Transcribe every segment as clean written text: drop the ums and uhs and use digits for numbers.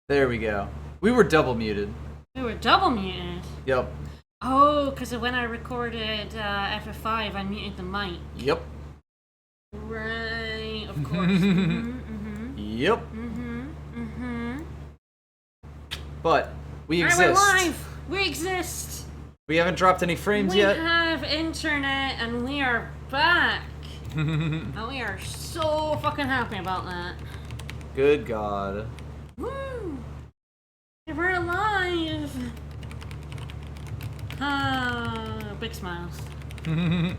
There we go. We were double muted. We were double muted. Yep. Oh, because when I recorded FF5, I muted the mic. Yep. Right, of course. Yep. But we exist. Alright, we're live. We exist. We haven't dropped any frames yet. We have internet, and we are back. And we are so fucking happy about that. Good God. Woo! We're alive. Ah, big smiles. I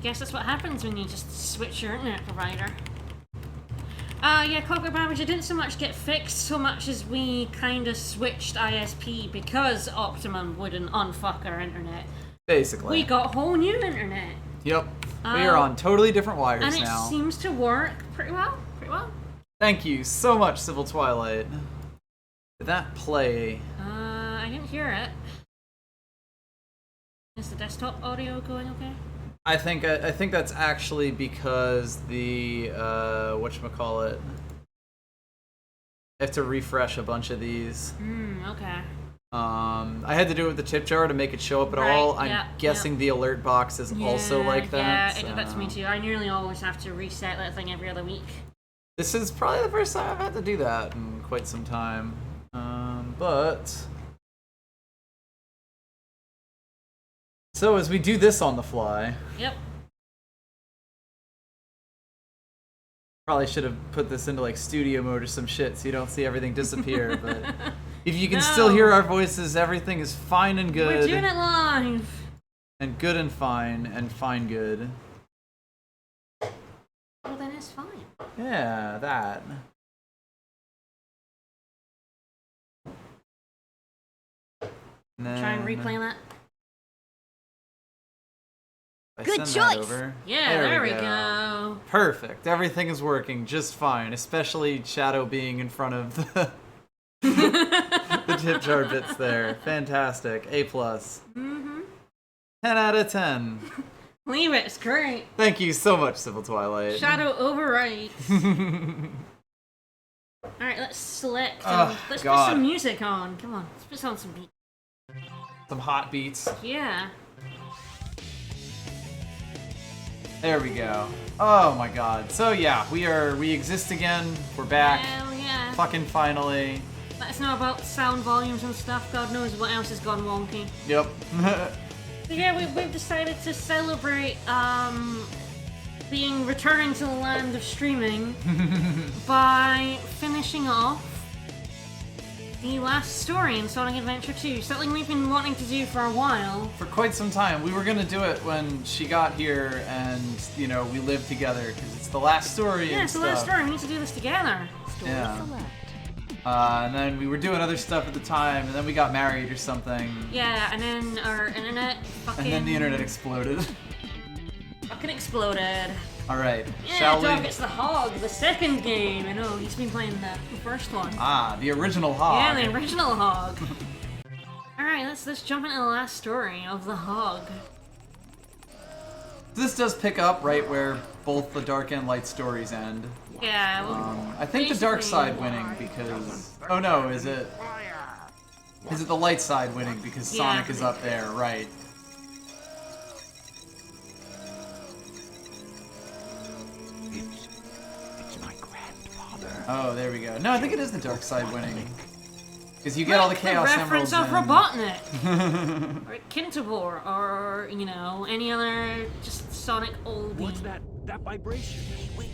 guess that's what happens when you just switch your internet provider. Yeah, Clockwork Babbage, it didn't so much get fixed so much as we kind of switched ISP because Optimum wouldn't unfuck our internet. Basically. We got whole new internet. Yep. We are on totally different wires now. And it seems to work pretty well. Thank you so much, Civil Twilight. Did that play? I didn't hear it. Is the desktop audio going okay? I think that's actually because the whatchamacallit. I have to refresh a bunch of these. Okay. I had to do it with the tip jar to make it show up at all. I'm guessing the alert box is also like that. Yeah, it did that to me too. I nearly always have to reset that thing every other week. This is probably the first time I've had to do that in quite some time. But so as we do this on the fly. Yep. Probably should have put this into like studio mode or some shit so you don't see everything disappear, but if you can still hear our voices, everything is fine and good. We're doing it live. And good and fine good. Well, then it's fine. Yeah, that. And then Try and replay that. Good choice. Yeah, there we go. Perfect. Everything is working just fine, especially Shadow being in front of the tip jar bits there. Fantastic. A+. 10 out of 10. Leave it. It's great. Thank you so much, Civil Twilight. Shadow overwrites. Alright, let's select. Let's put some music on. Come on. Let's put on some beats. Some hot beats. Yeah. There we go. Oh my God. So yeah, we exist again. We're back. Hell yeah. Fucking finally. Let us know about sound volumes and stuff. God knows what else has gone wonky. Yep. So yeah, we've decided to celebrate being returning to the land of streaming by finishing off the last story in Sonic Adventure 2. Something we've been wanting to do for a while. For quite some time. We were gonna do it when she got here and, you know, we lived together because it's the last story. Yeah, and it's the stuff. last story. We need to do this together. Yeah. And then we were doing other stuff at the time, and then we got married or something. Yeah, and then our internet fucking... And then the internet exploded. Fucking exploded. Alright, Yeah, shall we? Dog, it's the Hog, the second game. I know, he's been playing the first one. Ah, the original Hog. Yeah, the original Hog. Alright, let's jump into the last story of the Hog. This does pick up right where both the Dark and Light stories end. Yeah, well, I think the Dark side winning because... Oh no, is it the Light side winning because Sonic is up there, right. It's my grandfather. Oh, there we go. No, I think it is the Dark side winning. Because you get all the Chaos Emeralds reference of in. Robotnik, or Kintavor, or, you know, any other just Sonic oldie. What's that vibration? Hey, wait.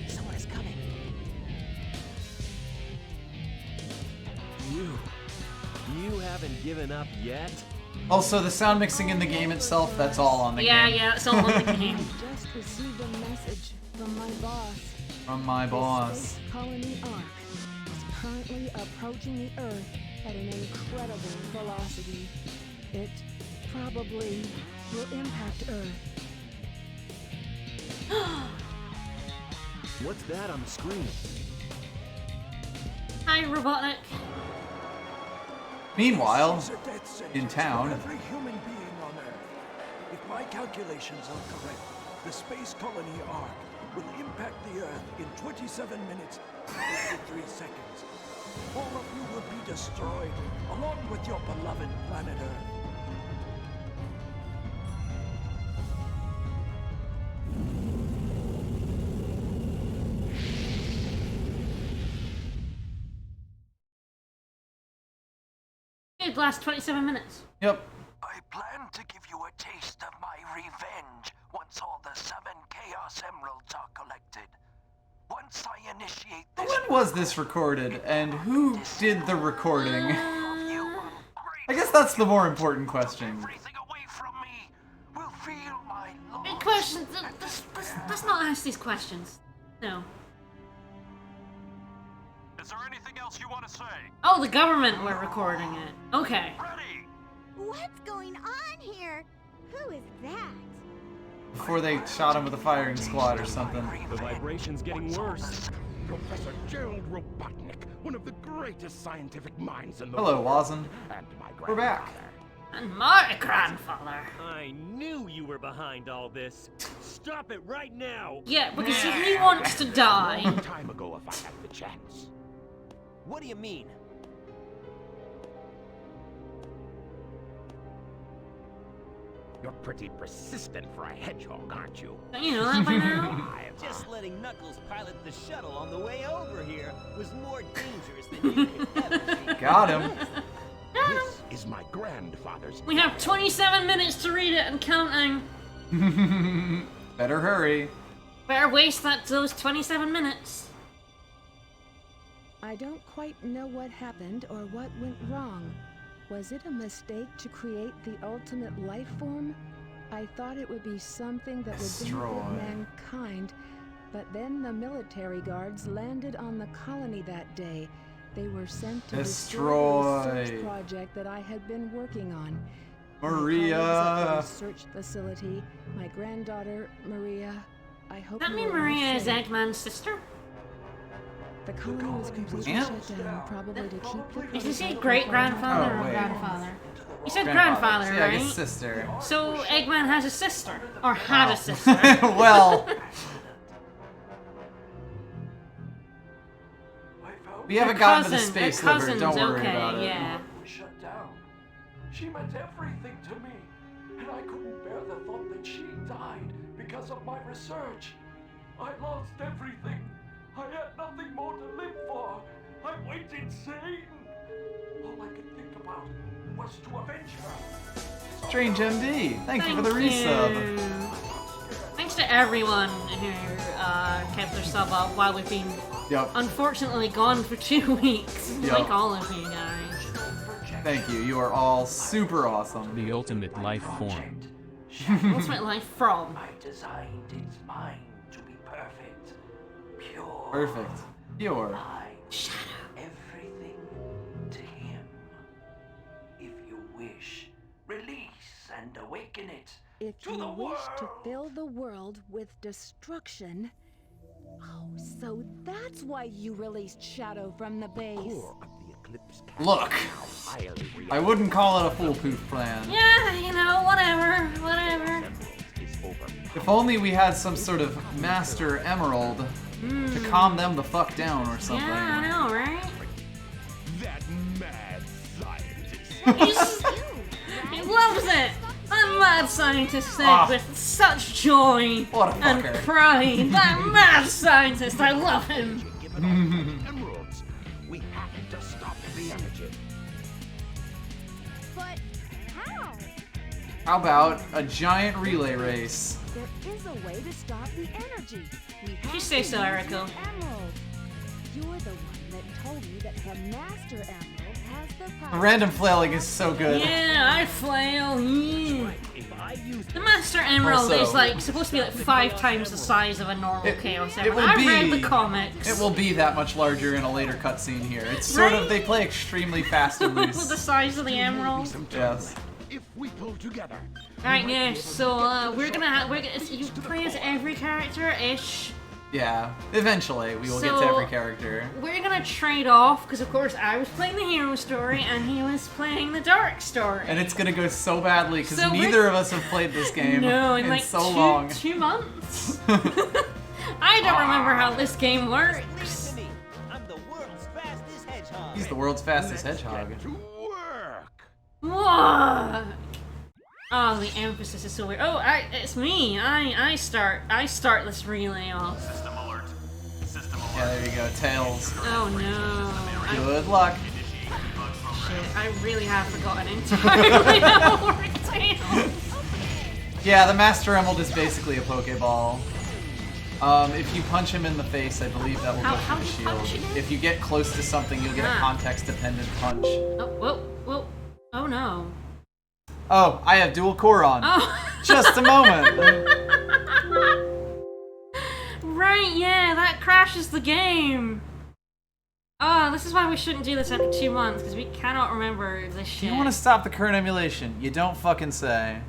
Someone is coming. You haven't given up yet? Also, the sound mixing in the game itself, that's all on the game. Yeah, it's all on the game. Just received a message from my boss. From my The boss. space colony Ark is currently approaching the Earth at an incredible velocity. It probably will impact Earth. What's that on the screen? Hi, Robotnik. Meanwhile, This is a death sentence in town. for every human being on Earth. If my calculations are correct, the space colony Ark will impact the Earth in 27 minutes and 53 seconds. All of you will be destroyed, along with your beloved planet Earth. It'd last 27 minutes. Yep. I plan to give you a taste of my revenge once all the 7 Chaos Emeralds are collected. Once I initiate this... When was this recorded, and who did the recording? I guess that's the more important question. Everything away from me will feel my Big loss. questions. Let's not ask these questions. No. Is there anything else you want to say? Oh, the government were recording it. Okay. Ready! What's going on here? Who is that? Before they shot him with a firing squad or something. The vibration's getting worse. Professor Gerald Robotnik, one of the greatest scientific minds in the Hello, world. Wazen. And my We're back. And my grandfather. I knew you were behind all this. Stop it right now! Yeah, because he wants to die. Long time ago, if I had the chance. What do you mean? You're pretty persistent for a hedgehog, aren't you? Don't you know that by now? Just letting Knuckles pilot the shuttle on the way over here was more dangerous than you could ever think. Got him. This is my grandfather's. We have 27 minutes to read it and counting. Better hurry. Better waste those 27 minutes. I don't quite know what happened or what went wrong. Was it a mistake to create the ultimate life form? I thought it would be something that would Destroy. benefit mankind, but then the military guards landed on the colony that day. They were sent to destroy the Destroy. research project that I had been working on. Maria. My colleagues at the research facility, my granddaughter, Maria. I hope Does that you mean are all Maria is safe. Eggman's sister? The colony was completely Yeah. shut down, probably to keep the Did you say protocol great under grandfather Oh, or wait. grandfather? You said grandfather, Yeah, I right? guess sister. So Eggman has a sister. Or had Oh. a sister. Well, we haven't gotten to the space liver. cousin's Don't worry okay, about it. yeah. Was shut down. She meant everything to me, and I couldn't bear the thought that she died because of my research. I lost everything. I had nothing more to live for. I went insane. All I could think about was to avenge her. Strange MD. Thank you for the resub. Thanks to everyone who kept their sub up while we've been Yep. unfortunately gone for 2 weeks. Yup. Like all of you guys. Thank you. You are all super awesome. The ultimate life form. Ultimate life from. I designed its mind to be perfect, pure. Perfect. Pure. I everything to him. If you wish, release and awaken it If to you the wish to world. fill the world with destruction. Oh, so that's why you released Shadow from the base. Core of the Eclipse Castle Look, now highly I wouldn't call it a foolproof plan. Yeah, you know, whatever, whatever. is over. If only we had some sort of Master Emerald to calm them the fuck down or something. Yeah, I know, right? That mad scientist. He loves it! That mad scientist said Ah. with such joy What a and fucker. pride. That mad scientist, I love him! Given all the emeralds, we have to stop the energy. But how? How about a giant relay race? There is a way to stop the energy. We have You say to so, use Erico. the emerald. You're the one that told me that the Master Emerald has the power. Random flailing is so good. Yeah, I flail. Yeah. If I use The Master Emerald Also- is like supposed to be like 5 times the size of a normal Chaos it Emerald. will I read be- the comics. It will be that much larger in a later cutscene here. It's sort of, Right? they play extremely fast and With the loose. size of the emerald. Yes. If we pull together, Alright, yeah, so we're gonna you play as every character-ish. Yeah. Eventually, we will get to So- every character. We're gonna trade off, because of course I was playing the hero story and he was playing the dark story. And it's gonna go so badly because So neither of us have played this game no, in in like so two, long. 2 months. I don't remember how this game works. Listen to me. I'm the world's fastest hedgehog. He's the world's fastest hedgehog. Get to work. What? Oh, the emphasis is so weird. Oh, it's me. I start this relay off. System alert. System alert. Yeah, there you go. Tails. Oh no. Good luck. Shit, I really have forgotten entirely how to work Tails. Yeah, the Master Emerald is basically a Pokeball. If you punch him in the face, I believe that will go How through the do you punch shield. again? If you get close to something, you'll get a context-dependent punch. Oh, whoa. Oh no. Oh, I have dual core on. Oh. Just a moment. Right, yeah, that crashes the game. Oh, this is why we shouldn't do this after 2 months, because we cannot remember this Do shit. you want to stop the current emulation? You don't fucking say.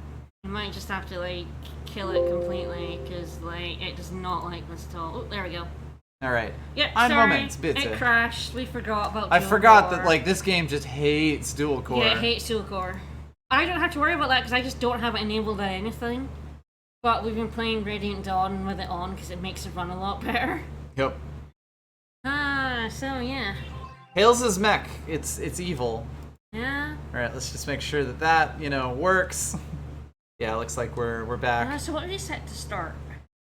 You might just have to, like, kill it completely, because, like, it does not like this at all. Oh, there we go. Alright. Yeah, Ein sorry. Moment, bitte. It crashed. We forgot about I dual forgot core. that, like, this game just hates dual core. Yeah, it hates dual core. I don't have to worry about that, because I just don't have it enabled on anything. But we've been playing Radiant Dawn with it on, because it makes it run a lot better. Yep. So yeah. Tails' mech. It's evil. Yeah. Alright, let's just make sure that, works. Yeah, looks like we're back. So what are they set to start?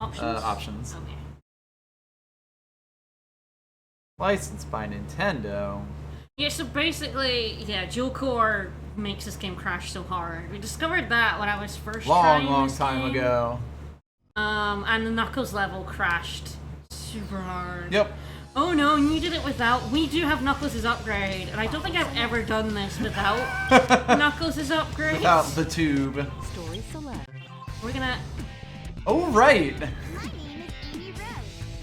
Options? Options. Okay. Licensed by Nintendo. Yeah, so basically, yeah, dual core makes this game crash so hard. We discovered that when I was first trying Long this time game. ago. And the Knuckles level crashed super hard. Yep. Oh no, and you did it without. We do have Knuckles' upgrade, and I don't think I've ever done this without Knuckles' upgrade. Without the tube. Story select. We're gonna. Oh, right. My name is Amy Rose.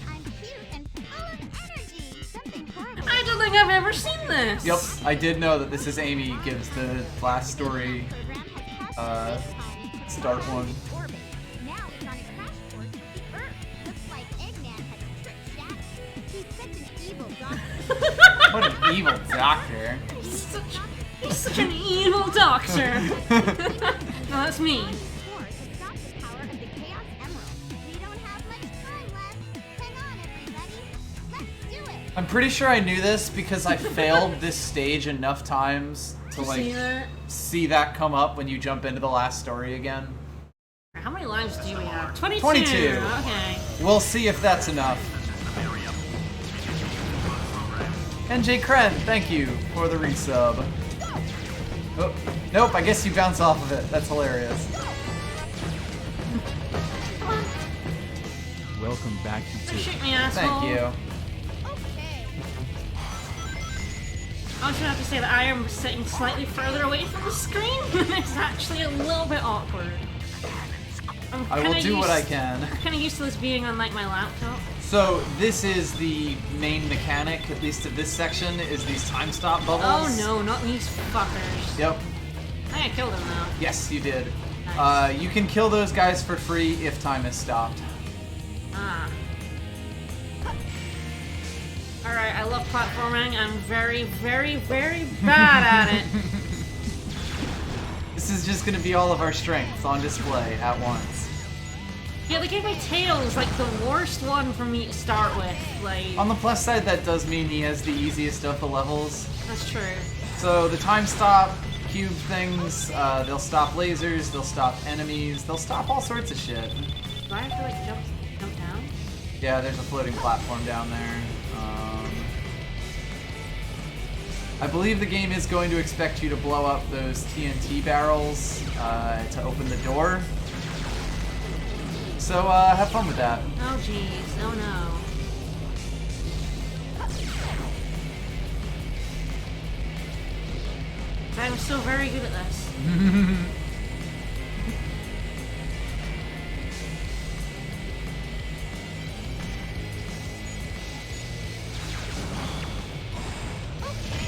I'm cute and full of energy. Something horrible. I don't think I've ever seen this. Yep, I did know that this is Amy gives the last story start one. Orbit. Now it's on a crash course with the Earth. Looks like Eggman has a trick shot. He's such an evil doctor. What an evil doctor. He's such an evil doctor. No, that's me. Or to stop the power of the Chaos Emerald. We don't have much time left. Hang on, everybody. Let's do it. I'm pretty sure I knew this because I failed this stage enough times to see that come up when you jump into the last story again. How many lives do we have? 22. 22. Okay. We'll see if that's enough. NJ Kren, thank you for the resub. Oh, nope, I guess you bounce off of it. That's hilarious. Welcome back to Shoot me, asshole. Thank you. I also have to say that I am sitting slightly further away from the screen. It's actually a little bit awkward. I will do what I can. I'm kind of used to this being on like my laptop. So this is the main mechanic, at least of this section, is these time stop bubbles. Oh no, not these fuckers. Yep. I think I killed them though. Yes, you did. Nice. You can kill those guys for free if time is stopped. Ah. Alright, I love platforming. I'm very, very, very bad at it. This is just going to be all of our strengths on display at once. Yeah, they gave me Tails, like the worst one for me to start with. Like, On the plus side, that does mean he has the easiest of the levels. that's true. So the time stop, cube things, they'll stop lasers, they'll stop enemies, they'll stop all sorts of shit. Do I have to like jump down? Yeah, there's a floating platform down there. I believe the game is going to expect you to blow up those TNT barrels to open the door. So have fun with that. Oh jeez, oh no. I'm so very good at this.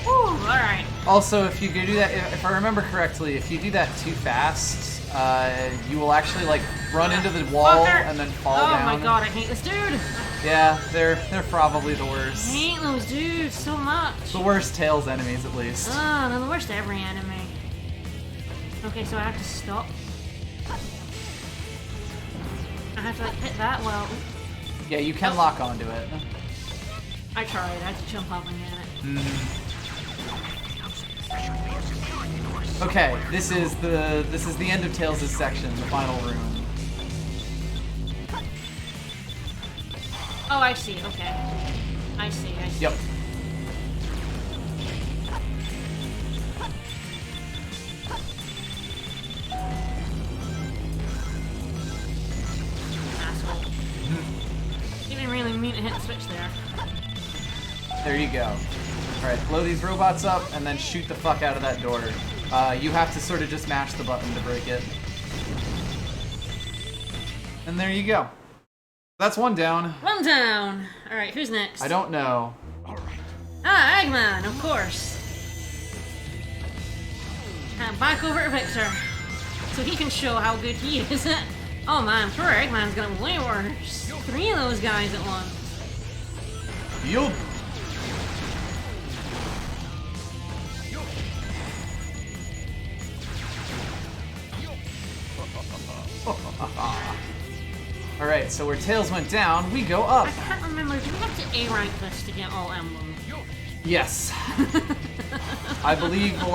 Alright. Also, if you do that, if I remember correctly, if you do that too fast, you will actually like run into the wall Fucker. and then fall Oh down. my god, I hate this dude! Yeah, they're probably the I worst. hate those dudes so much. The worst Tails enemies, at least. Oh, they're the worst every anime. Okay, so I have to stop. I have to like hit that well. Yeah, you can lock onto it. I tried. I had to jump up and get it. Okay, this is the end of Tails' section, the final room. Oh, I see. Okay. I see. Yep. Asshole. Didn't really mean to hit the switch there. There you go. Alright, blow these robots up and then shoot the fuck out of that door. You have to sort of just mash the button to break it. And there you go. That's one down. One down. Alright, who's next? I don't know. Ah, Eggman, of course. Back over to Victor. So he can show how good he is. Oh man, poor Eggman's gonna be way worse. 3 of those guys at once. You'll... Alright, so where Tails went down, we go up. I can't remember, do we have to A-rank this to get all emblems? Yes. I believe the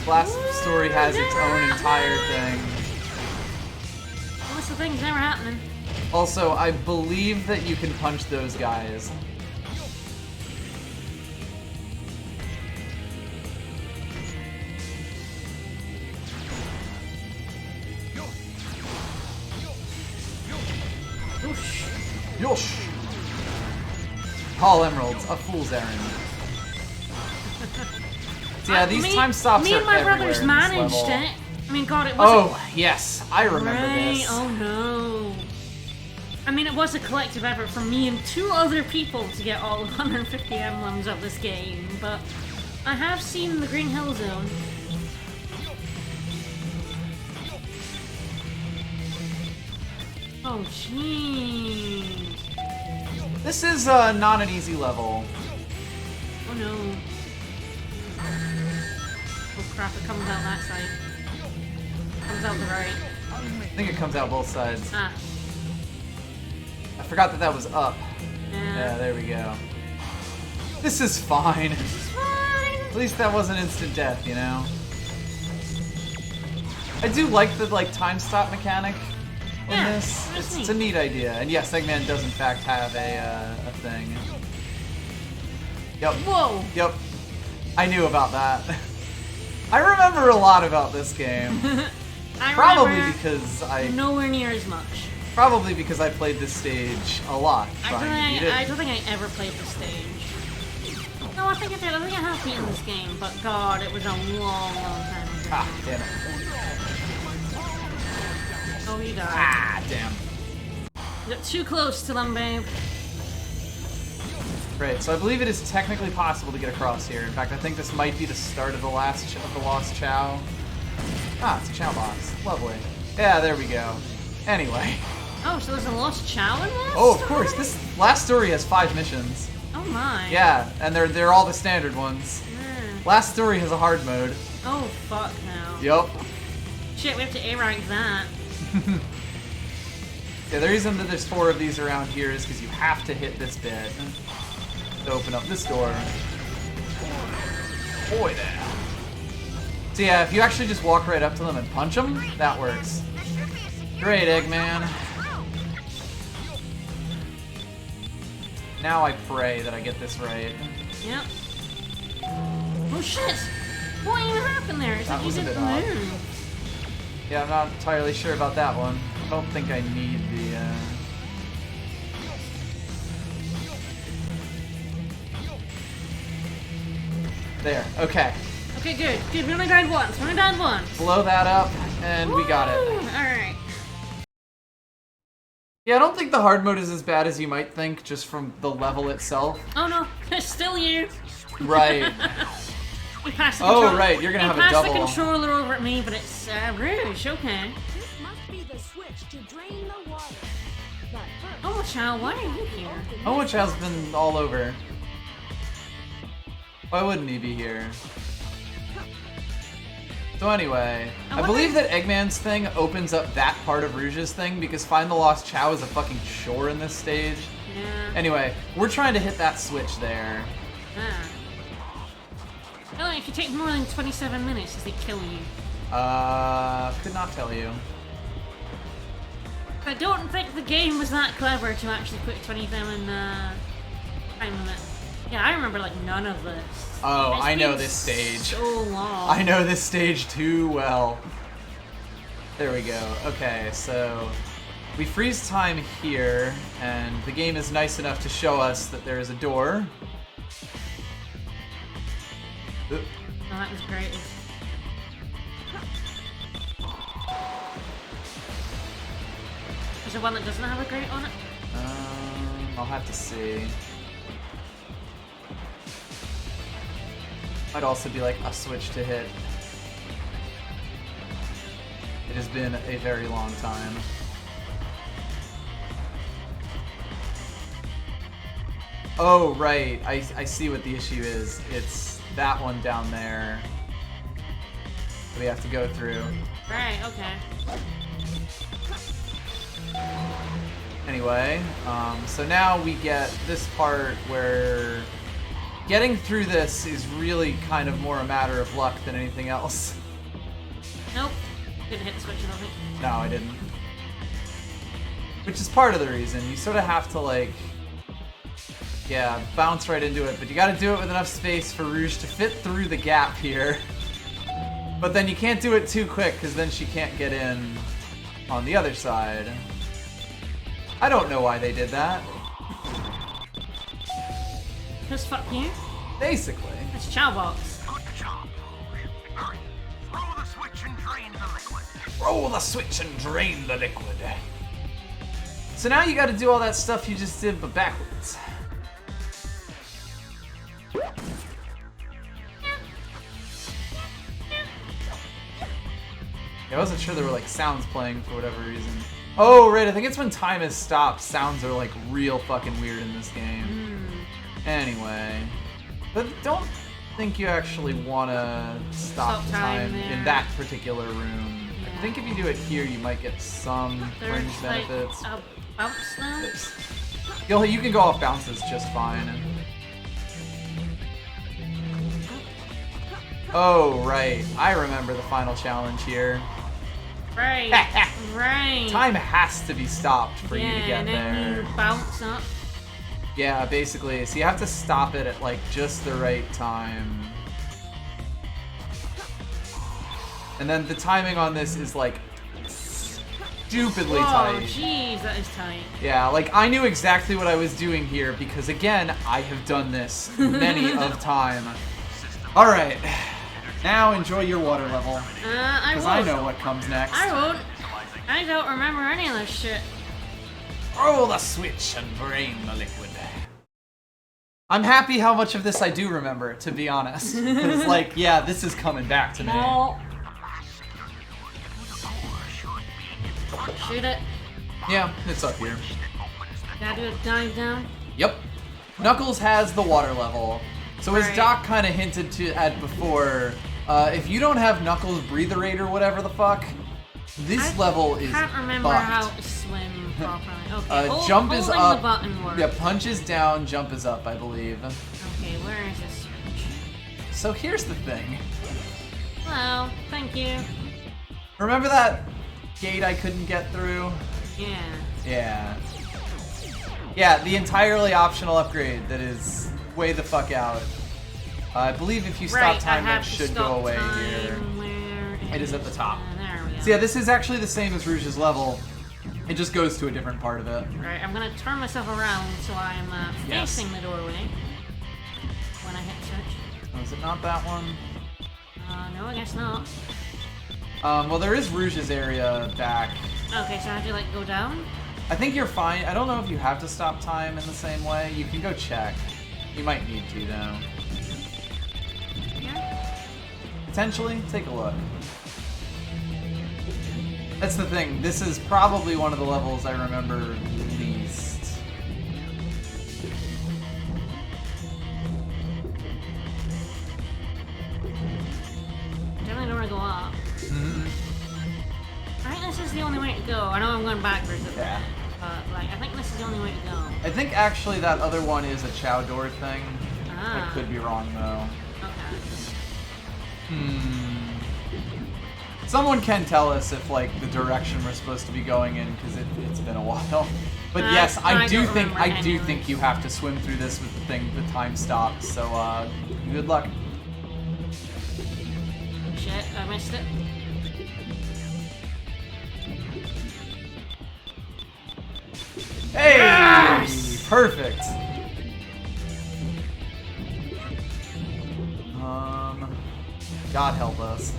last story has its own entire thing. What's the thing's never happening? Also, I believe that you can punch those guys. Yosh! All emeralds, a fool's errand. So yeah, these time stops me are and my everywhere brothers in this managed level. it. I mean, God, it wasn't... Oh, yes, I remember right. this. Oh no. I mean, it was a collective effort from me and 2 other people to get all 150 emblems of this game, but I have seen the Green Hill Zone. Oh, jeez. This is not an easy level. Oh no. Oh crap, it comes out that side. Comes out the right. I think it comes out both sides. Ah. I forgot that that was up. Yeah. Yeah, there we go. This is fine. At least that wasn't instant death, you know? I do like the time stop mechanic in Yeah, this. that's It's a neat idea. And yes, Eggman does in fact have a thing. Yep. Whoa! Yep. I knew about that. I remember a lot about this game. I Probably remember because I nowhere near as much. played this stage a lot trying to beat it. I don't think I ever played this stage. No, I think I did. I think I have beaten this game, but God, it was a long, long time ago. Ah, damn it. Oh, you died. Ah, damn. You got too close to them, babe. Great, so I believe it is technically possible to get across here. In fact, I think this might be the start of the Lost Chow. Ah, it's a Chow box. Lovely. Yeah, there we go. Anyway. Oh, so there's a Lost Chow in this? Oh, of course. This last story has 5 missions. Oh my. Yeah, and they're all the standard ones. Last story has a hard mode. Oh, fuck now. Yup. Shit, we have to A-rank that. Yeah, the reason that there's 4 of these around here is because you have to hit this bit to open up this door. Boy, there. So yeah, if you actually just walk right up to them and punch them, that works. Great, Eggman. Now I pray that I get this right. Yep. Oh shit! What even happened there? It's That like you was a didn't bit odd. move. Yeah, I'm not entirely sure about that one. I don't think I need the, There, okay. Okay, good. Good, we only died once. We only died once. Blow that up, and we got it. Alright. Yeah, I don't think the hard mode is as bad as you might think, just from the level itself. Oh no, it's still you. Right. We passed the Oh, control- right, you're gonna have a We passed double. the controller over at me, but it's Rouge, okay. This must be the switch to drain the water. But first, Oh, child, why are you here? Omo Chow's been all over. Why wouldn't he be here? So anyway, I wonder believe if- that Eggman's thing opens up that part of Rouge's thing because Find the Lost Chow is a fucking chore in this stage. Yeah. Anyway, we're trying to hit that switch there. Ah. Oh, if you take more than 27 minutes, does it kill you? Could not tell you. I don't think the game was that clever to actually put 27 time limit. Yeah, I remember like none of this. Oh, It's I know been this stage. So long. I know this stage too well. There we go. Okay, so we freeze time here, and the game is nice enough to show us that there is a door. Oop. Oh, that was great. Is there one that doesn't have a grate on it? I'll have to see. Might also be like a switch to hit. It has been a very long time. Oh, right. I see what the issue is. It's that one down there that we have to go through. Right, okay. Anyway, so now we get this part where getting through this is really kind of more a matter of luck than anything else. Nope. Didn't hit the switch, I don't think. No, I didn't. Which is part of the reason. You sort of have to, like, yeah, bounce right into it, but you gotta do it with enough space for Rouge to fit through the gap here. But then you can't do it too quick, because then she can't get in on the other side. I don't know why they did that. Just fuck you. Basically. It's Chow Box. Good job. Hurry. Throw the switch and drain the liquid. Roll the switch and drain the liquid. So now you gotta do all that stuff you just did, but backwards. I wasn't sure there were like sounds playing for whatever reason. Oh, right, I think it's when time has stopped. Sounds are like real fucking weird in this game. Anyway. But don't think you actually want to stop time there. in that particular room. I think if you do it here, you might get some fringe There's like benefits. a bounce now. You can go off bounces just fine. Oh, right. I remember the final challenge here. Right. Right. Time has to be stopped for you to get and then there. you bounce up. Yeah, basically. So you have to stop it at like just the right time. And then the timing on this is like stupidly Oh, tight. jeez, that is tight. Yeah, like I knew exactly what I was doing here because again, I have done this many of time. All right, now enjoy your water level I because won't. I know what comes next. I won't. I don't remember any of this shit. Roll the switch and drain the liquid. I'm happy how much of this I do remember, to be honest. Because, like, yeah, this is coming back to me. Oh. Shoot it. Yeah, it's up here. Gotta do a dive down. Yep. Knuckles has the water level. So as Right. Doc kind of hinted at before, if you don't have Knuckles Breatherate or whatever the fuck, this level is I can't remember fucked. how to swim properly. Okay, Jump is holding up. the button works. Yeah, punch is down, jump is up, I believe. Okay, where is this switch? So here's the thing. Well, thank you. Remember that gate I couldn't get through? Yeah. Yeah. Yeah, the entirely optional upgrade that is way the fuck out. I believe if you stop Right, time, I that have to should stop go away time. here. Where It is at the top. There we go. So yeah, this is actually the same as Rouge's level. It just goes to a different part of it. Right, I'm gonna turn myself around so I'm Yes. facing the doorway when I hit switch. Oh, is it not that one? No, I guess not. Well, there is Rouge's area back. Okay, so I have to like go down? I think you're fine. I don't know if you have to stop time in the same way. You can go check. You might need to, though. Yeah. Potentially, take a look. That's the thing. This is probably one of the levels I remember least. Definitely don't want to go up. is the only way to go. I know I'm going backwards at Yeah. that, but like I think this is the only way to go. I think actually that other one is a Chow door thing. I Ah. could be wrong though. Okay. Someone can tell us if like the direction we're supposed to be going in because it's been a while. But yes, I do don't think remember you have to swim through this with the time stops. So good luck. Shit, I missed it. Hey! Yes! Perfect. God help us.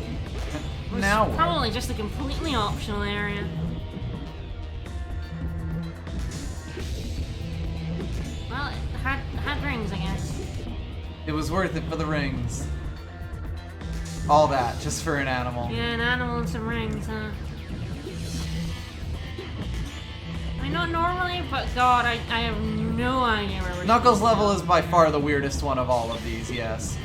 Now what? Probably just a completely optional area. Well, it had rings, I guess. It was worth it for the rings. All that, just for an animal. Yeah, an animal and some rings, huh? I mean, not normally, but God, I have no idea where we're Knuckles level is by far the weirdest one of all of these, yes.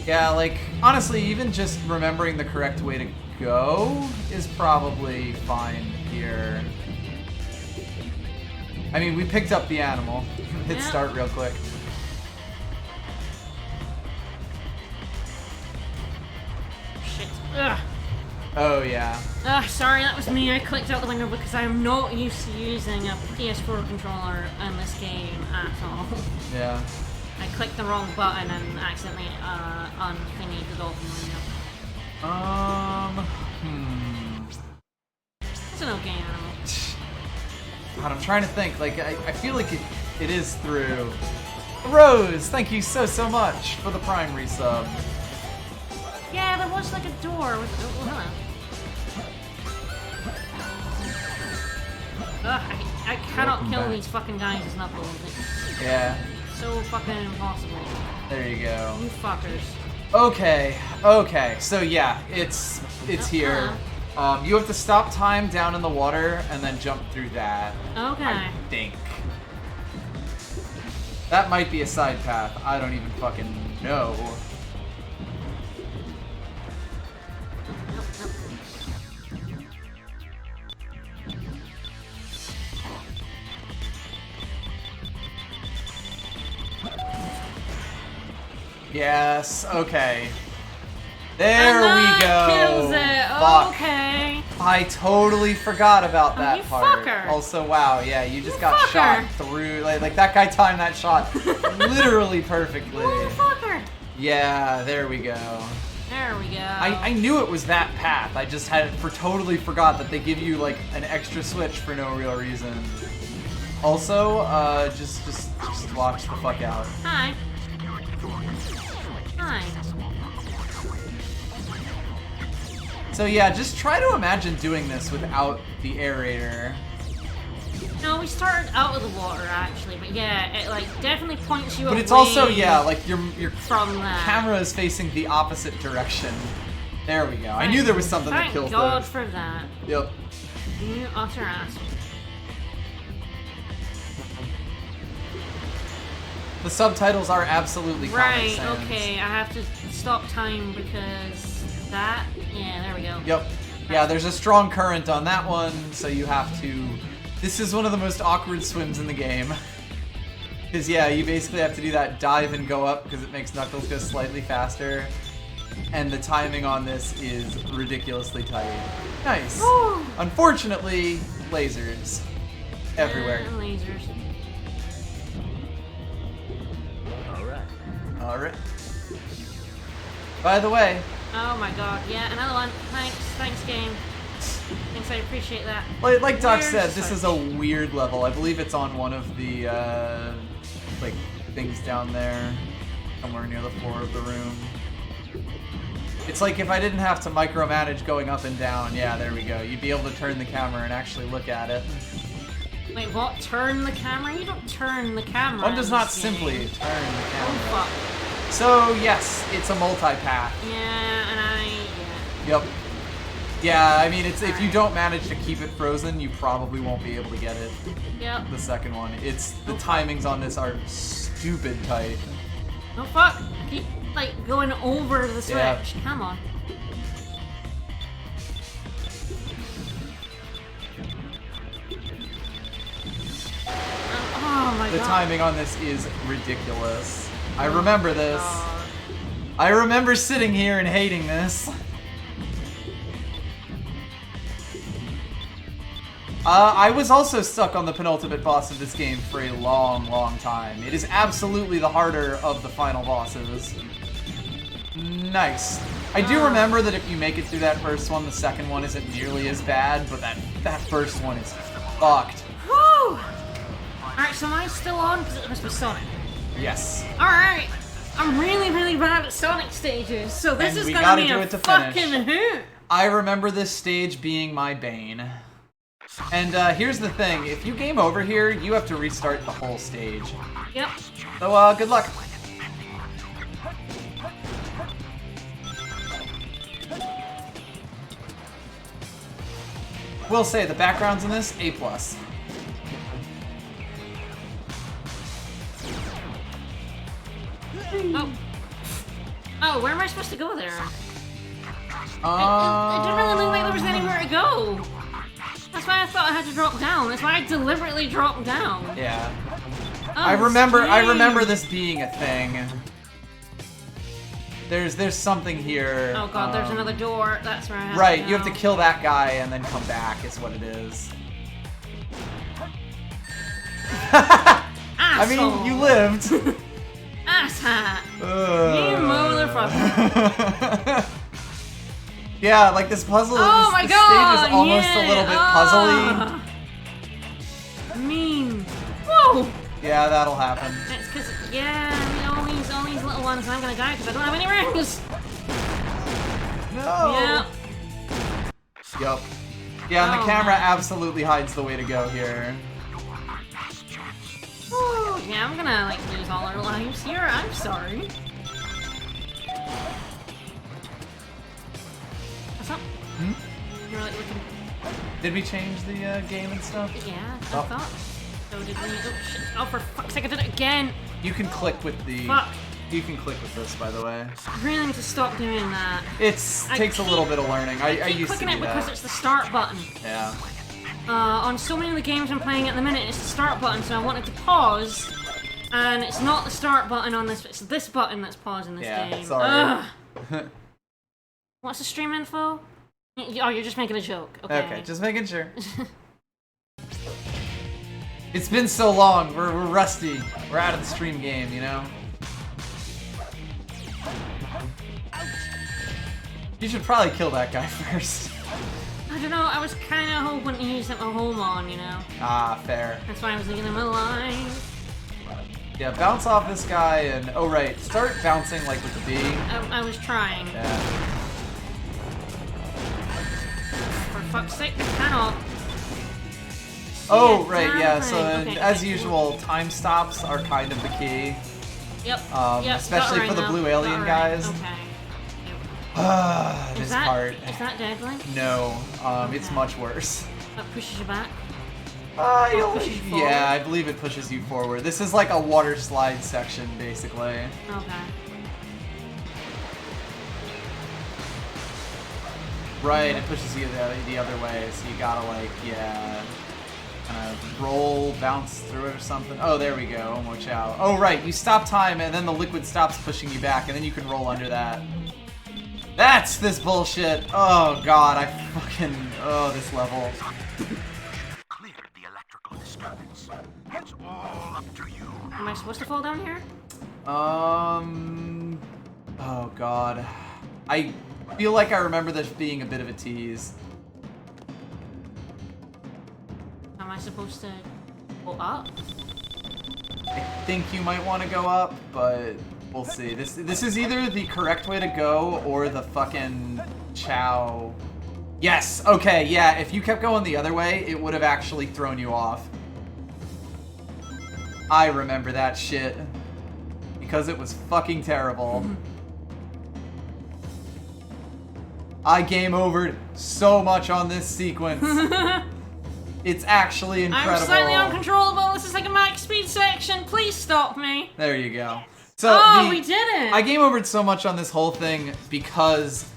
Yeah, like, honestly, even just remembering the correct way to go is probably fine here. I mean, we picked up the animal. Hit Yeah. start real quick. Shit. Ugh. Oh, yeah. Ugh, sorry, that was me. I clicked out the window because I am not used to using a PS4 controller in this game at all. Yeah. I clicked the wrong button and accidentally unthingied the dolphin window. It's an okay animal. God, I'm trying to think. Like, I feel like it is through. Rose, thank you so much for the Prime resub. Yeah, there was like a door with. Oh, hello. Ugh, I cannot Welcome kill back. these fucking guys as Knuckles. It's Yeah, so fucking impossible. there you go. You fuckers. Okay. So yeah, it's here. You have to stop time down in the water and then jump through that. Okay. I think. That might be a side path. I don't even fucking know. Yes, okay. There And we that go. kills it. Fuck. Okay. I totally forgot about that you part. fucker. Also, wow, yeah, you just You got fucker. shot through. Like that guy timed that shot literally perfectly. Motherfucker. Yeah, there we go. There we go. I knew it was that path. I just totally forgot that they give you like an extra switch for no real reason. Also, just watch the fuck out. Hi. Hi. So yeah, just try to imagine doing this without the aerator. No, we started out of the water actually, but yeah, it like definitely points you But away. it's also, yeah, like your from that. camera is facing the opposite direction. There we go. I knew there was something that Thank kills God those. for that. Yep. You utter asshole. The subtitles are absolutely Comic Right, Sans. okay, I have to stop time because that. Yeah, there we go. Yep. Yeah, there's a strong current on that one, so you have to... This is one of the most awkward swims in the game. Because, yeah, you basically have to do that dive and go up because it makes Knuckles go slightly faster. And the timing on this is ridiculously tight. Nice. Woo! Unfortunately, lasers. Everywhere. Lasers. Alright. By the way... Oh my god, yeah, another one. Thanks game. Thanks, I appreciate that. Like Doc Where's said, this Sophie? is a weird level. I believe it's on one of the, like, things down there. Somewhere near the floor of the room. It's like if I didn't have to micromanage going up and down, yeah, there we go. You'd be able to turn the camera and actually look at it. Wait, what? Turn the camera? You don't turn the camera. One does in not this simply game. turn the Oh camera. fuck. So, yes, it's a multi-path. Yeah, and I. Yeah. Yep. Yeah, I mean, if you don't manage to keep it frozen, you probably won't be able to get it. Yep. The second one. The timings on this are stupid tight. Oh fuck! I keep like going over the switch. Yeah. Come on. Oh my The god. timing on this is ridiculous. I remember this. God. I remember sitting here and hating this. I was also stuck on the penultimate boss of this game for a long, long time. It is absolutely the harder of the final bosses. Nice. I do remember that if you make it through that first one, the second one isn't nearly as bad, but that first one is fucked. Woo! Alright, so am I still on? Because it must be Sonic. Yes. Alright! I'm really, really bad at Sonic stages, so this And is we gonna gotta be do a it to finish. fucking hoot! I remember this stage being my bane. And here's the thing, if you game over here, you have to restart the whole stage. Yep. So, good luck. Will say, the backgrounds in this, A+. Oh. Oh, where am I supposed to go there? Uh, It didn't really look like there was anywhere to go. That's why I thought I had to drop down. That's why I deliberately dropped down. Yeah. Oh, I remember strange. this being a thing. There's something here. Oh god, there's another door. That's where I have Right, to you have to go. kill that guy and then come back is what it is. I mean, you lived. Asshat. You motherfucker. Yeah, like this puzzle. Oh my this god! stage is almost a little bit puzzly. Mean. Whoa! Yeah, that'll happen. It's because, yeah, all these little ones, I'm gonna die because I don't have any rings. No. Yeah. Yup. Yeah, and the Oh, camera man. absolutely hides the way to go here. Whew, yeah, I'm gonna like lose all our lives here. I'm sorry. What's up? You're like looking. Did we change the game and stuff? Yeah, I Oh. thought. So did we? Oh shit! Oh, for fuck's sake! I did it again. You can click with the. Fuck. You can click with this, by the way. I really need to stop doing that. It I takes a little keep- bit of learning. I keep used to clicking do it because that. it's the start button. Yeah. On so many of the games I'm playing at the minute, it's the start button, so I wanted to pause, and it's not the start button on this, it's this button that's pausing this Yeah, game. sorry. Ugh. What's the stream info? Oh, you're just making a joke. Okay. Okay, just making sure. It's been so long. We're rusty. We're out of the stream game, you know? You should probably kill that guy first. I don't know, I was kind of hoping to use a home on, you know? Ah, fair. That's why I was leaving him alive. Yeah, bounce off this guy and... Oh, right. Start bouncing, like, with the B. I was trying. Yeah. For fuck's sake, I cannot. Oh, Yeah, right, yeah. So, okay, as okay. usual, time stops are kind of the key. Yep. yep, especially got it for the right blue now. alien Got it right. guys. Okay. This Is that, part. is that deadly? No, it's much worse. That pushes you back? Yeah, forward? I believe it pushes you forward. This is like a water slide section, basically. Okay. Right, it pushes you the other way, so you gotta, like, yeah, kind of roll, bounce through it or something. Oh, there we go, watch out. Oh, right, you stop time, and then the liquid stops pushing you back, and then you can roll under that. That's this bullshit! Oh, God, I fucking... Oh, this level. Cleared the electrical disturbance. It's all up to you. Am I supposed to fall down here? Oh, God. I feel like I remember this being a bit of a tease. Am I supposed to go up? I think you might want to go up, but we'll see. This is either the correct way to go or the fucking Chow. Yes, okay, yeah, if you kept going the other way, it would have actually thrown you off. I remember that shit. Because it was fucking terrible. I game overed so much on this sequence. It's actually incredible. I'm slightly uncontrollable. This is like a max speed section. Please stop me. There you go. So we did it. I game overed so much on this whole thing because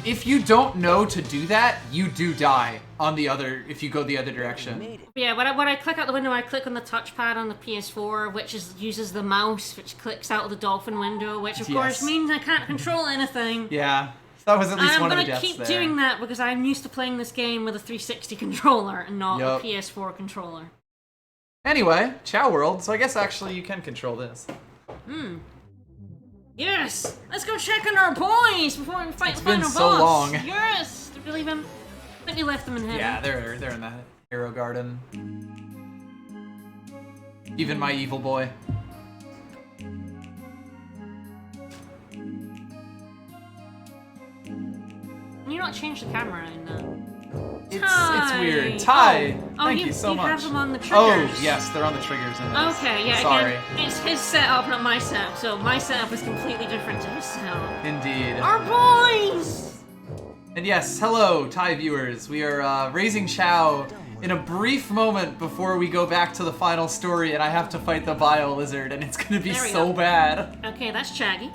if you don't know to do that, you do die on the other, if you go the other direction. Yeah, when I click out the window, I click on the touchpad on the PS4, which uses the mouse, which clicks out of the dolphin window, which of course means I can't control anything. Yeah, that was at least one of the deaths there. I'm gonna keep doing that because I'm used to playing this game with a 360 controller and not a PS4 controller. Anyway, Chow World, so I guess actually you can control this. Yes! Let's go check on our boys before we fight the final boss! It's been so long. Yes! Did we leave them? I think we left them in heaven. Yeah, they're in the Arrow Garden. Even my evil boy. Can you not change the camera in that? It's weird. Ty, thank you so much. You have them on the triggers. Oh, yes, they're on the triggers in this. Okay, yeah, Sorry. Again, it's his setup, not my setup, so my setup is completely different to his setup. Indeed. Our boys! And yes, hello, Thai viewers. We are raising Chow in a brief moment before we go back to the final story, and I have to fight the Bio Lizard, and it's gonna be so bad. Okay, that's Chaggy.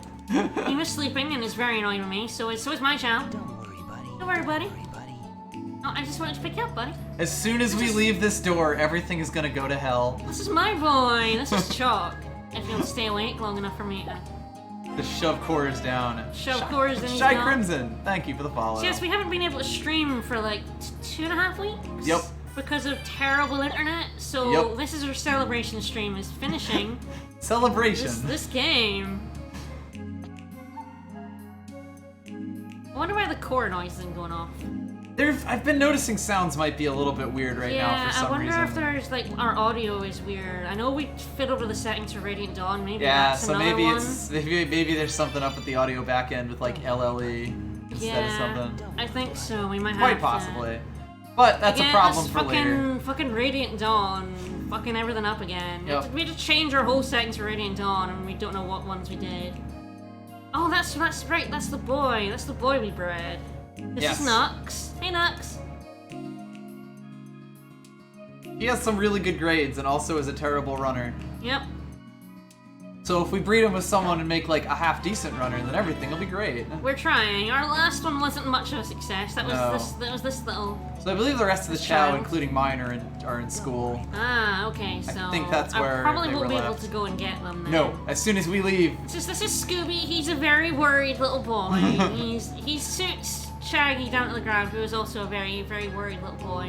He was sleeping and is very annoying with me, so is my Chow. Don't worry, buddy. Oh, I just wanted to pick you up, buddy. As soon as we leave this door, everything is gonna go to hell. This is my boy. This is Chalk. If you'll stay awake long enough for me to... The shove cores down. Shove cores and Shy Crimson, thank you for the follow. So yes, we haven't been able to stream for like 2.5 weeks. Yep. Because of terrible internet. So this is our celebration stream is finishing. Celebration. This game. I wonder why the core noise isn't going off. I've been noticing sounds might be a little bit weird right now for some reason. Yeah, I wonder if there's like our audio is weird. I know we fit over the settings for Radiant Dawn. Maybe that's so another maybe one. maybe there's something up at the audio back end with like LLE instead of something. I think so. We might have quite possibly. But that's a problem for later. Fucking Radiant Dawn, fucking everything up again. We had to change our whole settings for Radiant Dawn, and we don't know what ones we did. Oh, that's right. That's the boy. That's the boy we bred. This is Nux. Hey, Nux. He has some really good grades and also is a terrible runner. Yep. So if we breed him with someone and make like a half-decent runner, then everything will be great. We're trying. Our last one wasn't much of a success. That was this little... So I believe the rest of the Chow, including mine, are in school. Ah, okay, so... I think that's where I probably won't be able left. to go and get them then. No, as soon as we leave. This is Scooby. He's a very worried little boy. he suits Shaggy down to the ground, who is also a very, very worried little boy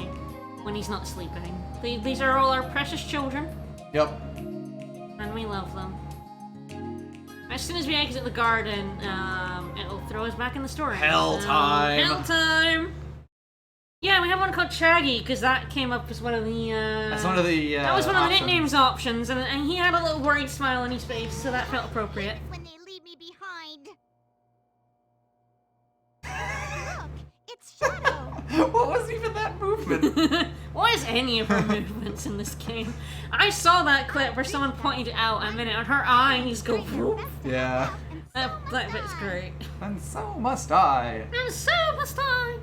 when he's not sleeping. These are all our precious children. Yep. And we love them. As soon as we exit the garden, it'll throw us back in the story. Hell time! Hell time! Yeah, we have one called Shaggy, because that came up as one of the, That's one of the, that was one of the options. nicknames options, and he had a little worried smile on his face, so that felt appropriate. When they leave me behind. Look, it's Shadow. What was even that movement? What is any of her movements in this game? I saw that clip where someone pointed it out a minute, and her eyes go whoop. Yeah. That bit's great. And so must I. And so must I.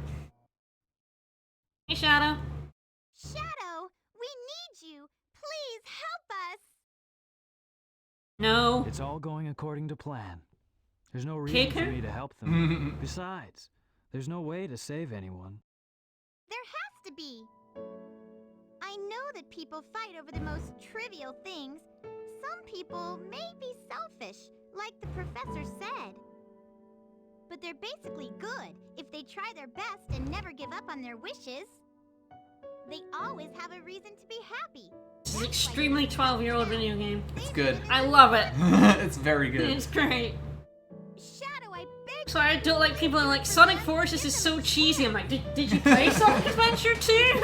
Hey, Shadow. Shadow, we need you. Please help us. No. It's all going according to plan. There's no reason for me to help them. Besides, there's no way to save anyone. There has to be. I know that people fight over the most trivial things. Some people may be selfish, like the professor said. But they're basically good if they try their best and never give up on their wishes. They always have a reason to be happy. This is an extremely 12-year-old video game. It's good. I love it. It's very good. It's great. Shadow, I beg. So I don't like people are like, Sonic Forces is so cheesy. I'm like, did you play Sonic Adventure 2?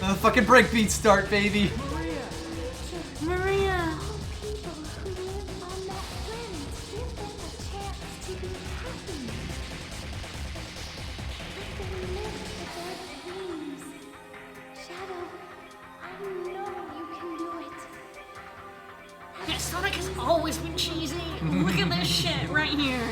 The fucking breakbeats start, baby. Maria. Yeah, Sonic has always been cheesy. Look at this shit right here.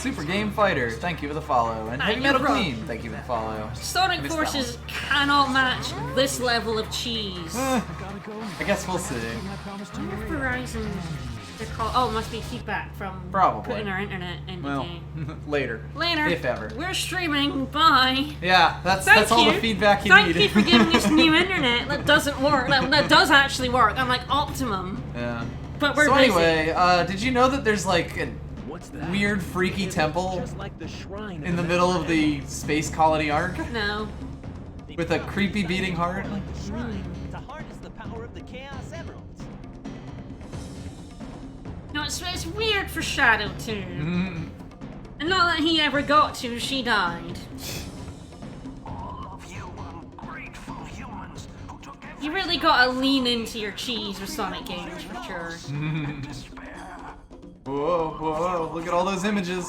Super Game Fighter, thank you for the follow. And Heavy you're Metal wrong. Queen, thank you for the follow. Sonic I missed that Forces cannot match this level of cheese. I guess we'll see. Verizon, they're called. Oh, it must be feedback from Probably. putting our internet in the Well, game. later. Later. If ever. We're streaming. Bye. Yeah, that's Thank all you. the feedback you Thank need. you for giving us new internet that doesn't work. That does actually work. I'm like Optimum. Yeah. But we're So busy. anyway, did you know that there's like a weird, freaky temple Just like the shrine in the middle of the space colony arc No. with a creepy beating heart? The shrine to harness the power of the Chaos Emeralds. No, it's weird for Shadow too. Mm-hmm. And not that he ever got to, she died. You really gotta lean into your cheese with Sonic games for sure. Whoa, whoa, look at all those images.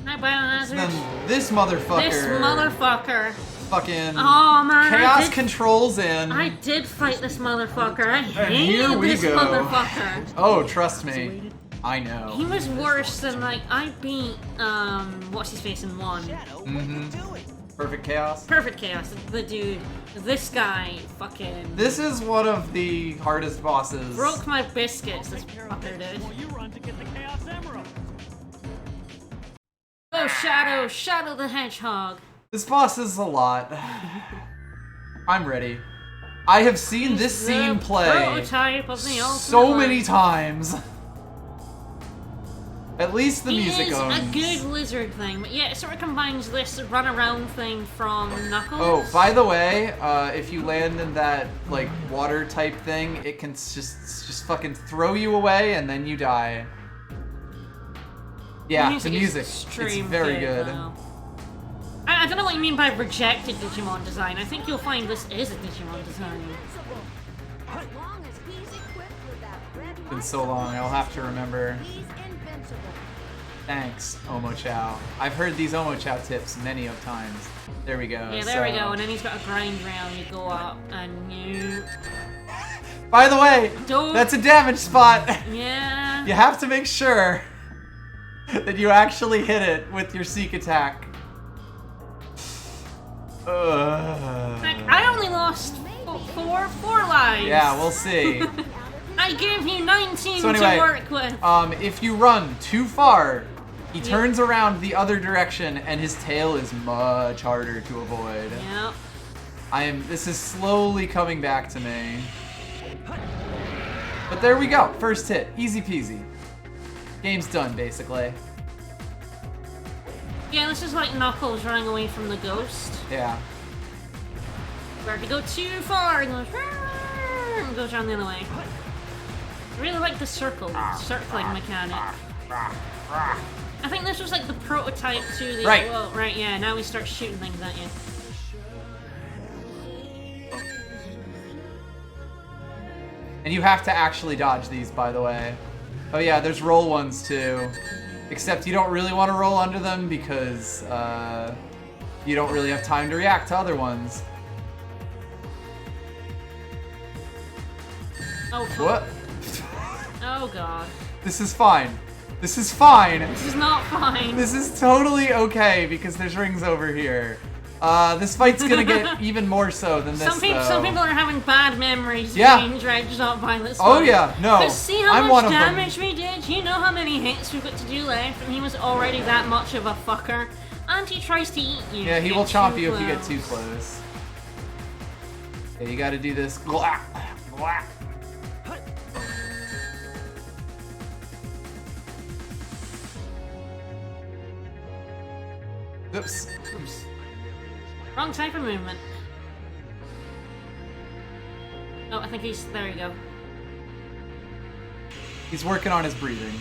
Hi, Biohazard. Then this motherfucker. This motherfucker. Fucking Oh man, chaos controls in. I did fight this motherfucker. I And here hated we this go. motherfucker. Oh, trust me. I know. He was worse than like I beat what's his face in one. Perfect Chaos. Perfect Chaos. The dude. This guy fucking This is one of the hardest bosses. broke my biscuits. This fucker did. you run to get the Chaos Emerald. Oh Shadow, Shadow the Hedgehog. This boss is a lot. I'm ready. I have seen this scene The play prototype of the ultimate so one. many times. At least the It music is owns. a good lizard thing, but yeah, it sort of combines this run around thing from Knuckles. Oh, by the way, if you land in that like water type thing, it can just fucking throw you away and then you die. Yeah, the music. It's extreme very good. though. I don't know what you mean by rejected Digimon design. I think you'll find this is a Digimon design. As long as he's equipped with that red It's been so long, I'll have to remember. he's invincible. Thanks, Omo Chow. I've heard these Omo Chow tips many of times. There we go. Yeah, there we so- go. And then he's got a grind rail. You go up and you. By the way, Don't- that's a damage spot. Yeah. You have to make sure that you actually hit it with your Seek attack. Like, I only lost four lives. Yeah, we'll see. I gave you 19 So anyway, to work with. If you run too far, he turns around the other direction, and his tail is much harder to avoid. Yep. This is slowly coming back to me. But there we go. First hit. Easy peasy. Game's done, basically. Yeah, this is like Knuckles running away from the ghost. Yeah. Where if you go too far, it goes and goes around the other way. I really like the circling mechanic. I think this was like the prototype to the Right. Whoa, right, yeah, now we start shooting things at you. And you have to actually dodge these, by the way. Oh yeah, there's roll ones too. Except you don't really want to roll under them because you don't really have time to react to other ones. Oh, fuck. What? Oh god. This is fine. This is fine. This is not fine. This is totally okay because there's rings over here. This fight's gonna get even more so than this, Some people are having bad memories Yeah. being dragged up by this Oh one. yeah, no. 'Cause see how I'm much one of them. damage we did? You know how many hits we've got to do left, and he was already that much of a fucker. And he tries to eat you. Yeah, if he you will get chomp too you if you get close. too close. Yeah, you gotta do this. Glak, glak. Oops. Oops. Wrong type of movement. Oh, I think he's... There you go. He's working on his breathing.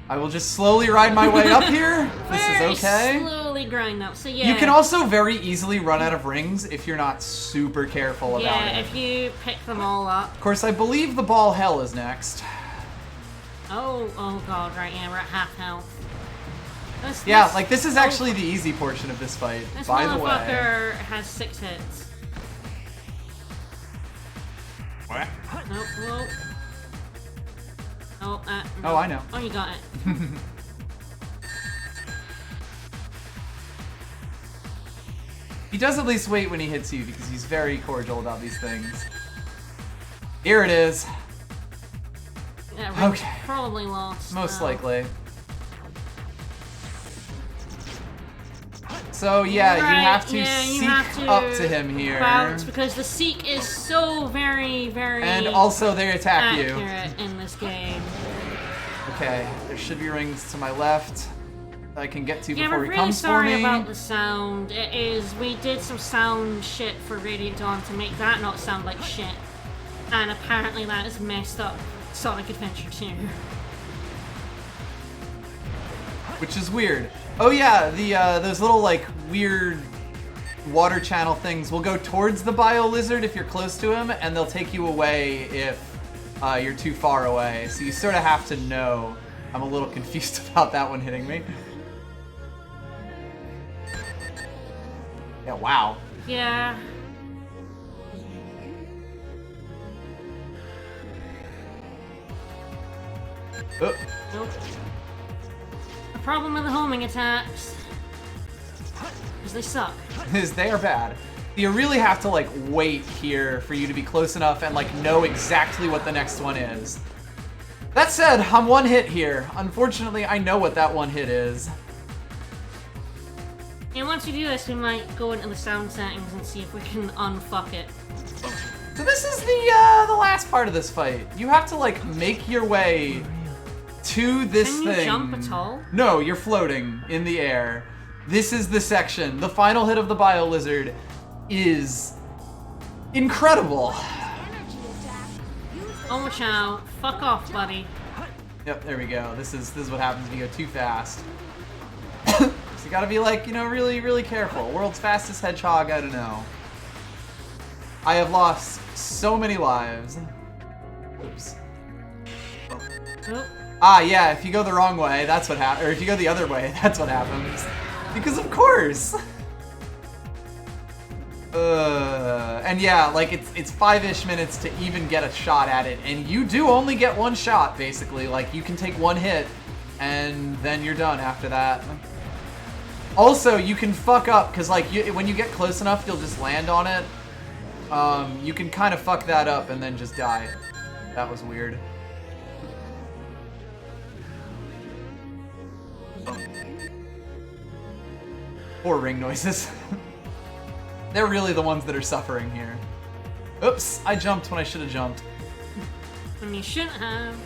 I will just slowly ride my way up here. This Very is okay. slowly grind up. So yeah. You can also very easily run out of rings if you're not super careful about Yeah, it. if you pick them all up. Of course, I believe the ball hell is next. Oh god, right, yeah, we're at half health. Yeah, like this is actually the easy portion of this fight, This by the way. motherfucker has 6 hits. What? Nope, whoa. Oh, no. Oh, I know. Oh, you got it. He does at least wait when he hits you because he's very cordial about these things. Here it is. Yeah, Okay. Probably lost. Most likely. So yeah, you have to seek up to him here. Bounce, because the seek is so very, very and also they attack you. accurate in this game. Okay, there should be rings to my left that I can get to Yeah, before we're he really comes for sorry me. about the sound. It is, we did some sound shit for Radiant Dawn to make that not sound like shit. And apparently that has messed up Sonic Adventure 2. Which is weird. Oh yeah, the those little like weird water channel things will go towards the Bio Lizard if you're close to him, and they'll take you away if you're too far away. So you sort of have to know. I'm a little confused about that one hitting me. Yeah, wow. Yeah. Oh. Nope. The problem with the homing attacks is they suck. Is they are bad. You really have to like wait here for you to be close enough and like know exactly what the next one is. That said, I'm one hit here. Unfortunately, I know what that one hit is. And once we do this, we might go into the sound settings and see if we can unfuck it. So this is the last part of this fight. You have to like make your way to this Can you thing. jump at all? No, you're floating in the air. This is the section. The final hit of the Bio Lizard is incredible. Oh, chow. Fuck off, buddy. Yep, there we go. This is what happens when you go too fast. So you gotta be like, you know, really, really careful. World's fastest hedgehog, I don't know. I have lost so many lives. Oops. Oh. Ah, yeah, if you go the wrong way, that's what happens. Or if you go the other way, that's what happens. Because of course! And yeah, like it's 5-ish minutes to even get a shot at it, and you do only get one shot, basically. Like, you can take one hit, and then you're done after that. Also, you can fuck up, because like, when you get close enough, you'll just land on it. You can kind of fuck that up and then just die. That was weird. Poor ring noises. They're really the ones that are suffering here. Oops, I jumped when I should have jumped. And you shouldn't have.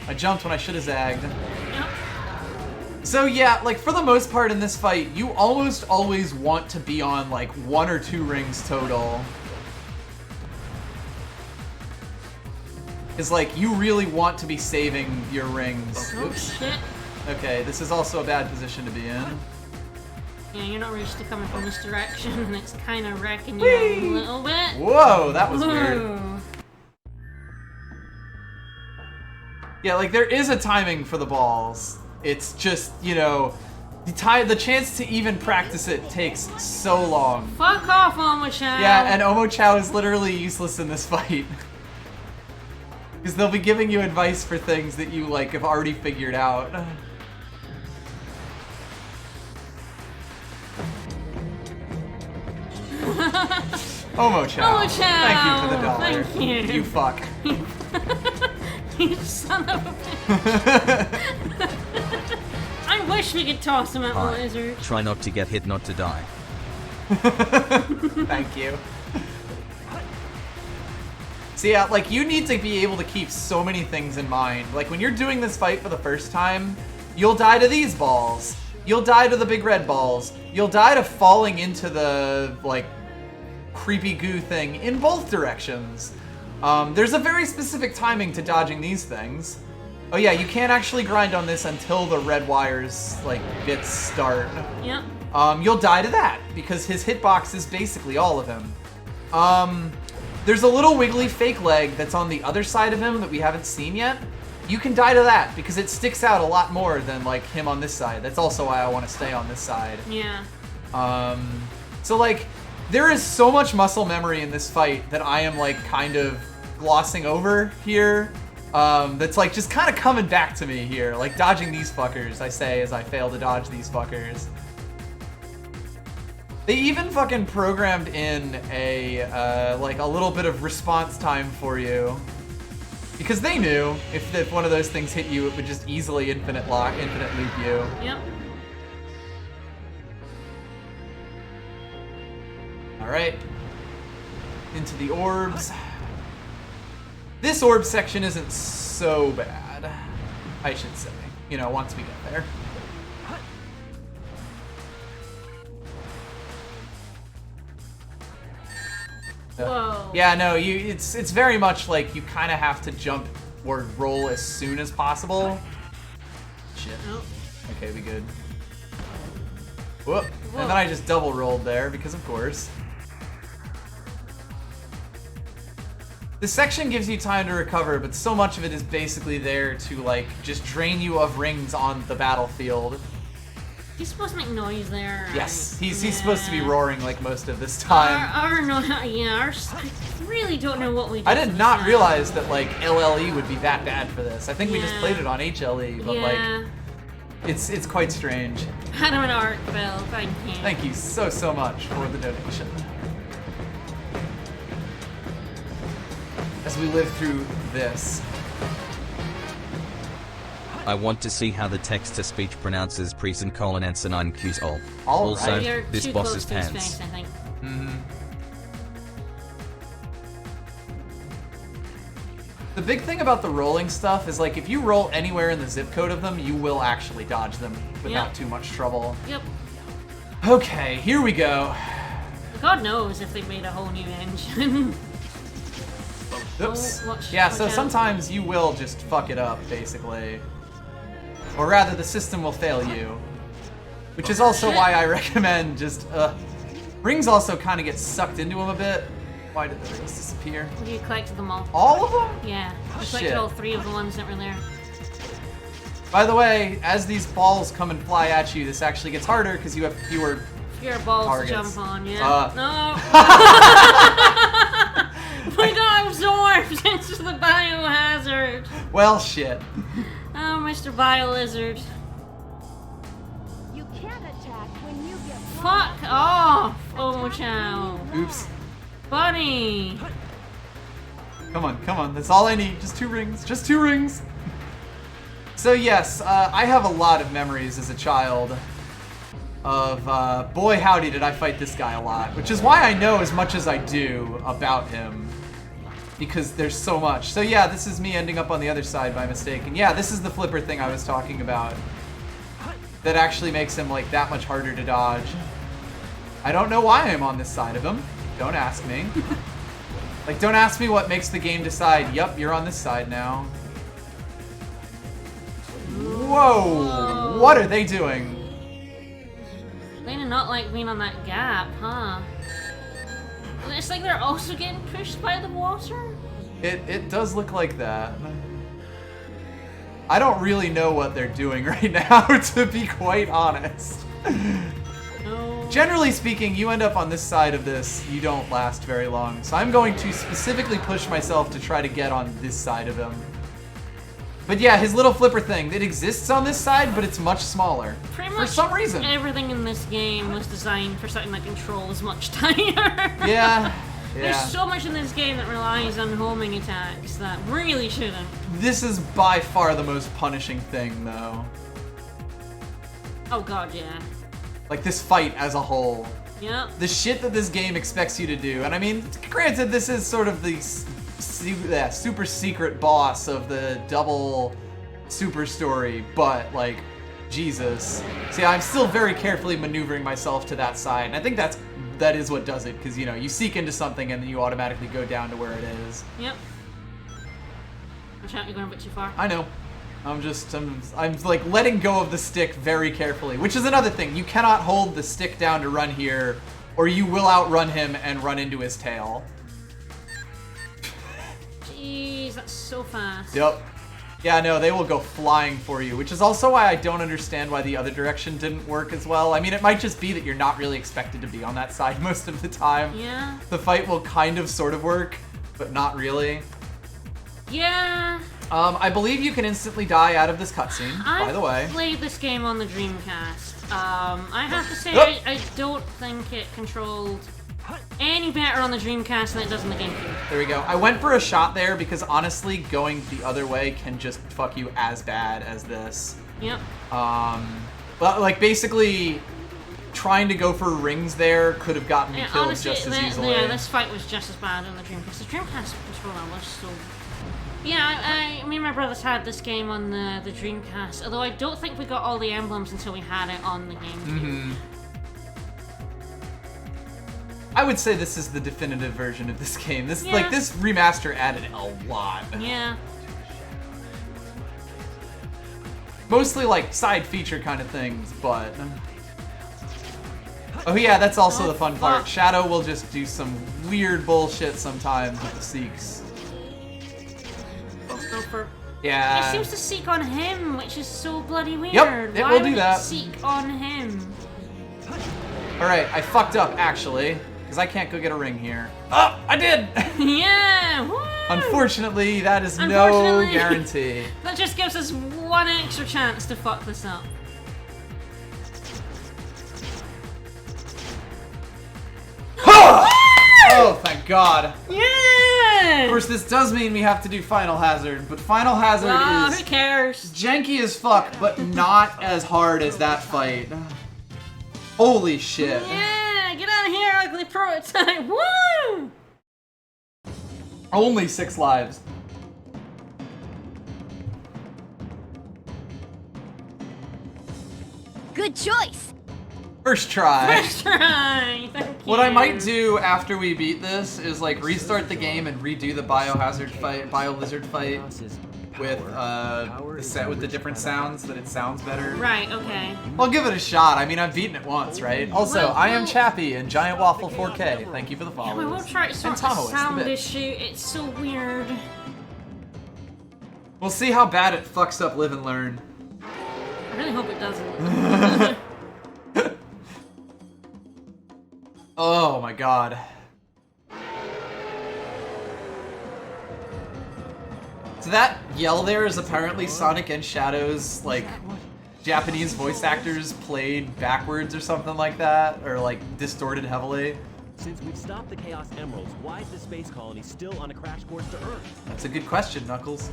I jumped when I should have zagged. Yep. So yeah, like for the most part in this fight, you almost always want to be on like 1 or 2 rings total. It's like you really want to be saving your rings. Oh, Oops. shit. Okay, this is also a bad position to be in. Yeah, you're not really used to coming from this direction, and it's kind of wrecking you Whee! a little bit. Whoa, that was weird. Whoa. Yeah, like there is a timing for the balls. It's just, you know, the chance to even practice it takes so long. Fuck off, Omochao. Yeah, and Omochao is literally useless in this fight. Because they'll be giving you advice for things that you, like, have already figured out. Omochao. Thank you for the dollar. Thank you. You fuck. You son of a bitch. I wish we could toss him at the lizard. Try not to get hit, not to die. Thank you. So yeah, like you need to be able to keep so many things in mind. Like when you're doing this fight for the first time, you'll die to these balls. You'll die to the big red balls. You'll die to falling into the, like, creepy goo thing in both directions. There's a very specific timing to dodging these things. Oh yeah, you can't actually grind on this until the red wires, like, bits start. Yep. You'll die to that, because his hitbox is basically all of him. There's a little wiggly fake leg that's on the other side of him that we haven't seen yet. You can die to that, because it sticks out a lot more than, like, him on this side. That's also why I want to stay on this side. Yeah. So, like, there is so much muscle memory in this fight that I am, like, kind of glossing over here. That's like just kind of coming back to me here. Like dodging these fuckers, I say, as I fail to dodge these fuckers. They even fucking programmed in a, like a little bit of response time for you. Because they knew if one of those things hit you, it would just easily infinite loop you. Yep. Alright. Into the orbs. This orb section isn't so bad, I should say. You know, once we get there. Whoa. Yeah, no, it's very much like you kind of have to jump or roll as soon as possible. Shit. Oh. Okay, we good. Whoop. And then I just double rolled there because of course. This section gives you time to recover, but so much of it is basically there to like just drain you of rings on the battlefield. He's supposed to make noise there. Yes, he's supposed to be roaring like most of this time. I really don't know what we did. I did not realize that like LLE would be that bad for this. I think we just played it on HLE, but like it's quite strange. Had him an arc, Bill. Thank you. Thank you so much for the donation. As we live through this. I want to see how the text-to-speech pronounces Priest and colon and Sinine Q's all. Also, this boss is pants. I think. The big thing about the rolling stuff is like if you roll anywhere in the zip code of them, you will actually dodge them without too much trouble. Yep. Okay, here we go. God knows if they made a whole new engine. Oops. Yeah, so sometimes you will just fuck it up, basically. Or rather, the system will fail you. Which is also why I recommend just, rings also kind of get sucked into them a bit. Why did the rings disappear? You collected them all. All of them? Yeah. You collected all 3 of the ones that were there. By the way, as these balls come and fly at you, this actually gets harder because you have fewer balls targets. to jump on, yeah. No. We got absorbed into the biohazard. Well, shit. Oh, Mr. Biolizard. You can't attack when you get Fuck off, Omo-chan. Oops. Buddy. Come on. That's all I need. Just 2 rings. Just 2 rings. So yes, I have a lot of memories as a child of, boy howdy did I fight this guy a lot, which is why I know as much as I do about him, because there's so much. So yeah, this is me ending up on the other side by mistake, and yeah, this is the flipper thing I was talking about that actually makes him like that much harder to dodge. I don't know why I'm on this side of him. Don't ask me. Like, don't ask me what makes the game decide, yup, you're on this side now. Whoa! What are they doing? They do not like being on that gap, huh? It's like they're also getting pushed by the water? It does look like that. I don't really know what they're doing right now, to be quite honest. No. Generally speaking, you end up on this side of this, you don't last very long. So I'm going to specifically push myself to try to get on this side of him. But yeah, his little flipper thing, it exists on this side, but it's much smaller. Pretty for much some reason. Everything in this game was designed for something that controls much tighter. Yeah. There's so much in this game that relies on homing attacks that really shouldn't. This is by far the most punishing thing, though. Oh god, yeah. Like this fight as a whole. Yep. The shit that this game expects you to do. And I mean, granted, this is sort of the super secret boss of the double super story, but like, Jesus. See, I'm still very carefully maneuvering myself to that side, and I think that is what does it, because, you know, you seek into something and then you automatically go down to where it is. Yep. Watch out, you're going a bit too far. I know. I'm like letting go of the stick very carefully, which is another thing. You cannot hold the stick down to run here, or you will outrun him and run into his tail. Jeez, that's so fast. Yep. Yeah, no, they will go flying for you, which is also why I don't understand why the other direction didn't work as well. I mean, it might just be that you're not really expected to be on that side most of the time. Yeah. The fight will kind of sort of work, but not really. Yeah. I believe you can instantly die out of this cutscene, by the way. I played this game on the Dreamcast. I have to say, Oh. I don't think it controlled any better on the Dreamcast than it does on the GameCube. There we go. I went for a shot there because honestly, going the other way can just fuck you as bad as this. Yep. But like basically, trying to go for rings there could have gotten me killed honestly, just as easily. Yeah, this fight was just as bad on the Dreamcast. The Dreamcast controller was so... Yeah, me and my brothers had this game on the Dreamcast, although I don't think we got all the emblems until we had it on the GameCube. I would say this is the definitive version of this game. This Yeah. like this remaster added a lot. Yeah. Mostly like side feature kind of things, but oh yeah, that's also the fun part. Shadow will just do some weird bullshit sometimes with the Seeks. Let's go for... Yeah. It seems to seek on him, which is so bloody weird. Yep, it Why will would do that. Seek on him. Alright, I fucked up actually, because I can't go get a ring here. Oh, I did! Yeah! Woo! Unfortunately, that is no guarantee. That just gives us one extra chance to fuck this up. Oh, thank God. Yeah! Of course, this does mean we have to do Final Hazard, but Final Hazard is... who cares? Janky as fuck, but not as hard as that fight. Holy shit. Yeah! Get out of here, ugly prototype! Woo! Only 6 lives. Good choice. First try. First try! Thank you. What I might do after we beat this is like restart the game and redo the Biohazard fight, Bio-Lizard fight with with the different sounds, so that it sounds better. Right, okay. I'll give it a shot. I mean, I've beaten it once, right? Also, I am Chappie and Giant Waffle 4K. Thank you for the follow. We will try to sort the sound issue. It's so weird. We'll see how bad it fucks up Live and Learn. I really hope it doesn't. Oh my god. So that yell there is apparently Sonic and Shadow's, like, Japanese voice actors played backwards or something like that, or like distorted heavily. Since we've stopped the Chaos Emeralds, why is the space colony still on a crash course to Earth? That's a good question, Knuckles.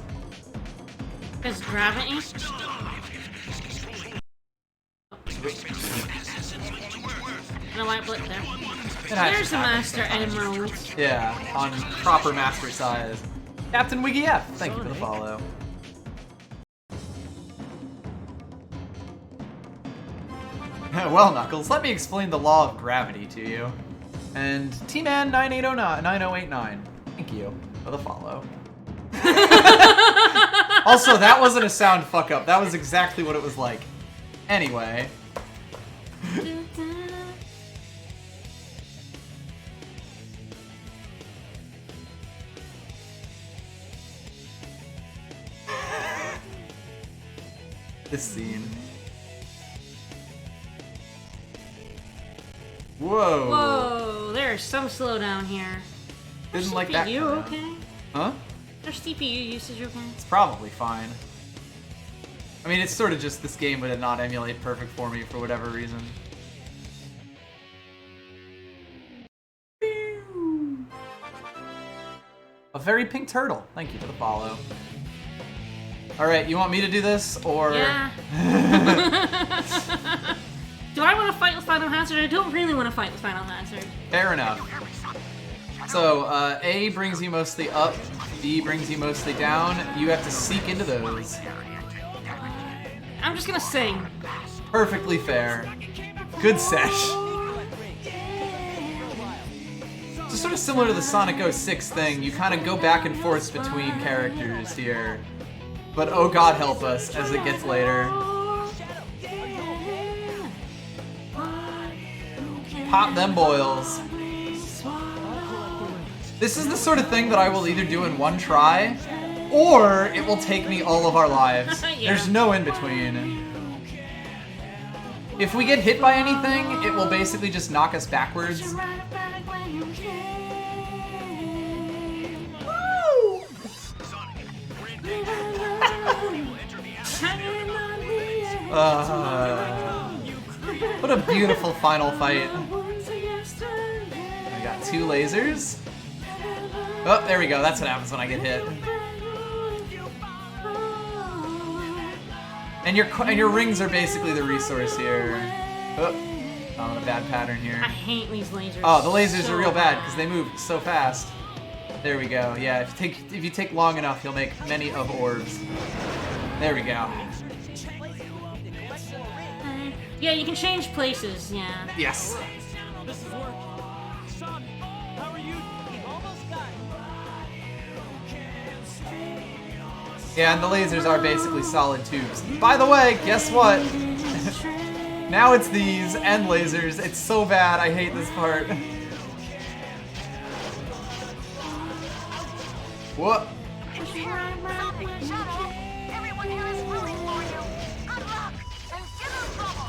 Because gravity? No white blip there. There's the Master Emerald. Yeah, on proper master size. Captain Wiggy F, thank you for the follow. Well, Knuckles, let me explain the law of gravity to you. And T-Man 9089, thank you for the follow. Also, that wasn't a sound fuck up. That was exactly what it was like. Anyway. This scene. Whoa. Whoa, there's some slowdown here. Didn't like that. CPU okay? Huh? There's CPU usage okay? It's probably fine. I mean, it's sort of just this game would not emulate perfect for me for whatever reason. A very pink turtle. Thank you for the follow. Alright, you want me to do this, or... Yeah. Do I want to fight with Final Hazard? I don't really want to fight with Final Hazard. Fair enough. So, A brings you mostly up, B brings you mostly down. You have to seek into those. I'm just gonna sing. Perfectly fair. Good sesh. So sort of similar to the Sonic 06 thing, you kind of go back and forth between characters here. But oh god help us as it gets later. Pop them boils. This is the sort of thing that I will either do in one try, or it will take me all of our lives. Yeah. There's no in between. If we get hit by anything, it will basically just knock us backwards. What a beautiful final fight. We got 2 lasers. Oh, there we go. That's what happens when I get hit. And your rings are basically the resource here. Oh, I'm in a bad pattern here. I hate these lasers. Oh, the lasers so are real bad bad. because they move so fast. There we go. Yeah, if you take long enough, you'll make many of orbs. There we go. Yeah, you can change places. Yeah. Yes. This is work. Son, how are you? Almost got it. Yeah, and the lasers are basically solid tubes. By the way, guess what? Now it's these and lasers. It's so bad. I hate this part. What?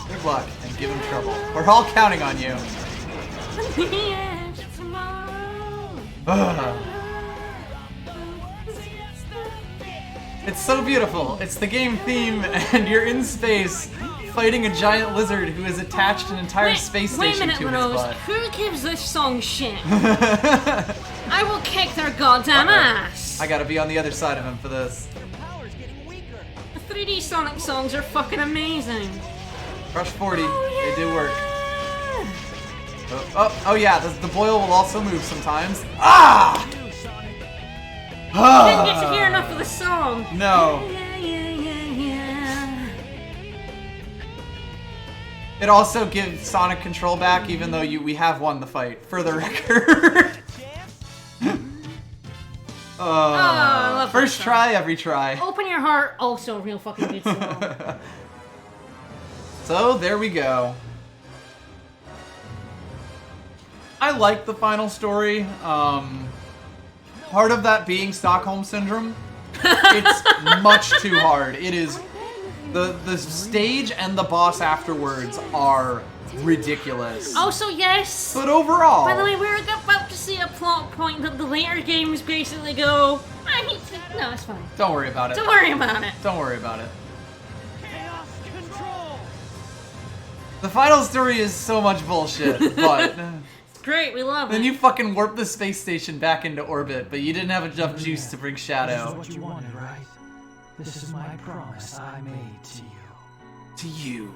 Good luck and give him trouble. We're all counting on you. Ugh. It's so beautiful. It's the game theme, and you're in space fighting a giant lizard who has attached an entire space station to his butt. Who gives this song shit? I will kick their goddamn ass. I gotta be on the other side of him for this. The 3D Sonic songs are fucking amazing. Rush 40, they do work. Oh yeah, the boil will also move sometimes. Ah! I didn't get to hear enough of the song. No. It also gives Sonic control back, even though we have won the fight, for the record. I love first that try, every try. Open Your Heart, also a real fucking good song. So, there we go. I like the final story. Part of that being Stockholm Syndrome. It's much too hard. It is... The stage and the boss afterwards are ridiculous. Also, yes. But overall... By the way, we're about to see a plot point that the later games basically go... No, it's fine. Don't worry about it. Don't worry about it. Don't worry about it. The final story is so much bullshit, but... It's great, we love it. Then you fucking warp the space station back into orbit, but you didn't have enough juice to bring Shadow. This is what you wanted, right? This is my promise I made to you. To you.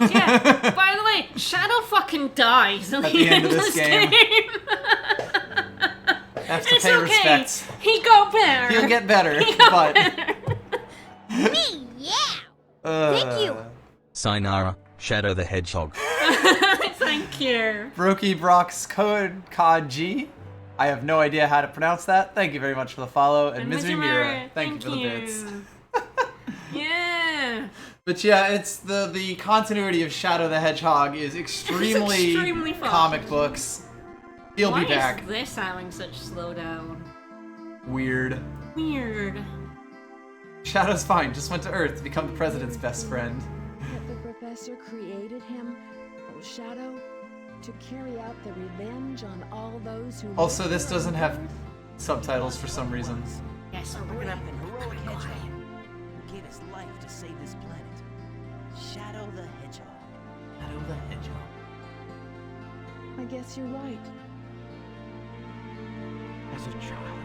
Yeah, by the way, Shadow fucking dies at the end of this game. Have to pay respects. He got better. He'll get better, but... Me, yeah. Thank you. Sayonara, Shadow the Hedgehog. Thank you. Brokey Brock's code G. I have no idea how to pronounce that. Thank you very much for the follow. And Misery Mira, thank you for the bits. Yeah. But yeah, it's the continuity of Shadow the Hedgehog is extremely fun. comic books. He'll be back. Why is this having such slowdown? Weird. Shadow's fine, just went to Earth to become the president's best friend. That the professor created him, Shadow, to carry out the revenge on all those who... Also, this doesn't have subtitles for some reason. Yes, we're gonna... Heroic hedgehog who gave his life to save this planet. Shadow the Hedgehog. Shadow the Hedgehog. I guess you're right. As a child,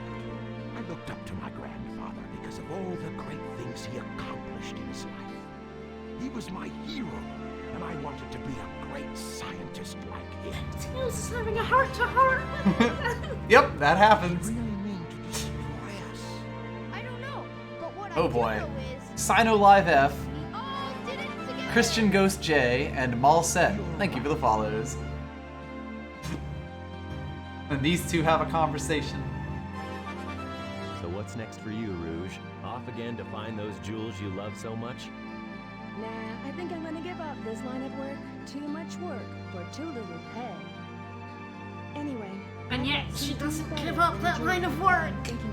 I looked up to my grandfather because of all the great things he accomplished in his life. He was my hero, and I wanted to be a great scientist like him. Tails is having a heart-to-heart. Yep, that happens. I don't know, but what Oh I boy. do know is Sino Live F, we all did it together. Christian Ghost J, and Mal Set. Thank you for the follows. And these two have a conversation. So what's next for you, Rouge? Off again to find those jewels you love so much? Nah, I think I'm gonna give up this line of work. Too much work for too little pay. Anyway. And yet, she doesn't give up that line of work. Thinking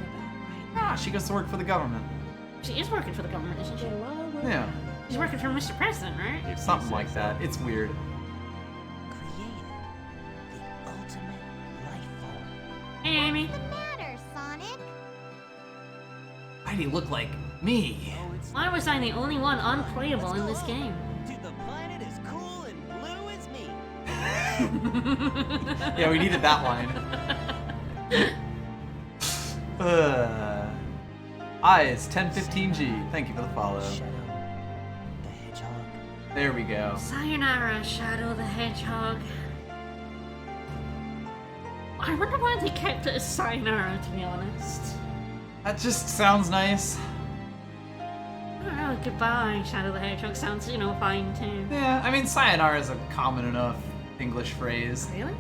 about, Ah, she goes to work for the government. She is working for the government, isn't she? right? It'll all work Yeah, out. She's working for Mr. President, right? If you something say like so. that. It's weird. Hey, Amy. What's the matter, Sonic? Why do you look like me? Why was I the only one unplayable in this game? To the planet as cool and blue as me. Yeah, we needed that line. Eyes 1015G. Thank you for the follow. The hedgehog. There we go. Sayonara, Shadow the Hedgehog. I wonder why they kept it as Sayonara, to be honest. That just sounds nice. I don't know, goodbye, Shadow the Hedgehog sounds, you know, fine too. Yeah, I mean, sayonara is a common enough English phrase. Really?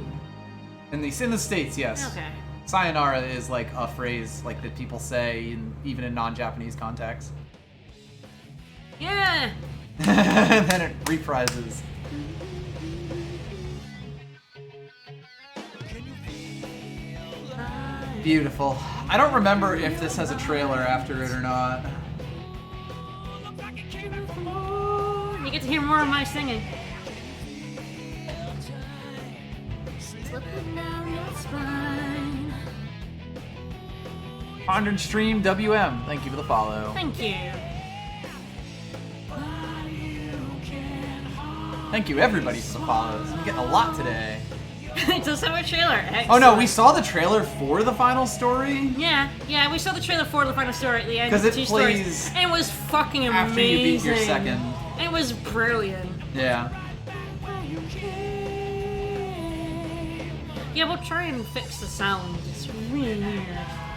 In the States, yes. Okay. Sayonara is like a phrase like that people say even in non-Japanese contexts. Yeah! And then it reprises. Beautiful. I don't remember if this has a trailer after it or not. You get to hear more of my singing. Slipping down your spine. 100 stream WM. Thank you for the follow. Thank you. Thank you everybody for the follows. I'm getting a lot today. It does have a trailer. Excellent. Oh no, we saw the trailer for the final story? Yeah, we saw the trailer for the final story at the end. 'Cause of the it two stories. plays And it was fucking amazing. After you beat your second. It was brilliant. Yeah. Yeah, we'll try and fix the sound. It's really weird.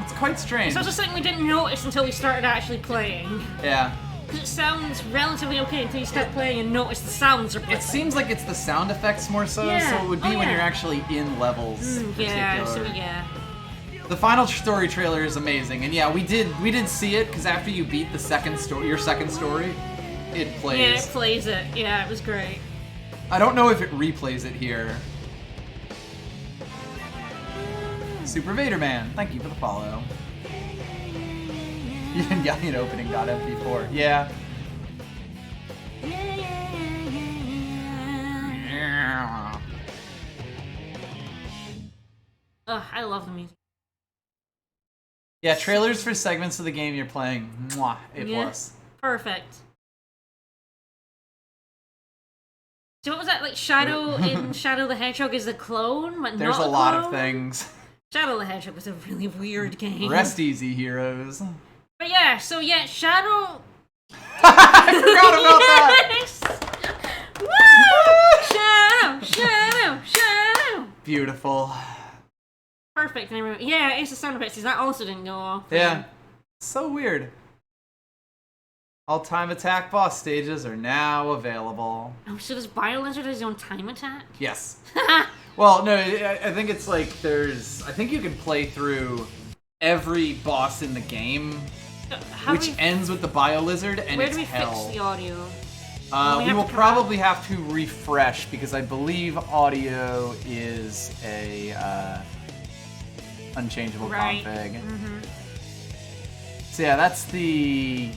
It's quite strange. It's also something we didn't notice until we started actually playing. Yeah. Because it sounds relatively okay until you start playing and notice the sounds are It seems like it's the sound effects more so, Yeah. so it would be Oh, when yeah. you're actually in levels. Yeah, so particular. yeah. The final story trailer is amazing, and yeah, we did see it because after you beat the second story, your second story, it plays. Yeah, it plays it. Yeah, it was great. I don't know if it replays it here. Super Vader Man, thank you for the follow. Evangelion opening.mp4. Yeah. Ugh, I love the music. Yeah, trailers for segments of the game you're playing. Mwah, A+. Yeah. Perfect. So what was that, like Shadow in Shadow the Hedgehog is the clone, but There's not a lot clone? of things. Shadow the Hedgehog was a really weird game. Rest easy, heroes. But yeah, so yeah, Shadow... I forgot about that! Woo! Shadow! Beautiful. Perfect. And I remember, yeah, it's the sound effects. That also didn't go off. Yeah. So weird. All time attack boss stages are now available. Oh, so does BioLizard have his own time attack? Yes. Well, no, I think it's like I think you can play through every boss in the game, which ends with the BioLizard, and where it's do we hell. fix the audio? We will probably have to refresh because I believe audio is a unchangeable Right. config. So yeah, that's the.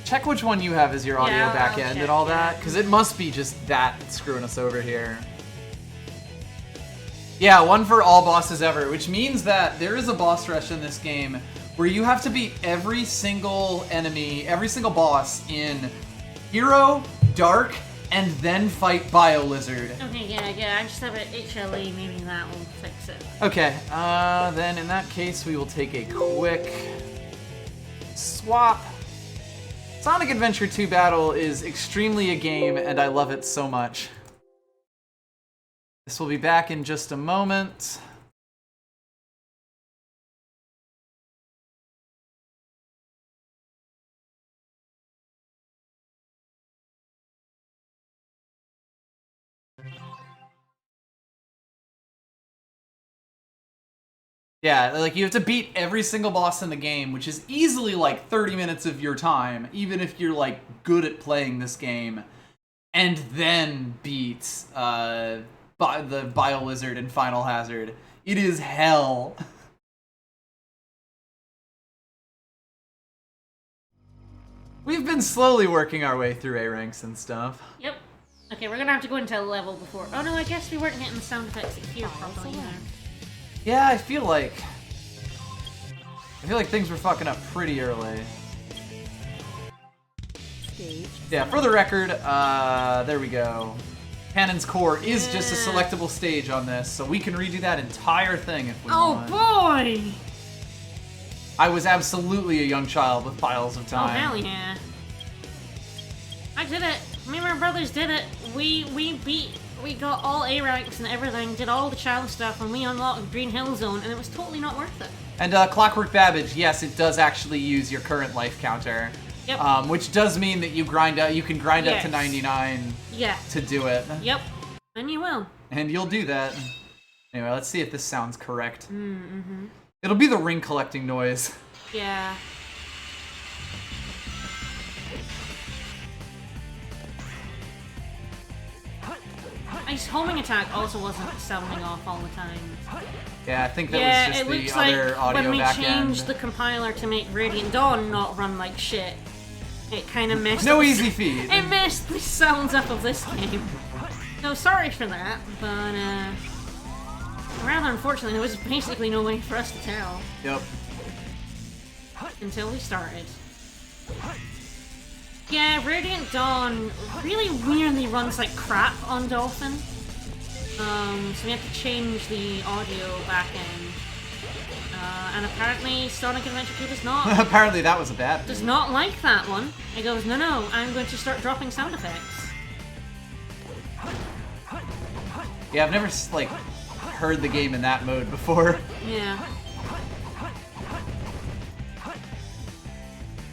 Check which one you have as your audio Yeah, back I'll end check, and all yeah. that, because it must be just that screwing us over here. Yeah, one for all bosses ever, which means that there is a boss rush in this game where you have to beat every single enemy, every single boss in Hero, Dark, and then fight BioLizard. Okay, yeah, I just have an HLE, maybe that will fix it. Okay, then in that case we will take a quick swap. Sonic Adventure 2 Battle is extremely a game, and I love it so much. This will be back in just a moment. Yeah, like you have to beat every single boss in the game, which is easily like 30 minutes of your time, even if you're like good at playing this game, and then beat the BioLizard and Final Hazard. It is hell. We've been slowly working our way through A ranks and stuff. Yep. Okay, we're gonna have to go into a level before. Oh no, I guess we weren't getting the sound effects here properly either. Yeah, I feel like things were fucking up pretty early. Stage. Yeah, for the record, there we go. Cannon's Core is just a selectable stage on this, so we can redo that entire thing if we want. boy! I was absolutely a young child with piles of Oh, time. hell yeah. I did it. Me and my brothers did it. We got all A ranks and everything, did all the child stuff, and we unlocked Green Hill Zone, and it was totally not worth it. And Clockwork Babbage, yes, it does actually use your current life counter. Yep. Which does mean that you can grind up to Yes. 99 Yeah. to do it. Yep. And you will. And you'll do that. Anyway, let's see if this sounds correct. Mm-hmm. It'll be the ring collecting noise. Yeah. Ice homing attack also wasn't sounding off all the time. Yeah, I think that was just it the looks other like audio when we back changed end. the compiler to make Radiant Dawn not run like shit, it kind of messed No up- easy feed. It messed the sounds up of this game. So sorry for that, but rather unfortunately, there was basically no way for us to tell. Yep. Until we started. Yeah, Radiant Dawn really weirdly runs like crap on Dolphin. So we have to change the audio back end. And apparently Sonic Adventure 2 does not. Apparently that was a bad Does thing. not like that one. It goes, no, I'm going to start dropping sound effects. Yeah, I've never like heard the game in that mode before. Yeah.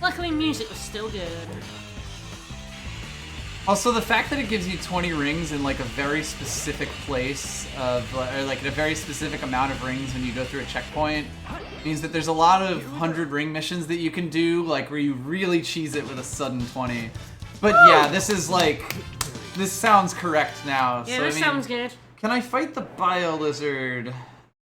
Luckily, music was still good. Also, the fact that it gives you 20 rings in like a very specific place of, or like a very specific amount of rings when you go through a checkpoint means that there's a lot of 100 ring missions that you can do, like where you really cheese it with a sudden 20. But yeah, this is like, this sounds correct now. Yeah, so, this sounds good. Can I fight the Bio Lizard?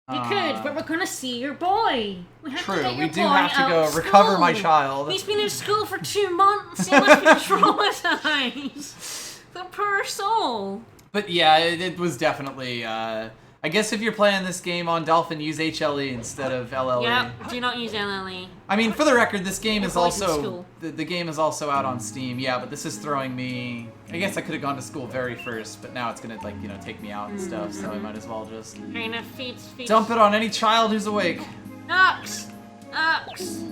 You could, but we're gonna see your boy. We have True, to get your we do boy have to out go of recover my school. child. He's been in school for 2 months. He must be traumatized. The poor soul. But yeah, it was definitely, I guess if you're playing this game on Dolphin, use HLE instead of LLE. Yep, do not use LLE. I mean, for the record, this game Your is boy's in also school. the game is also out on Steam. Yeah, but this is throwing me. I guess I could have gone to school very first, but now it's gonna like take me out and stuff. So I might as well just Kind of feeds. dump it on any child who's awake. Ox! Ox!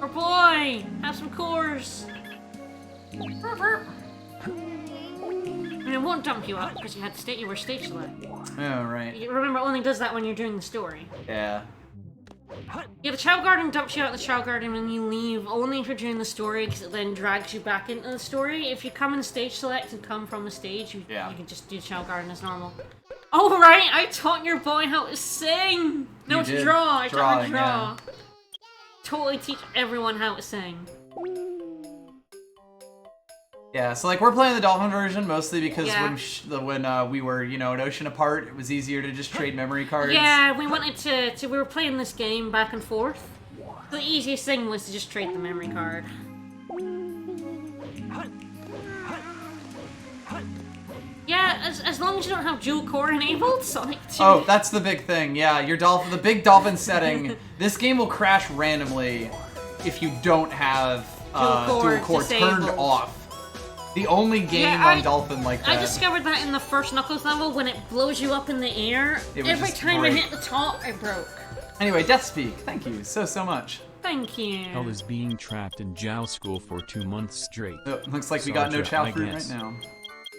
Our boy! Have some cores! Burp, burp. And it won't dump you up because you had to state you were stage select. Oh right. You remember, it only does that when you're doing the story. Yeah. Yeah, the Chow Garden dumps you out of the Chow Garden when you leave, only if you're doing the story, because it then drags you back into the story. If you come in stage select and come from the stage, you can just do Chow Garden as normal. Oh right, I taught your boy how to sing! No, You to did. draw! I taught him to Drawing, draw. Totally teach everyone how to sing. Yeah, so like we're playing the Dolphin version mostly because Yeah. when we were an ocean apart, it was easier to just trade memory cards. Yeah, we wanted to we were playing this game back and forth. The easiest thing was to just trade the memory card. Yeah, as long as you don't have dual core enabled, Sonic 2. Oh, that's the big thing. Yeah, your dolphin, the big dolphin setting. This game will crash randomly if you don't have dual core turned disabled. off. The only game Yeah, on Dolphin like that. I discovered that in the first Knuckles level when it blows you up in the air. It would Every just time break. I hit the top, it broke. Anyway, Deathspeak, thank you so much. Thank you. Hell is being trapped in Jiao school for 2 months straight. Oh, looks like we got no Sorry, chow I fruit guess. right now.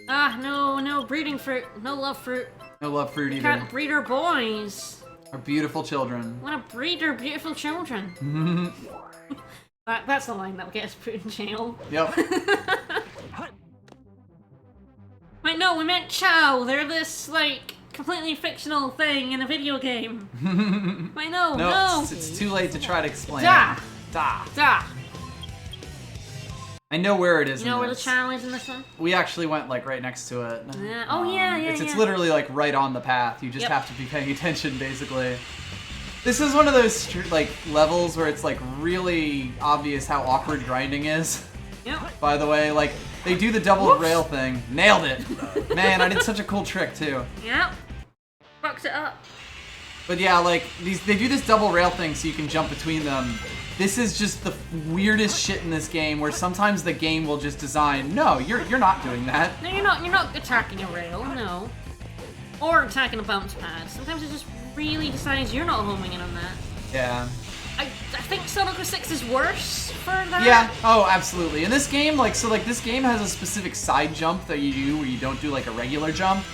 Ah, no breeding fruit. No love fruit. No love fruit We either. can't breed our boys. Our beautiful children. We want to breed our beautiful children. That's the line that will get us put in jail. Yep. Wait, no, we meant Chow. They're this, like, completely fictional thing in a video game. Wait, no, no. It's too late to try to explain Da. it. Da. Da. I know where it is. You know in where the this. Chow is in this one? We actually went like right next to it. Yeah. Oh, yeah. It's literally like right on the path. You just Yep. have to be paying attention, basically. This is one of those like levels where it's like really obvious how awkward grinding is. Yep. By the way, like they do the double rail thing. Nailed it. Man, I did such a cool trick too. Yep. Fucks it up. But yeah, like they do this double rail thing so you can jump between them. This is just the weirdest shit in this game, where sometimes the game will just design, no, you're not doing that. No, you're not attacking a rail, no. Or attacking a bounce pad. Sometimes it just really decides you're not homing in on that. Yeah. I think Sonic 06 is worse for that. Yeah, oh, absolutely. In this game, this game has a specific side jump that you do where you don't do like a regular jump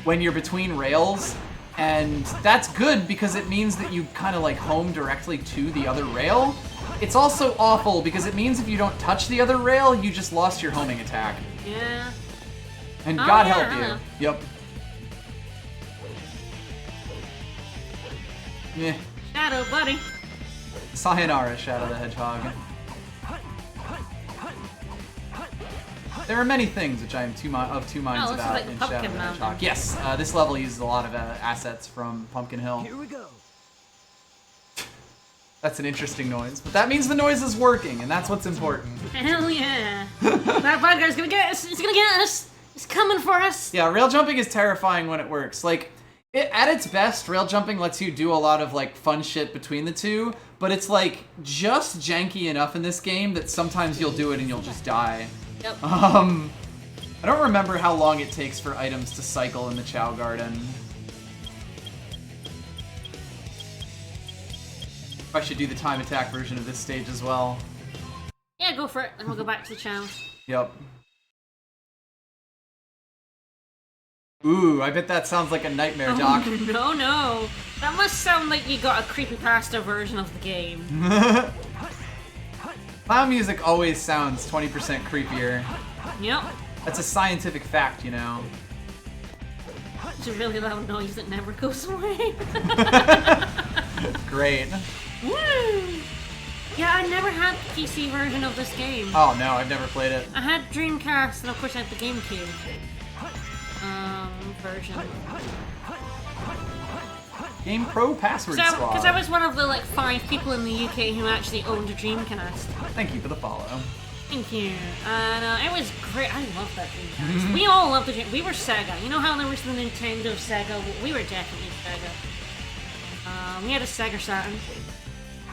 when you're between rails, and that's good because it means that you kind of like home directly to the other rail. It's also awful because it means if you don't touch the other rail, you just lost your homing attack. Yeah. And God help you. Yep. Yeah. Shadow, buddy. Sayonara, Shadow the Hedgehog. There are many things which I am of two minds about like in the Shadow the Pumpkin Hedgehog. Mountain. Yes, this level uses a lot of assets from Pumpkin Hill. Here we go. That's an interesting noise, but that means the noise is working, and that's what's important. Hell yeah. That bugger's gonna get us. It's gonna get us. It's coming for us. Yeah, rail jumping is terrifying when it works. Like, at its best, rail jumping lets you do a lot of like fun shit between the two, but it's like just janky enough in this game that sometimes you'll do it and you'll just die. Yep. I don't remember how long it takes for items to cycle in the Chow Garden. I should do the time attack version of this stage as well. Yeah, go for it, and we'll go back to the channel. Yep. Ooh, I bet that sounds like a nightmare, Doc. No, no. That must sound like you got a creepypasta version of the game. Clown music always sounds 20% creepier. Yep. That's a scientific fact, you know. It's a really loud noise that never goes away. Great. Woo! Yeah, I never had the PC version of this game. Oh no, I've never played it. I had Dreamcast, and of course I had the GameCube version. Game Pro Password Squad. Because I was one of the like 5 people in the UK who actually owned a Dreamcast. Thank you for the follow. Thank you. And it was great. I loved that Dreamcast. We all loved the Dreamcast. We were Sega. You know how there was the Nintendo Sega? We were definitely Sega. We had a Sega Saturn.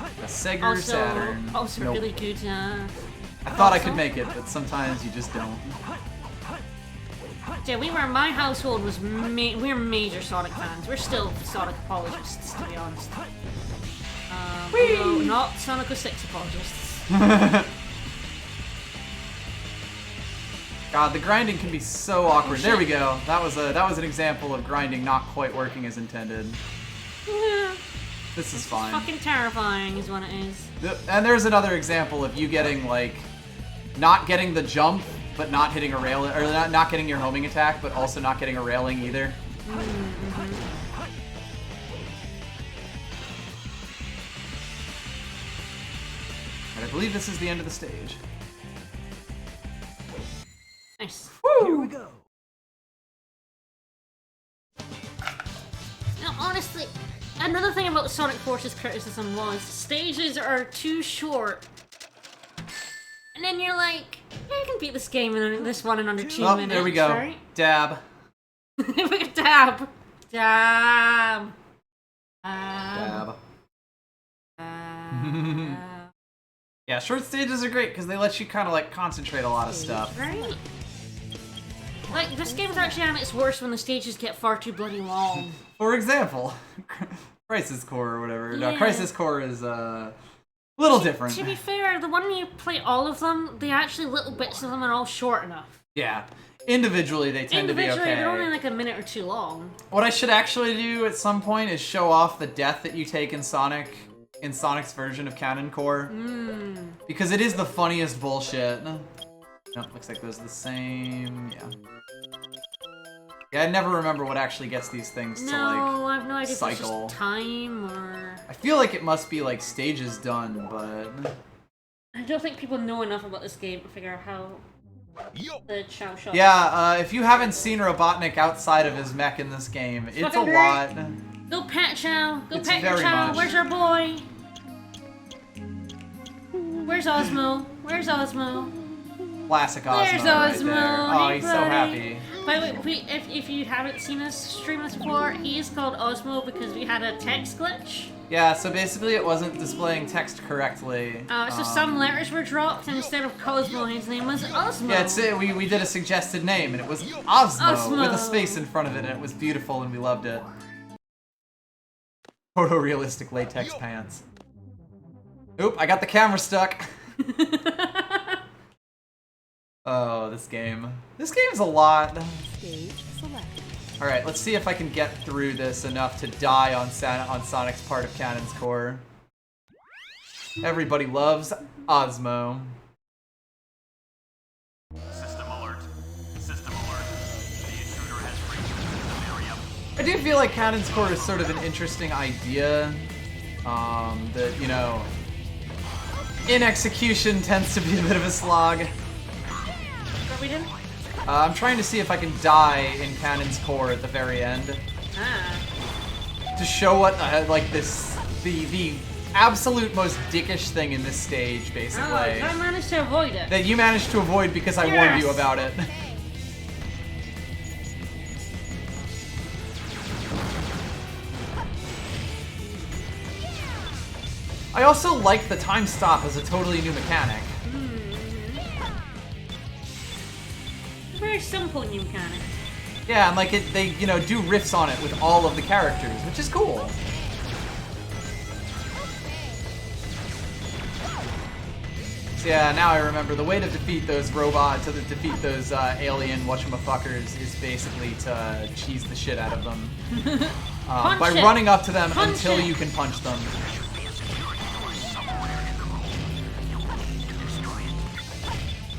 A Sega Saturn. Also Nope. really good. I thought I could make it, but sometimes you just don't. Yeah, my household was, we're major Sonic fans. We're still Sonic apologists, to be honest. Although not Sonic 06 apologists. God, the grinding can be so awkward. There we go. That was an example of grinding not quite working as intended. Yeah. This is fine. Fucking terrifying is what it is. And there's another example of you getting like, not getting the jump, but not hitting a rail, or not getting your homing attack, but also not getting a railing either. Mm-hmm. And I believe this is the end of the stage. Nice. Woo! Here we go. Now, honestly, another thing about Sonic Force's criticism was stages are too short. And then you're like, yeah, I can beat this game in this one in under 2 minutes. There we go. Right? Dab. Dab. Dab. Dab. Yeah, short stages are great because they let you kind of like concentrate a lot of stuff. Right? Like, this game's actually on its worst when the stages get far too bloody long. For example, Crisis Core or whatever. No, Yeah. Crisis Core is little different. To be fair, the one you play all of them, they actually little bits of them are all short enough. Yeah. Individually, they tend to be okay. They're only like a minute or two long. What I should actually do at some point is show off the death that you take in Sonic's version of Cannon Core. Because it is the funniest bullshit. Nope, looks like those are the same. Yeah. Yeah, I never remember what actually gets these things to like I have no idea cycle. if it's just time or... I feel like it must be like stages done, but I don't think people know enough about this game to figure out how the Chow Shop... yeah, if you haven't seen Robotnik outside of his mech in this game, it's a fucking lot. Go pet Chow! Go It's pet your very Chow! much. Where's our boy? Where's Osmo? Where's Osmo? Classic Osmo. There's right Osmo. there. Oh, Hey, he's so buddy. happy. By the way, if you haven't seen us stream this before, he is called Osmo because we had a text glitch. Yeah, so basically it wasn't displaying text correctly. So some letters were dropped, and instead of Cosmo, his name was Osmo. Yeah, we did a suggested name, and it was Osmo, Osmo. with a space in front of it, and it was beautiful, and we loved it. Photorealistic latex pants. Oop, I got the camera stuck. Oh, this game. This game's a lot. Stage select. Alright, let's see if I can get through this enough to die on Sonic's part of Cannon's Core. Everybody loves Osmo. System alert. System alert. The intruder has reached the system area. I do feel like Cannon's Core is sort of an interesting idea. That, you know, in execution tends to be a bit of a slog. What we did? I'm trying to see if I can die in Cannon's Core at the very end. To show what, like, the absolute most dickish thing in this stage, basically. Oh, I managed to avoid it. That you managed to avoid because I warned you about it. I also like the time stop as a totally new mechanic. Very simple new mechanic. Yeah, and like they, you know, do riffs on it with all of the characters, which is cool. So yeah, now I remember the way to defeat those alien whatchamafuckers is basically to cheese the shit out of them. By running up to them until you can punch them.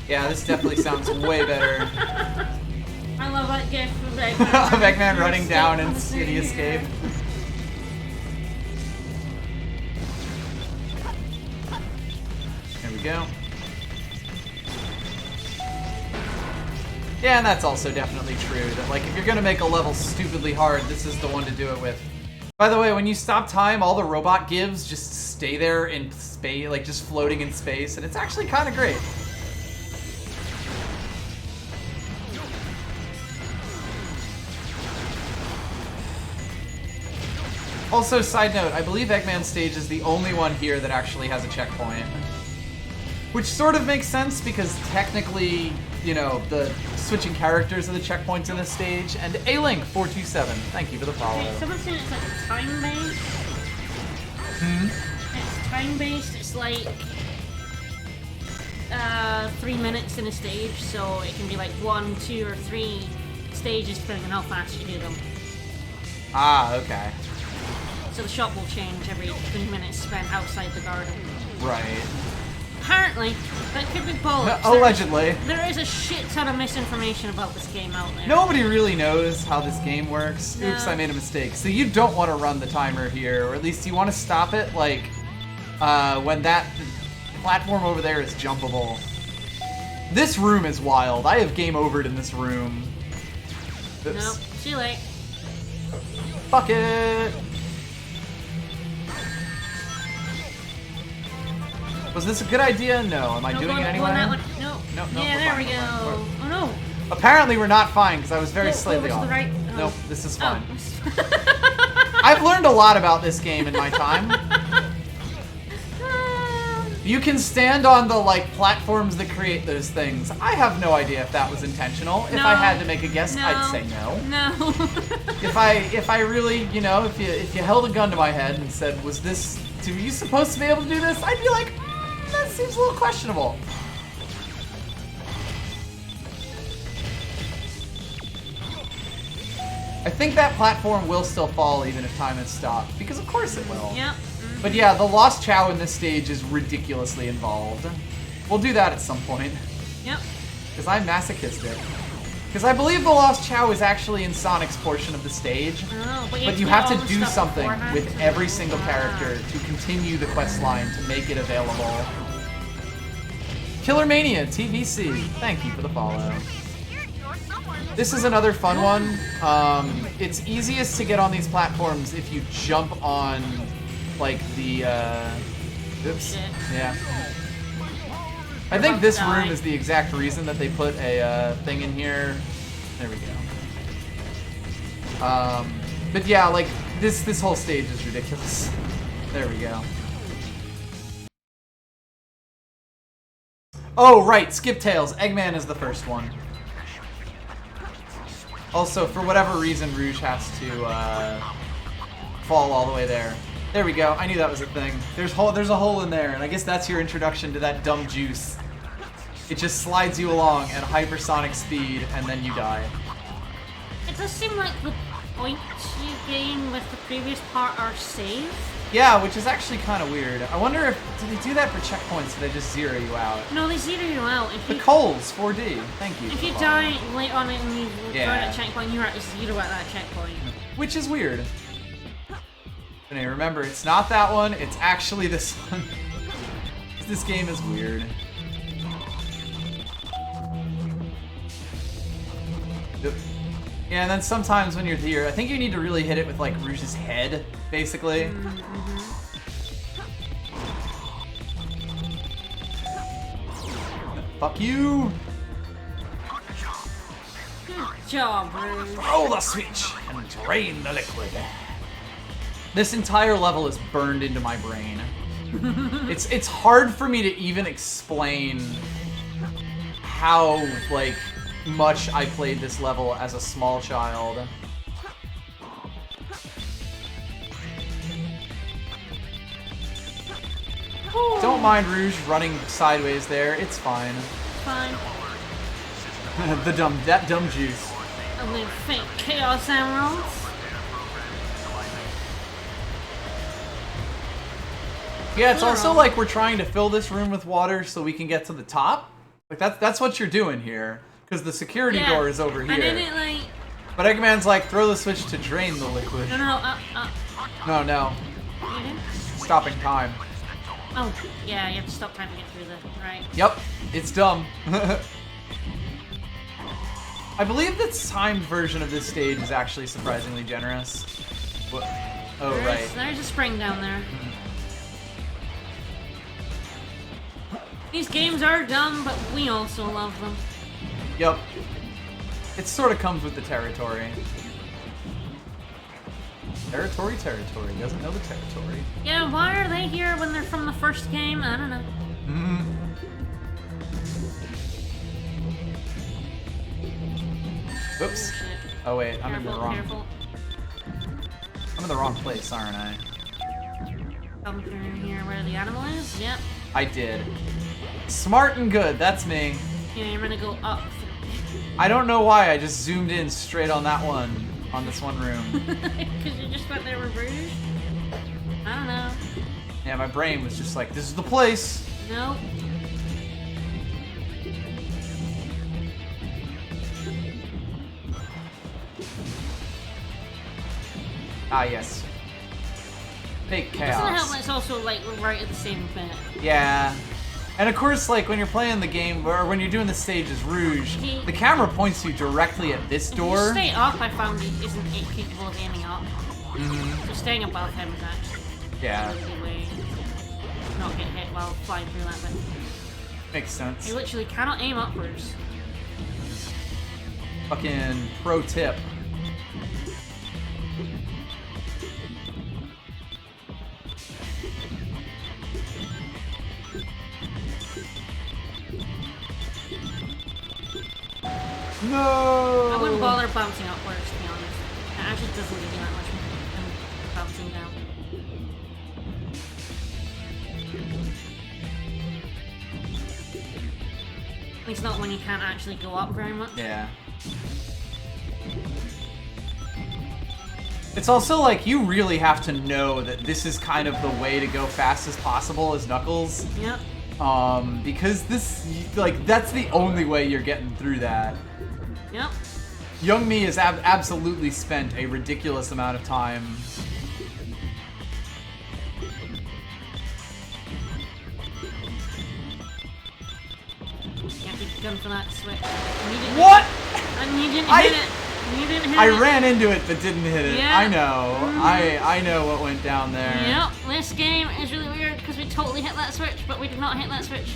Yeah, this definitely sounds way better. I love that gif of Eggman. Of Eggman running down and skinny escape. There we go. Yeah, and that's also definitely true, that like if you're gonna make a level stupidly hard, this is the one to do it with. By the way, when you stop time, all the robot gives just stay there in space, like just floating in space, and it's actually kind of great. Also, side note, I believe Eggman's stage is the only one here that actually has a checkpoint. Which sort of makes sense because technically, you know, the switching characters are the checkpoints in this stage. And A-Link427, thank you for the follow. Okay, someone said it's like time-based. It's time-based, it's like 3 minutes in a stage, so it can be like 1, 2, or 3 stages depending on how fast you do them. Ah, okay. So the shop will change every 3 minutes spent outside the garden. Right. Apparently, that could be bollocks. Allegedly. There is a shit ton of misinformation about this game out there. Nobody really knows how this game works. No. Oops, I made a mistake. So you don't want to run the timer here, or at least you want to stop it, like, when that platform over there is jumpable. This room is wild. I have game overed in this room. Oops. Nope, too late. Fuck it! Was this a good idea? No. Am I doing it anyway? No. No, Yeah, there we go. Oh no. Apparently we're not fine, because I was very Go slightly to off. the right. Nope, this is fine. Oh. I've learned a lot about this game in my time. You can stand on the, like, platforms that create those things. I have no idea if that was intentional. If I had to make a guess, I'd say no. No. If I really, you know, if you held a gun to my head and said, were you supposed to be able to do this? I'd be like, that seems a little questionable. I think that platform will still fall even if time is stopped, because of course it will. Yep. But yeah, the Lost Chow in this stage is ridiculously involved. We'll do that at some point. Yep. Because I'm masochistic. Because I believe the Lost Chow is actually in Sonic's portion of the stage. Oh, but you have to do something with every single character to continue the quest line to make it available. Killer Mania TVC, thank you for the follow. This is another fun one. It's easiest to get on these platforms if you jump on, like, the, oops, yeah. I think this room is the exact reason that they put a thing in here. There we go. But yeah, like this whole stage is ridiculous. There we go. Oh right, skip tails. Eggman is the first one. Also, for whatever reason, Rouge has to fall all the way there. There we go. I knew that was a thing. There's a hole in there, and I guess that's your introduction to that dumb juice. It just slides you along at hypersonic speed, and then you die. It does seem like the points you gain with the previous part are saved. Yeah, which is actually kind of weird. I wonder if did they do that for checkpoints? Or they just zero you out? No, they zero you out. If the Coles 4D. Thank you. If you die late on it and you go at a checkpoint, you're at zero at that checkpoint. Which is weird. But anyway, remember, it's not that one. It's actually this one. This game is weird. Yeah, and then sometimes when you're here, I think you need to really hit it with like Rouge's head, basically. Fuck you! Good job, Rouge. Throw the switch and drain the liquid. This entire level is burned into my brain. It's hard for me to even explain how like much I played this level as a small child. Don't mind Rouge running sideways there. It's fine. Fine. that dumb juice. And then fake Chaos Emeralds. Yeah, it's also like we're trying to fill this room with water so we can get to the top. Like that's what you're doing here. Because the security door is over here. And then it like... But Eggman's like, throw the switch to drain the liquid. No. No. Stopping time. Oh, yeah, you have to stop time to get through the... Right. Yep, it's dumb. I believe the timed version of this stage is actually surprisingly generous. What? Oh, right. There's a spring down there. These games are dumb, but we also love them. Yep. It sort of comes with the territory. Territory. Doesn't know the territory. Yeah, why are they here when they're from the first game? I don't know. Oops. Oh wait, I'm in the wrong. Careful. I'm in the wrong place, aren't I? Come through here where the animal is? Yep. I did. Smart and good, that's me. Yeah, you're gonna go up. I don't know why, I just zoomed in straight on that one, on this one room. Because you just went there with Rouge? I don't know. Yeah, my brain was just like, this is the place. Nope. Ah, yes. Fake chaos. Doesn't help when it's also like right at the same bit. Yeah. And of course, like when you're playing the game, or when you're doing the stage as Rouge, the camera points you directly at this door. If you stay up, I found it isn't capable of aiming up. So staying above him is actually a really good way to not get hit while flying through that bit. Makes sense. You literally cannot aim upwards. Fucking pro tip. No! I wouldn't bother bouncing upwards, to be honest. It actually doesn't give you that much bouncing down. At least not when you can't actually go up very much. Yeah. It's also like you really have to know that this is kind of the way to go fast as possible as Knuckles. Yep. Because this, like, that's the only way you're getting through that. Yep. Young me has absolutely spent a ridiculous amount of time. You have to gun for that switch. What? And you didn't hit it. You didn't hit it. I ran into it but didn't hit it. Yeah. I know. I know what went down there. Yep. This game is really weird because we totally hit that switch, but we did not hit that switch.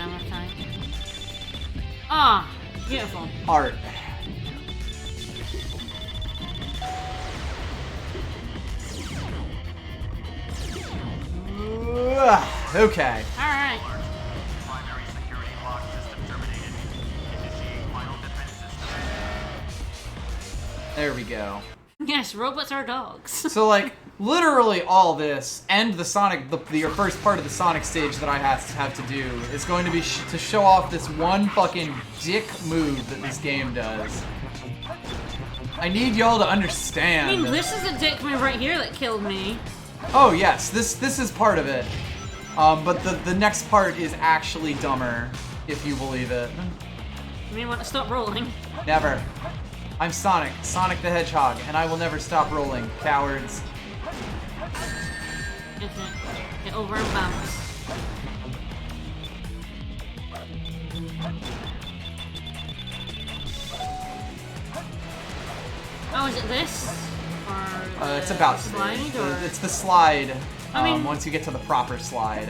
hammer time. Ah, beautiful. Art. Okay. Alright. Primary security lock system terminated. Initiate final defense system. There we go. Yes, robots are dogs. So like, literally all this and the Sonic, the first part of the Sonic stage that I have to do is going to be to show off this one fucking dick move that this game does. I need y'all to understand. I mean, this is a dick move right here that killed me. Oh yes, this is part of it. But the next part is actually dumber, if you believe it. You may want to stop rolling. Never. I'm Sonic, Sonic the Hedgehog, and I will never stop rolling, cowards. Okay, get over and bounce. Oh, is it this? Or It's about to slide, be. or? It's the slide. I mean- once you get to the proper slide.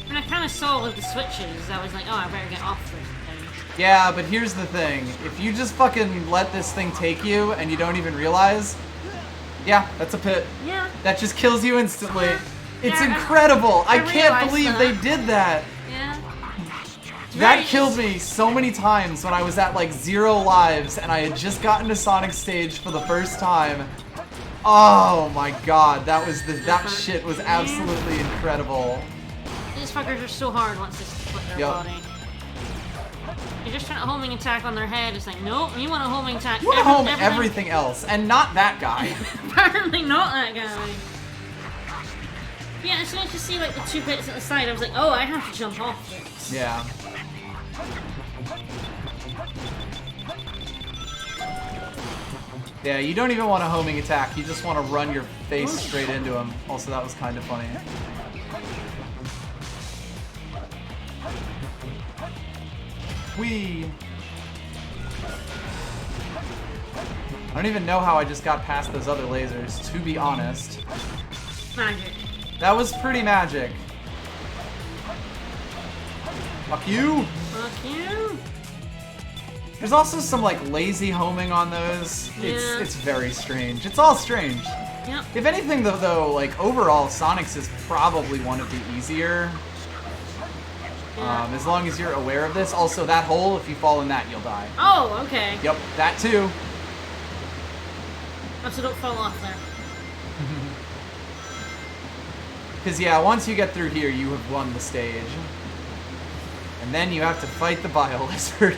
And I kind of saw with the switches, I was like, oh, I better get off this thing. Yeah, but here's the thing. If you just fucking let this thing take you and you don't even realize, yeah, that's a pit. Yeah. That just kills you instantly. It's Yeah, incredible. I can't realized believe that. they did that. Yeah. That Right. killed me so many times when I was at like 0 lives and I had just gotten to Sonic stage for the first time. Oh my god, that shit was absolutely incredible. These fuckers are so hard once they split their Yep. body. You're just trying to homing attack on their head. It's like, nope, you want to homing attack You want to home everything. everything else, and not that guy. Apparently not that guy. Yeah, as soon as you see like the 2 bits at the side, I was like, oh, I have to jump off this. Yeah. Yeah, you don't even want a homing attack, you just want to run your face straight into him. Also, that was kind of funny. Whee! I don't even know how I just got past those other lasers, to be honest. Magic. That was pretty magic. Fuck you! Fuck you. There's also some like lazy homing on those. Yeah. It's very strange. It's all strange. Yep. If anything though, like overall Sonic's is probably one of the easier. As long as you're aware of this. Also that hole, if you fall in that, you'll die. Oh, okay. Yep, that too. So don't fall off there. Because yeah, once you get through here, you have won the stage. And then you have to fight the Bio Lizard.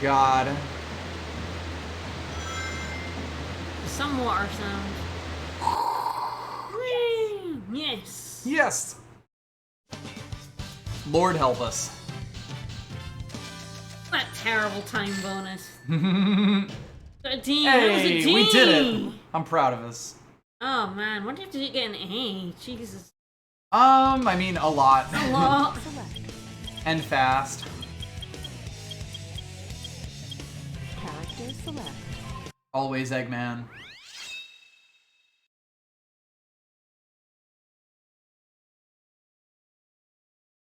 God. Some water sound. Whee! Yes. Yes. Lord help us. That terrible time bonus. A D. Hey, that was a D. we did it. I'm proud of us. Oh man, what did you get an A? Jesus. I mean a lot. A lot. And fast. Character select. Always Eggman.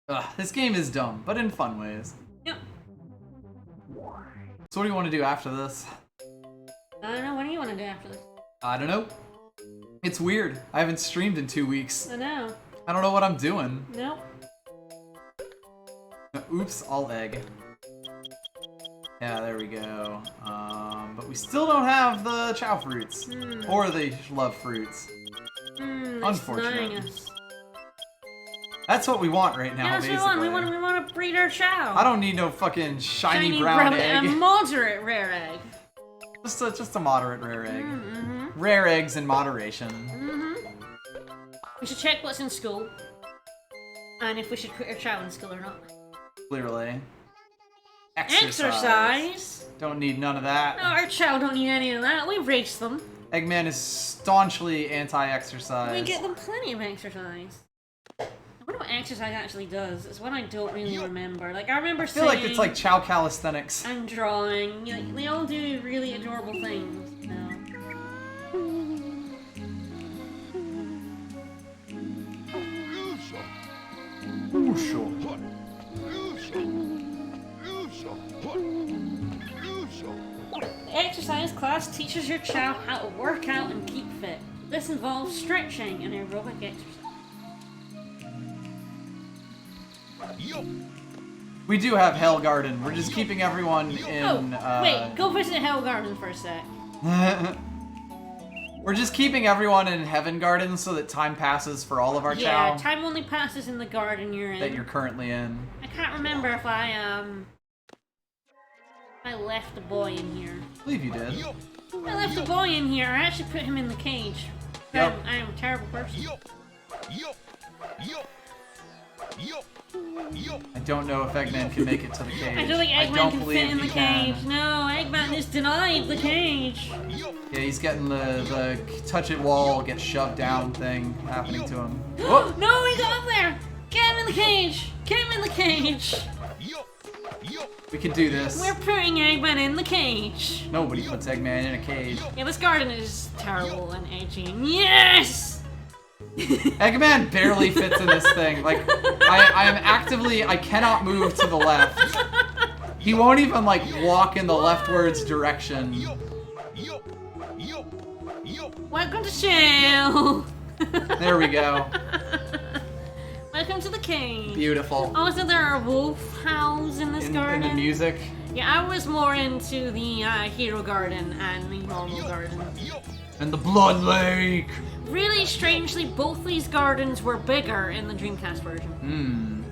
Ugh, this game is dumb, but in fun ways. Yep. So what do you want to do after this? I don't know, what do you want to do after this? I don't know. It's weird. I haven't streamed in 2 weeks. I know. I don't know what I'm doing. Nope. Oops, all egg. Yeah, there we go. But we still don't have the Chow fruits. Or the love fruits. Unfortunate. That's what we want right now, Yeah, that's basically. what we want. We want to breed our Chow. I don't need no fucking shiny brown egg. A moderate rare egg. Just a moderate rare egg. Mm-hmm. Rare eggs in moderation. Mm-hmm. We should check what's in school. And if we should put our Chow in school or not. Clearly. Exercise? Don't need none of that. No, our Chow don't need any of that. We race them. Eggman is staunchly anti-exercise. We get them plenty of exercise. I wonder what exercise actually does. It's one I don't really remember. Like, I remember I feel like it's like Chow calisthenics. and drawing. Like, they all do really adorable things. No. Crucial. The exercise class teaches your child how to work out and keep fit. This involves stretching and aerobic exercise. We do have Hell Garden. We're just keeping everyone in. Wait, go visit Hell Garden for a sec. We're just keeping everyone in Heaven Garden so that time passes for all of our Yeah, chow time only passes in the garden you're in. that you're currently in. I can't remember if I left the boy in here. I believe you did. I left the boy in here. I actually put him in the cage. Yep. I am a terrible person. I don't know if Eggman can make it to the cage. I don't think Eggman can fit in the cage. No, Eggman is denied the cage. Yeah, he's getting the touch it wall, get shoved down thing happening to him. Whoa! No, he got up there! Get him in the cage! Get him in the cage! We can do this. We're putting Eggman in the cage. Nobody puts Eggman in a cage. Yeah, this garden is terrible and edgy. And yes! Eggman barely fits in this thing. Like, I am actively, I cannot move to the left. He won't even, like, walk in the leftwards direction. Welcome to Shell! There we go. Welcome to the cage. Beautiful. Also, there are wolf howls in this garden. In the music. Yeah, I was more into the Hero Garden and the normal garden. And the Blood Lake! Really strangely, both these gardens were bigger in the Dreamcast version.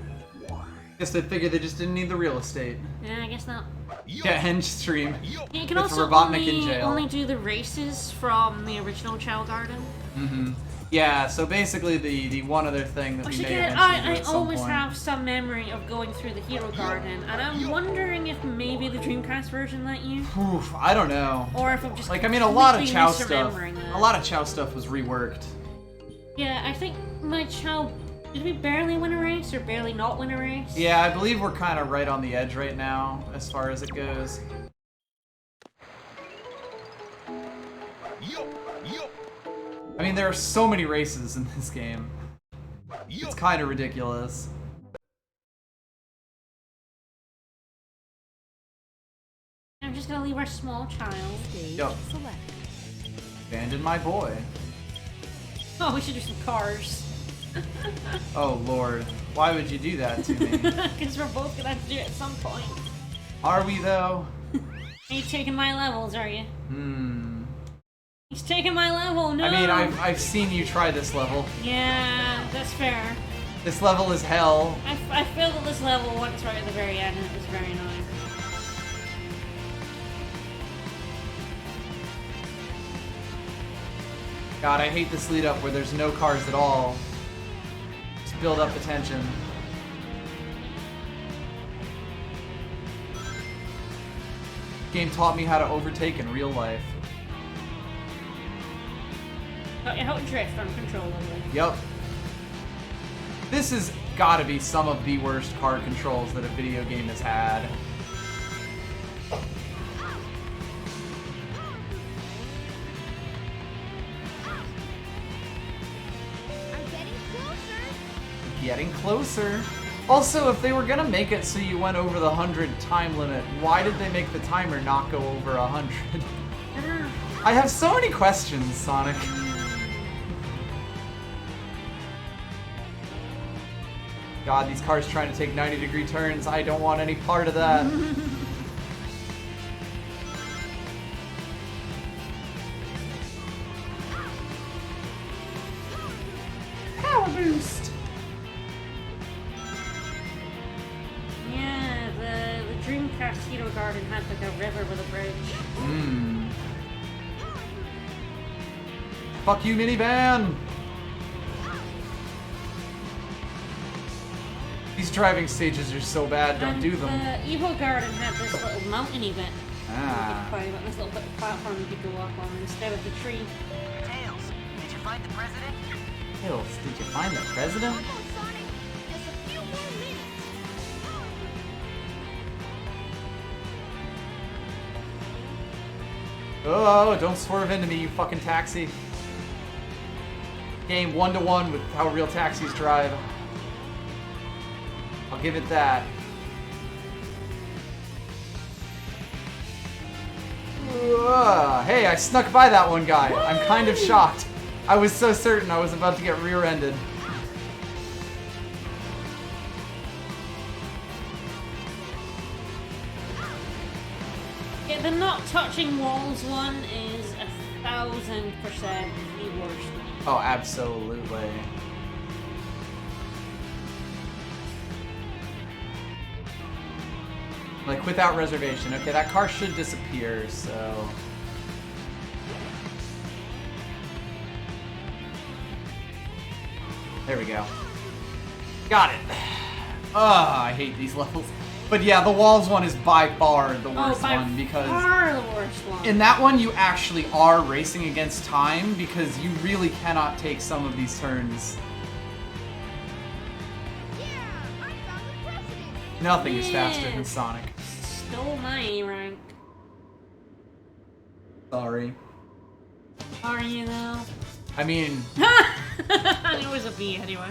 Guess they figured they just didn't need the real estate. Yeah, I guess not. Yeah, Henge Stream. Yeah, you can With also Robotnik in jail. only do the races from the original Chow Garden. Yeah, so basically the one other thing that Which we may again, eventually do I at some always point. have some memory of going through the Hero Garden, and I'm wondering if maybe the Dreamcast version let you, Oof, I don't know. or if I'm just Like, I mean, a lot of completely Chow stuff. misremembering that. A lot of Chow stuff was reworked. Yeah, I think my Chow. Did we barely win a race or barely not win a race? Yeah, I believe we're kind of right on the edge right now as far as it goes. I mean, there are so many races in this game. It's kind of ridiculous. I'm just gonna leave our small child. Yup. Abandon my boy. Oh, we should do some cars. Oh lord, why would you do that to me? Because we're both gonna have to do it at some point. Are we though? Are you taking my levels, are you? He's taking my level, no! I mean, I've seen you try this level. Yeah, that's fair. This level is hell. I failed at this level once right at the very end, and it was very annoying. God, I hate this lead up where there's no cars at all. Just build up the tension. Game taught me how to overtake in real life. Taught you how to drift uncontrollably. Yup. This has gotta be some of the worst car controls that a video game has had. Getting closer. Also, if they were gonna make it so you went over the 100 time limit, why did they make the timer not go over 100? I have so many questions, Sonic. God, these cars trying to take 90-degree turns. I don't want any part of that. Power boost. Yeah, the Dreamcast Hero Garden had like a river with a bridge. Fuck you, minivan! These driving stages are so bad, don't And do them. the Evo Garden had this little mountainy bit. Ah. You could climb up, this little bit of platform you could go up on instead of the tree. Tails, did you find the president? Tails, did you find the president? Oh, don't swerve into me, you fucking taxi. Game 1-to-1 with how real taxis drive. I'll give it that. Hey, I snuck by that one guy. I'm kind of shocked. I was so certain I was about to get rear-ended. Yeah, the not touching walls one is 1,000% the worst. Oh, absolutely. Like, without reservation. Okay, that car should disappear, so... There we go. Got it. I hate these levels. But yeah, the walls one is by far the worst one, because... far the worst one. In that one, you actually are racing against time, because you really cannot take some of these turns. Nothing is faster than Sonic. Stole my A rank. Sorry. Are you though? I mean... It was a B anyway.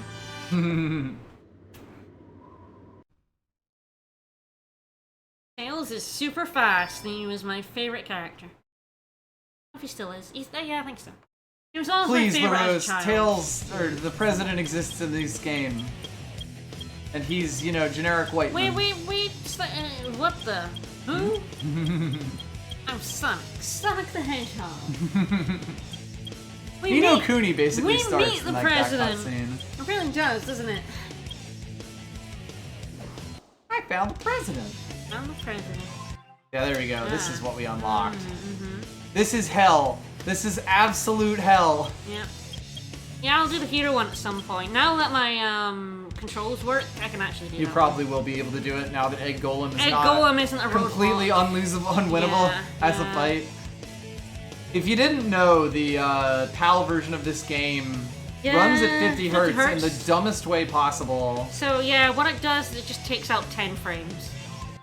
Tails is super fast, and he was my favorite character. I don't know if he still is. Yeah, I think so. He was always Please, my favorite as a LaRose, child. Tails, or the president exists in this game. And he's, you know, generic white man. Wait, what the? Who? I'm Sonic. Sonic the Hedgehog. Nino Cooney basically we starts meet in the that president. cutscene. It really does, doesn't it? I found the president. I'm the president. Yeah, there we go. This is what we unlocked. This is hell. This is absolute hell. Yeah. Yeah, I'll do the hero one at some point. Now that my controls work, I can actually do You that. probably will be able to do it now that Egg Golem is Egg not Golem isn't a completely unwinnable as a fight. If you didn't know, the PAL version of this game runs at 50 hertz in the dumbest way possible. So yeah, what it does is it just takes out 10 frames.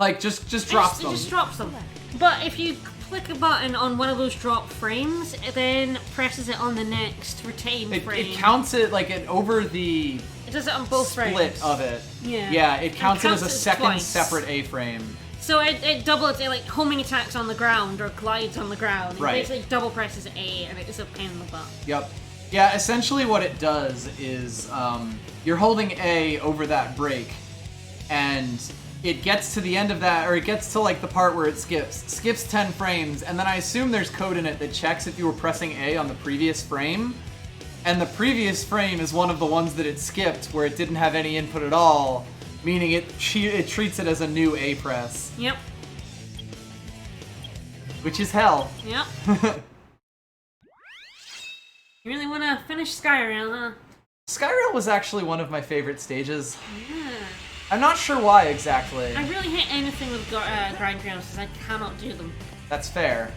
Like, just drops them. It just drops them. But if you click a button on one of those drop frames, it then presses it on the next retained frame. It counts it like over the It does it on both split frames. of it. Yeah. Yeah, it counts it as a second twice. separate A-frame. So it doubles it, like homing attacks on the ground or glides on the ground. Right. It basically double presses A, and it is a pain in the butt. Yep. Yeah, essentially what it does is you're holding A over that break, and it gets to the end of that, or it gets to like the part where it skips 10 frames, and then I assume there's code in it that checks if you were pressing A on the previous frame, and the previous frame is one of the ones that it skipped where it didn't have any input at all, meaning it treats it as a new A press. Yep. Which is hell. Yep. You really want to finish Skyrail, huh? Skyrail was actually one of my favorite stages. Yeah. I'm not sure why exactly. I really hate anything with grind rails because I cannot do them. That's fair.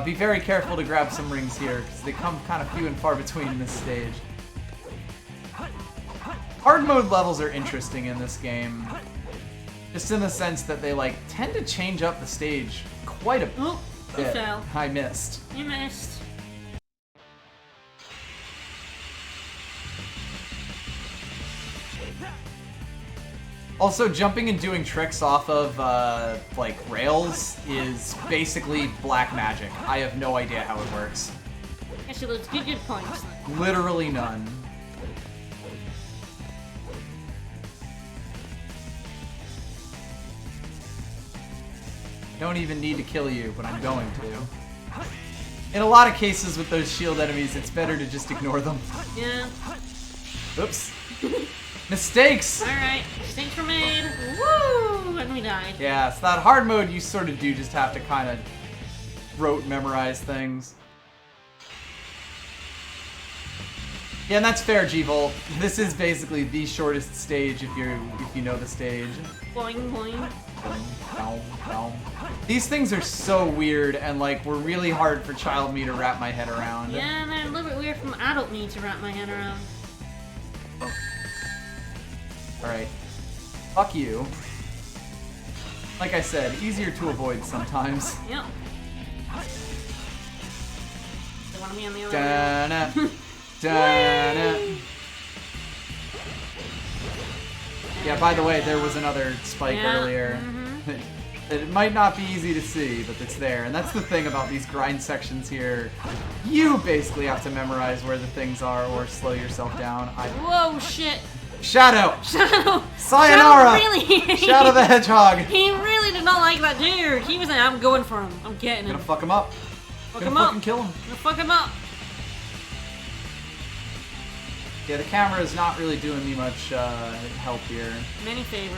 Be very careful to grab some rings here, because they come kind of few and far between in this stage. Hard mode levels are interesting in this game. Just in the sense that they like tend to change up the stage quite a bit. You fell. I missed. You missed. Also, jumping and doing tricks off of, like, rails is basically black magic. I have no idea how it works. Actually, those good points. Literally none. Don't even need to kill you, but I'm going to. In a lot of cases with those shield enemies, it's better to just ignore them. Yeah. Oops. Mistakes! Alright, mistakes were made. Woo! And we died. Yeah, so that hard mode, you sort of do just have to kind of rote memorize things. Yeah, and that's fair, G-Volt. This is basically the shortest stage if you know the stage. Boing, boing. Boing, boing. These things are so weird and like were really hard for child me to wrap my head around. Yeah, and they're a little bit weird from adult me to wrap my head around. Alright. Fuck you. Like I said, easier to avoid sometimes. Yep. They want me on the other Da-na. Da-na. Yeah, by the way, there was another spike earlier. It might not be easy to see, but it's there. And that's the thing about these grind sections here. You basically have to memorize where the things are or slow yourself down. Whoa, shit. Shadow! Shadow! Sayonara! Shadow really? Shadow the Hedgehog! He really did not like that dude. He was like, I'm going for him. I'm getting him. Gonna fuck him up. Fuck Gonna him up. fucking kill him. Gonna fuck him up. Yeah, the camera is not really doing me much help here. Many favors.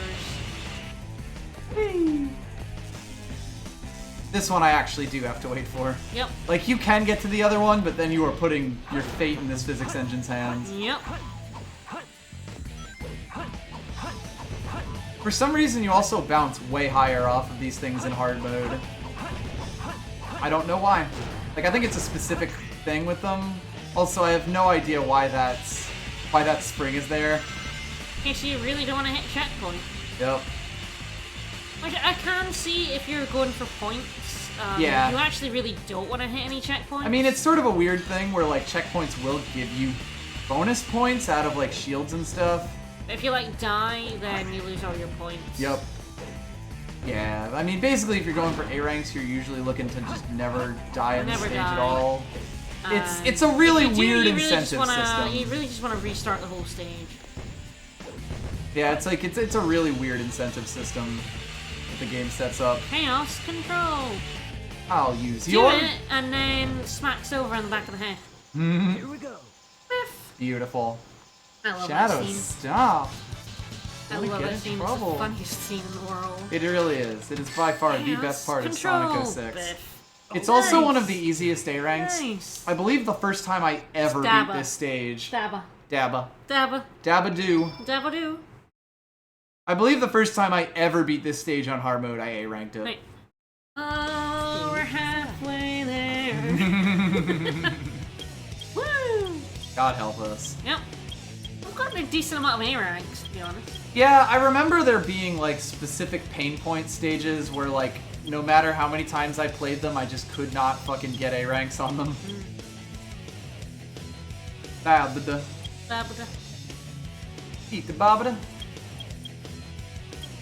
This one I actually do have to wait for. Yep. Like, you can get to the other one, but then you are putting your fate in this physics engine's hands. Yep. For some reason, you also bounce way higher off of these things in hard mode. I don't know why. Like, I think it's a specific thing with them. Also, I have no idea why that spring is there. Okay, so you really don't want to hit checkpoint. Yep. Like, I can see if you're going for points. Yeah. You actually really don't want to hit any checkpoints. I mean, it's sort of a weird thing where, like, checkpoints will give you bonus points out of, like, shields and stuff. If you, like, die, then you lose all your points. Yep. Yeah, I mean, basically, if you're going for A ranks, you're usually looking to just never die on the stage at all. It's a really weird incentive system. You really just want to restart the whole stage. Yeah, it's like it's a really weird incentive system that the game sets up. Chaos control. I'll use Do your. it, and then smacks over on the back of the head. Here we go. Beautiful. I love Shadow, that scene. stop. I Don't love get that in scene. It's trouble. the funniest scene in the world. It really is. It is by far the Chaos best part of control, Sonic 06. Biff. It's Oh, also nice. one of the easiest A ranks. Nice. I believe the first time I ever Dabba. beat this stage. Dabba. Dabba. Dabba. Dabba-doo. Dabba-doo. I believe the first time I ever beat this stage on hard mode, I A ranked it. Wait. Oh, we're halfway there. Woo! God help us. Yep. I've got a decent amount of A ranks, to be honest. Yeah, I remember there being like specific pain point stages where like no matter how many times I played them, I just could not fucking get A ranks on them. Babada. Babada. Eat the babada.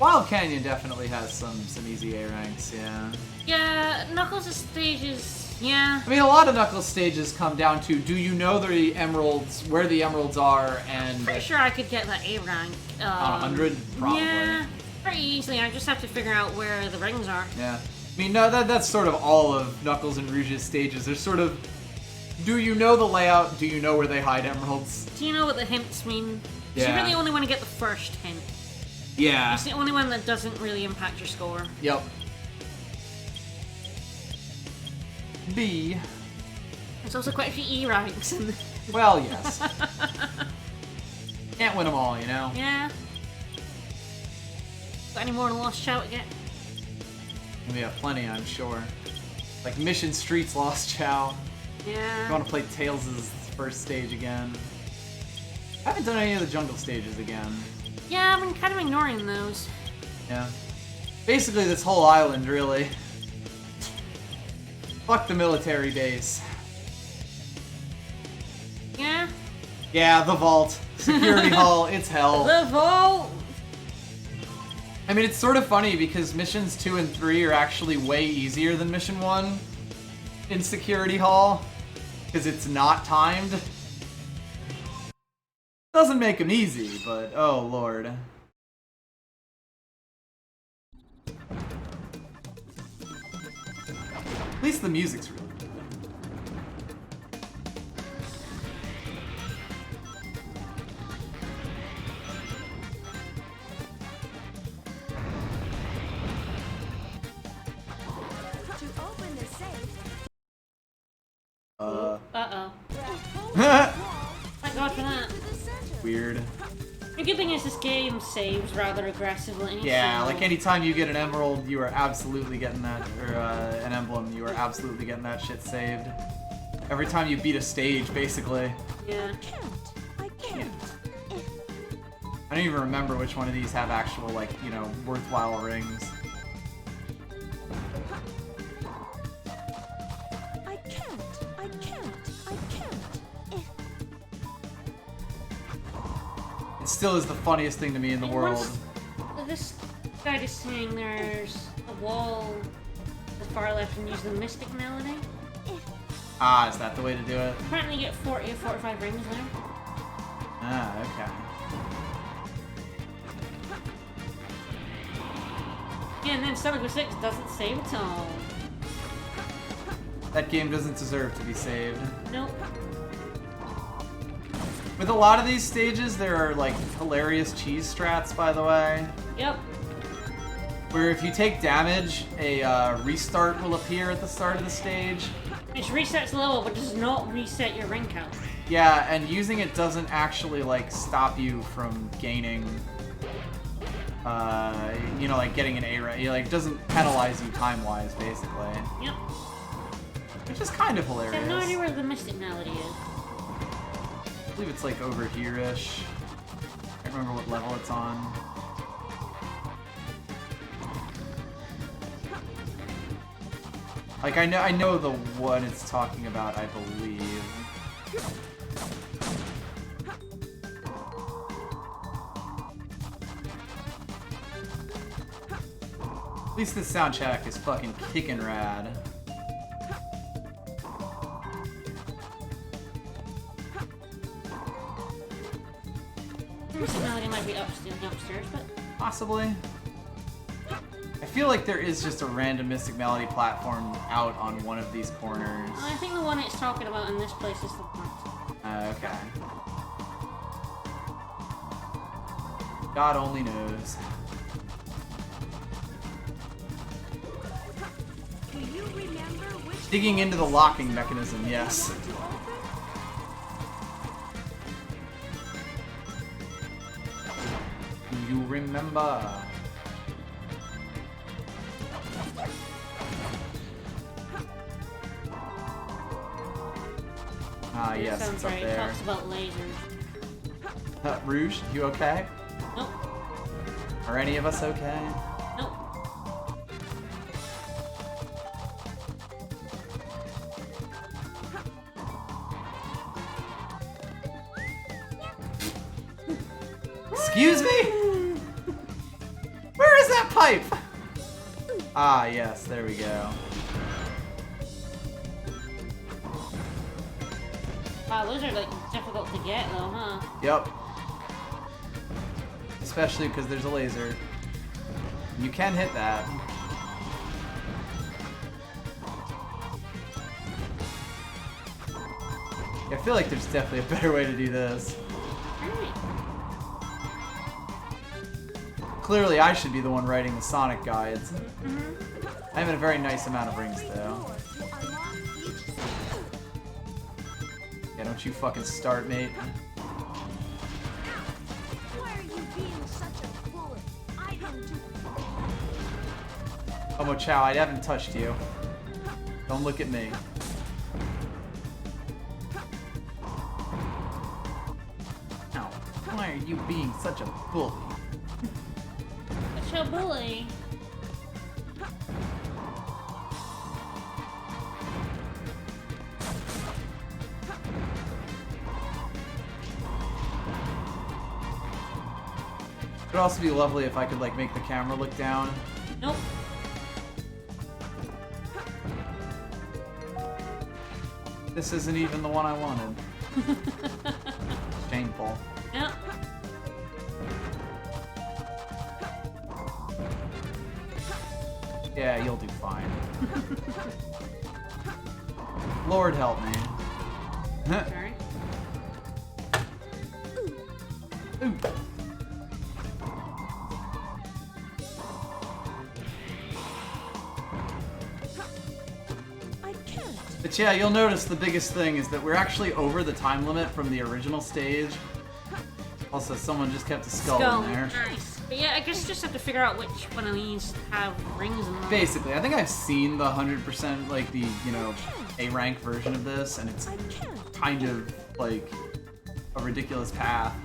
Wild Canyon definitely has some easy A ranks, yeah. Yeah, Knuckles' stages, yeah. I mean, a lot of Knuckles stages come down to, do you know the emeralds, where the emeralds are, and... Pretty sure I could get that A rank. On 100? Probably. Yeah, pretty easily. I just have to figure out where the rings are. Yeah. I mean, no, that's sort of all of Knuckles and Rouge's stages. They're sort of, do you know the layout? Do you know where they hide emeralds? Do you know what the hints mean? Yeah. You really only want to get the first hint. Yeah. It's the only one that doesn't really impact your score. Yep. B. There's also quite a few E ranks in Well, yes. Can't win them all, you know? Yeah. Got any more Lost Chow to get? We have plenty, I'm sure. Like Mission Street's Lost Chow. Yeah. I want to play Tails' first stage again. I haven't done any of the jungle stages again. Yeah, I've been kind of ignoring those. Yeah. Basically this whole island, really. Fuck the military base. Yeah? Yeah, the vault. Security hall, it's hell. The vault! I mean, it's sort of funny because missions 2 and 3 are actually way easier than mission 1 in Security Hall, because it's not timed. Doesn't make them easy, but oh lord. At least the music's really good. To open the safe, Uh-oh. Thank God for that. Weird. The good thing is this game saves rather aggressively. Yeah, so- like anytime you get an emerald, you are absolutely getting that, or an emblem, you are absolutely getting that shit saved. Every time you beat a stage, basically. Yeah. I can't. I don't even remember which one of these have actual, like, you know, worthwhile rings. I can't. still is the funniest thing to me in the world. This guy is saying there's a wall to the far left and use the Mystic Melody. Ah, is that the way to do it? Apparently you get 40 or 45 rings there. Ah, okay. Yeah, and then Summer 6 doesn't save at all. That game doesn't deserve to be saved. Nope. With a lot of these stages, there are like hilarious cheese strats, by the way. Yep. Where if you take damage, a restart will appear at the start of the stage. Which resets the level, but does not reset your ring count. Yeah, and using it doesn't actually like stop you from gaining, you know, like getting an A rank. Like, it doesn't penalize you time-wise, basically. Yep. Which is kind of hilarious. I have no idea where the Mystic Melody is. I believe it's like over here-ish. I can't remember what level it's on. Like, I know the one it's talking about, I believe. At least this soundtrack is fucking kickin' rad. Mystic Melody might be upstairs, but... Possibly. I feel like there is just a random Mystic Melody platform out on one of these corners. I think the one it's talking about in this place is the one. Okay. God only knows. Do you remember which Digging into the locking mechanism, yes. Do you remember? Ah, yes, Sounds it's up right. It there. talks about lasers. Rouge, you okay? Nope. Are any of us okay? Nope. Excuse me? Where is that pipe? Ah, yes, there we go. Wow, those are like difficult to get though, huh? Yep. Especially because there's a laser. You can hit that. I feel like there's definitely a better way to do this. Clearly, I should be the one writing the Sonic guides. I have a very nice amount of rings, though. Yeah, don't you fucking start, mate. Why are you being such a bully? I don't do... Omo Chow, I haven't touched you. Don't look at me. Ow, why are you being such a bully? Such a bully. It would also be lovely if I could like make the camera look down. Nope. This isn't even the one I wanted. Shameful. Yep. Yeah, you'll do fine. Lord help me. Sorry. Ooh. I can't. But yeah, you'll notice the biggest thing is that we're actually over the time limit from the original stage. Also, someone just kept a skull in there. Nice. But yeah, I guess you just have to figure out which one of these have rings in them. Basically, I think I've seen the 100%, like the, you know, A-rank version of this, and it's kind of like a ridiculous path.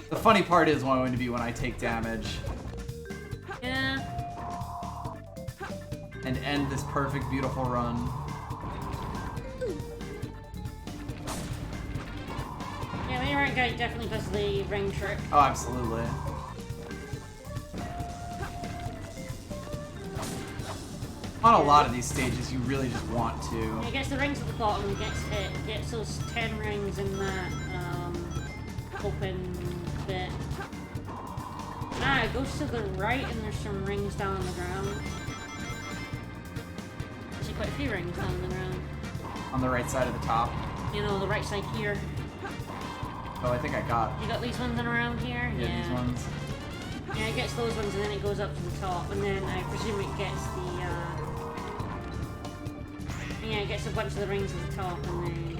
The funny part is going to be when I take damage. Yeah. And end this perfect, beautiful run. Yeah, maybe right guy definitely does the ring trick. Oh, absolutely. On a lot of these stages, you really just want to. He gets the rings at the bottom, he gets hit, gets those 10 rings in that open bit. Ah, it goes to the right and there's some rings down on the ground. Actually, quite a few rings down on the ground. On the right side of the top. You know, the right side here. Oh, I think I got. You got these ones in around here? Yeah, these ones. Yeah, it gets those ones and then it goes up to the top, and then I presume it gets the, yeah, it gets a bunch of the rings at the top, and then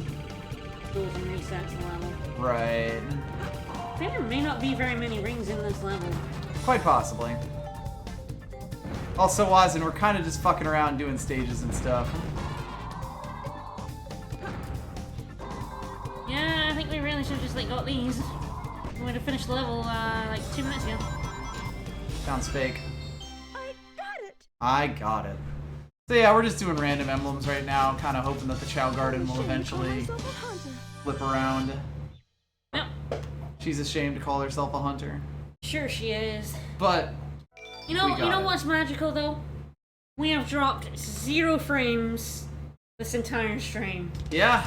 goes and resets the level. Right. I think there may not be very many rings in this level. Quite possibly. Also, Wazin, we're kind of just fucking around doing stages and stuff. Yeah, I think we really should have just, like, got these. We would have finished the level, like, 2 minutes ago. Sounds fake. I got it. So yeah, we're just doing random emblems right now, kind of hoping that the Chow Garden will eventually flip around. Yep. She's ashamed to call herself a hunter. Sure she is. But you know what's magical though? We have dropped 0 frames this entire stream. Yeah,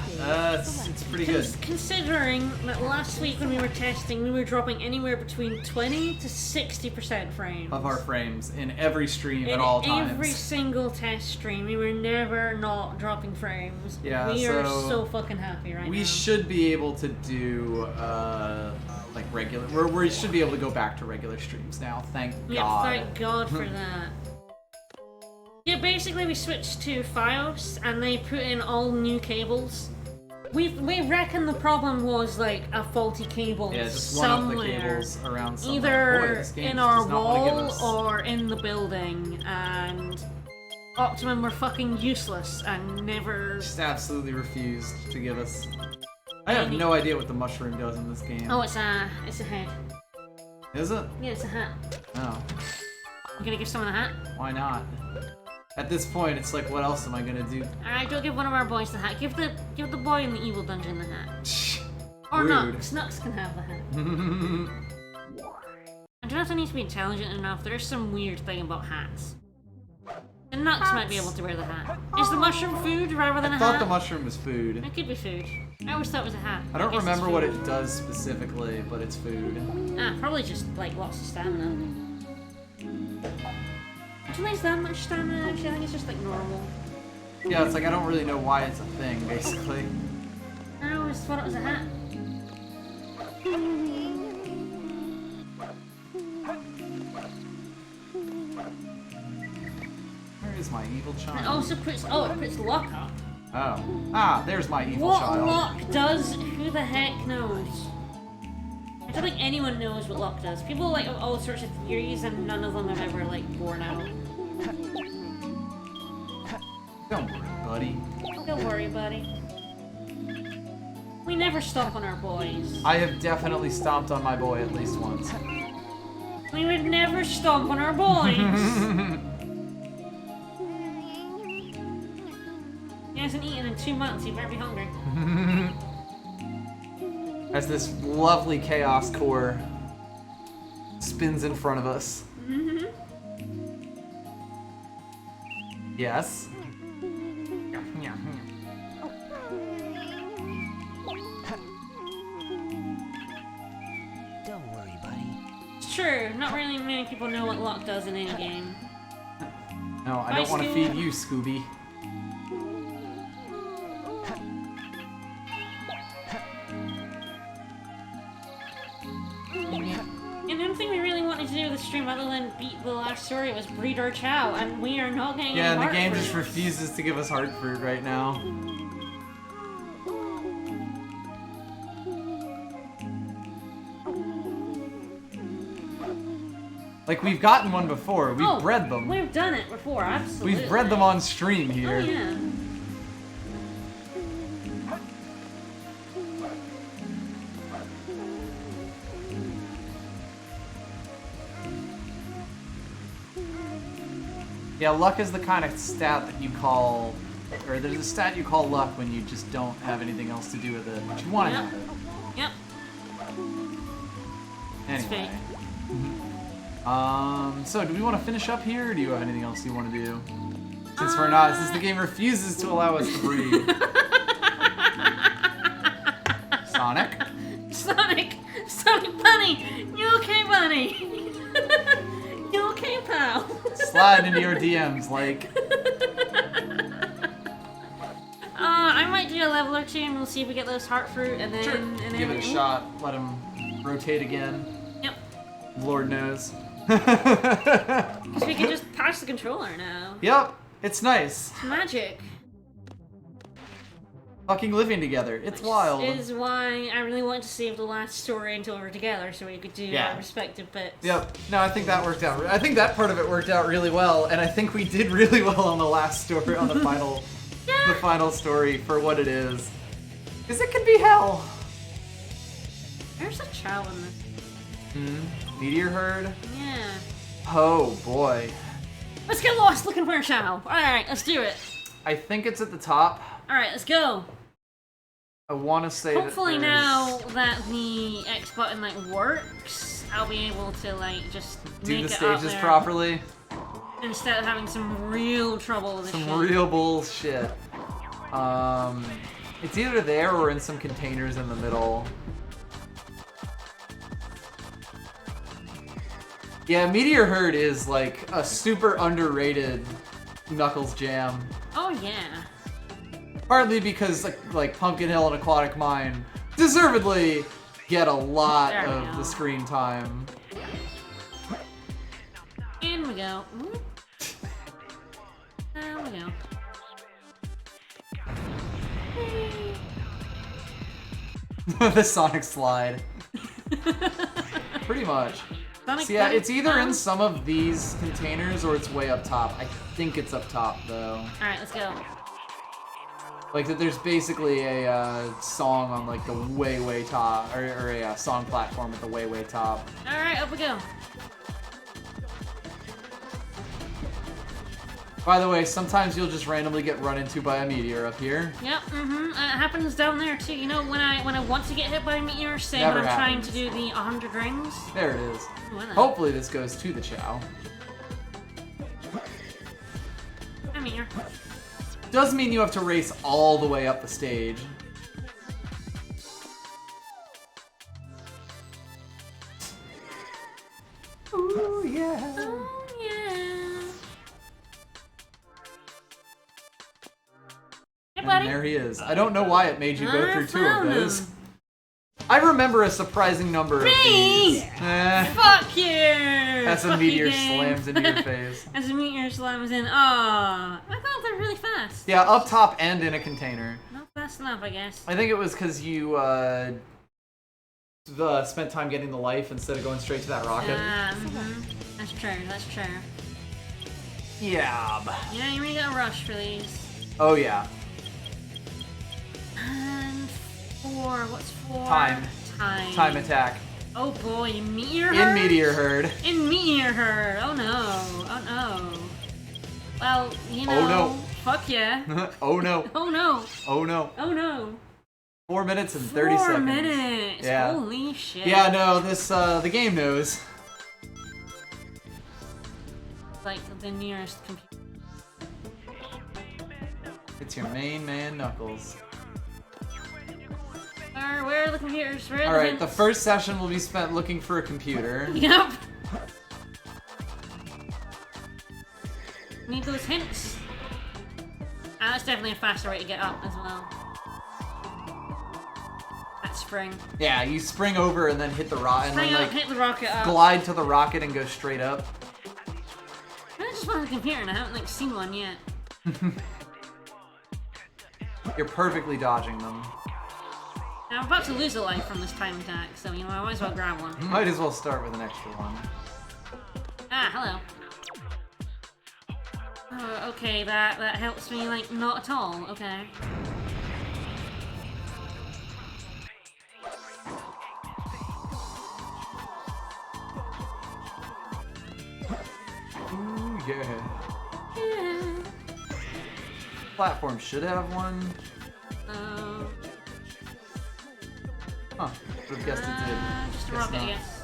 it's pretty good. Considering that last week when we were testing, we were dropping anywhere between 20 to 60% frames. Of our frames in every stream at all times. Every single test stream, we were never not dropping frames. Yeah, we are so fucking happy right now. We should be able to do like regular. We should be able to go back to regular streams now. Thank God. Yeah, thank God for that. Yeah, basically we switched to Fios and they put in all new cables. We reckon the problem was like a faulty cable just somewhere. one of the cables around somewhere. Either Boy, this game in just our does not wanna give wall us- or in the building, and Optimum were fucking useless and never... Just absolutely refused to give us... I have no idea what the mushroom does in this game. Oh, it's a head. Is it? Yeah, it's a hat. Oh. You gonna give someone a hat? Why not? At this point, it's like, what else am I gonna do? Alright, don't give one of our boys the hat. Give the boy in the evil dungeon the hat. Or not. Rude. Snux can have the hat. I don't know if I need to be intelligent enough. There's some weird thing about hats. The Nux might be able to wear the hat. Is the mushroom food rather than a I hat? thought the mushroom was food. It could be food. I always thought it was a hat. I don't guess it's remember what food. it does specifically, but it's food. Ah, probably just like lots of stamina. I don't think it's that much stamina actually. I think it's just like normal. Yeah, it's like I don't really know why it's a thing, basically. I always thought it was a hat. Where is my evil child? It also puts it puts luck up. Oh. Ah, there's my evil What child. luck does? Who the heck knows? I don't think anyone knows what luck does. People like have all sorts of theories, and none of them have ever like borne out. Don't worry, buddy. Don't worry, buddy. We never stomp on our boys. I have definitely stomped on my boy at least once. We would never stomp on our boys. He hasn't eaten in 2 months. He better be hungry. As this lovely chaos core spins in front of us. Mm-hmm. Yes. Don't worry, buddy. It's true. Not really many people know what luck does in any game. No, I Bye, don't want to Scoob. feed you, Scooby. And the only thing we really wanted to do with the stream other than beat the last story was breed our Chow, and we are not getting Yeah, any and the game heart just fruits. refuses to give us heart fruit right now. Like, we've gotten one before. We've bred them. We've done it before, absolutely. We've bred them on stream here. Oh, yeah. Yeah, luck is the kind of stat that you call... Or there's a stat you call luck when you just don't have anything else to do with it, but you want to Yep. have it. Yep. Anyway. So do we want to finish up here, or do you have anything else you want to do? Since we're not, since the game refuses to allow us to breathe. Sonic? Sonic Bunny! You okay, Bunny? You okay, pal? Slide into your DMs, like. I might do a level or two and we'll see if we get those heart fruit and then... Sure. And then Give it a shot, let him rotate again. Yep. Lord knows. Because we can just pass the controller now. Yep, it's nice. It's magic. Fucking living together. It's wild. Is why I really wanted to save the last story until we're together so we could do our respective bits. Yep. No, I think that worked out. I think that part of it worked out really well, and I think we did really well on the last story, on the final, the final story for what it is. Because it can be hell. There's a chow in this. Meteor herd? Yeah. Oh boy. Let's get lost looking for a chow. Alright, let's do it. I think it's at the top. Alright, let's go. I want to say Hopefully that now that the X button like works, I'll be able to like just do make the it up stages there properly. instead of having some real trouble with this shit. Some real bullshit. It's either there or in some containers in the middle. Yeah, Meteor Herd is like a super underrated Knuckles jam. Oh yeah. Partly because like Pumpkin Hill and Aquatic Mine deservedly get a lot of the screen time. And we go. There we go. The Sonic slide. Pretty much. Sonic So yeah, Bunny it's either in sounds- some of these containers or it's way up top. I think it's up top though. Alright, let's go. Like there's basically a song on like the way top, or a song platform at the way top. Alright, up we go. By the way, sometimes you'll just randomly get run into by a meteor up here. Yep, it happens down there too. You know, when I want to get hit by a meteor, say Never when I'm trying happens. to do the 100 rings. There it is. Well, then. Hopefully this goes to the Chow. A meteor. Does mean you have to race all the way up the stage. Ooh, yeah. Oh, yeah. Hey, buddy. And there he is. I don't know why it made you go I through two of found those. him. I remember a surprising number of these. Fuck you! As a Fuck meteor you, game. slams into your face. As a meteor slams in. Aw. I thought they were really fast. Yeah, up top and in a container. Not fast enough, I guess. I think it was because you spent time getting the life instead of going straight to that rocket. That's true, that's true. Yeah. Yeah, you really gotta rush for these. Oh yeah. And 4, what's 4? Time. Time attack. Oh boy, Meteor In Herd? Meteor Herd. In Meteor Herd. Oh no. Oh no. Well, you know. Oh no. Fuck yeah. Oh no. Oh no. Oh no. Oh no. 4 minutes and 30 4 seconds. minutes. Yeah. Holy shit. Yeah, no, this the game knows. Like the nearest computer. It's your main man Knuckles. Where are the computers? Where are Alright, the the first session will be spent looking for a computer. Yep. Need those hints. That's definitely a faster way to get up as well. That spring. Yeah, you spring over and then hit the rocket and Spring then up, hit the rocket up. glide to the rocket and go straight up. I just want a computer and I haven't like seen one yet. You're perfectly dodging them. Now, I'm about to lose a life from this time attack, so you know I might as well grab one. Might as well start with an extra one. Ah, hello. Oh, okay, that helps me like not at all. Okay. Ooh, yeah. Yeah. Platform should have one. Huh. Would have guessed it did. Just a Guess rocket, not. yes.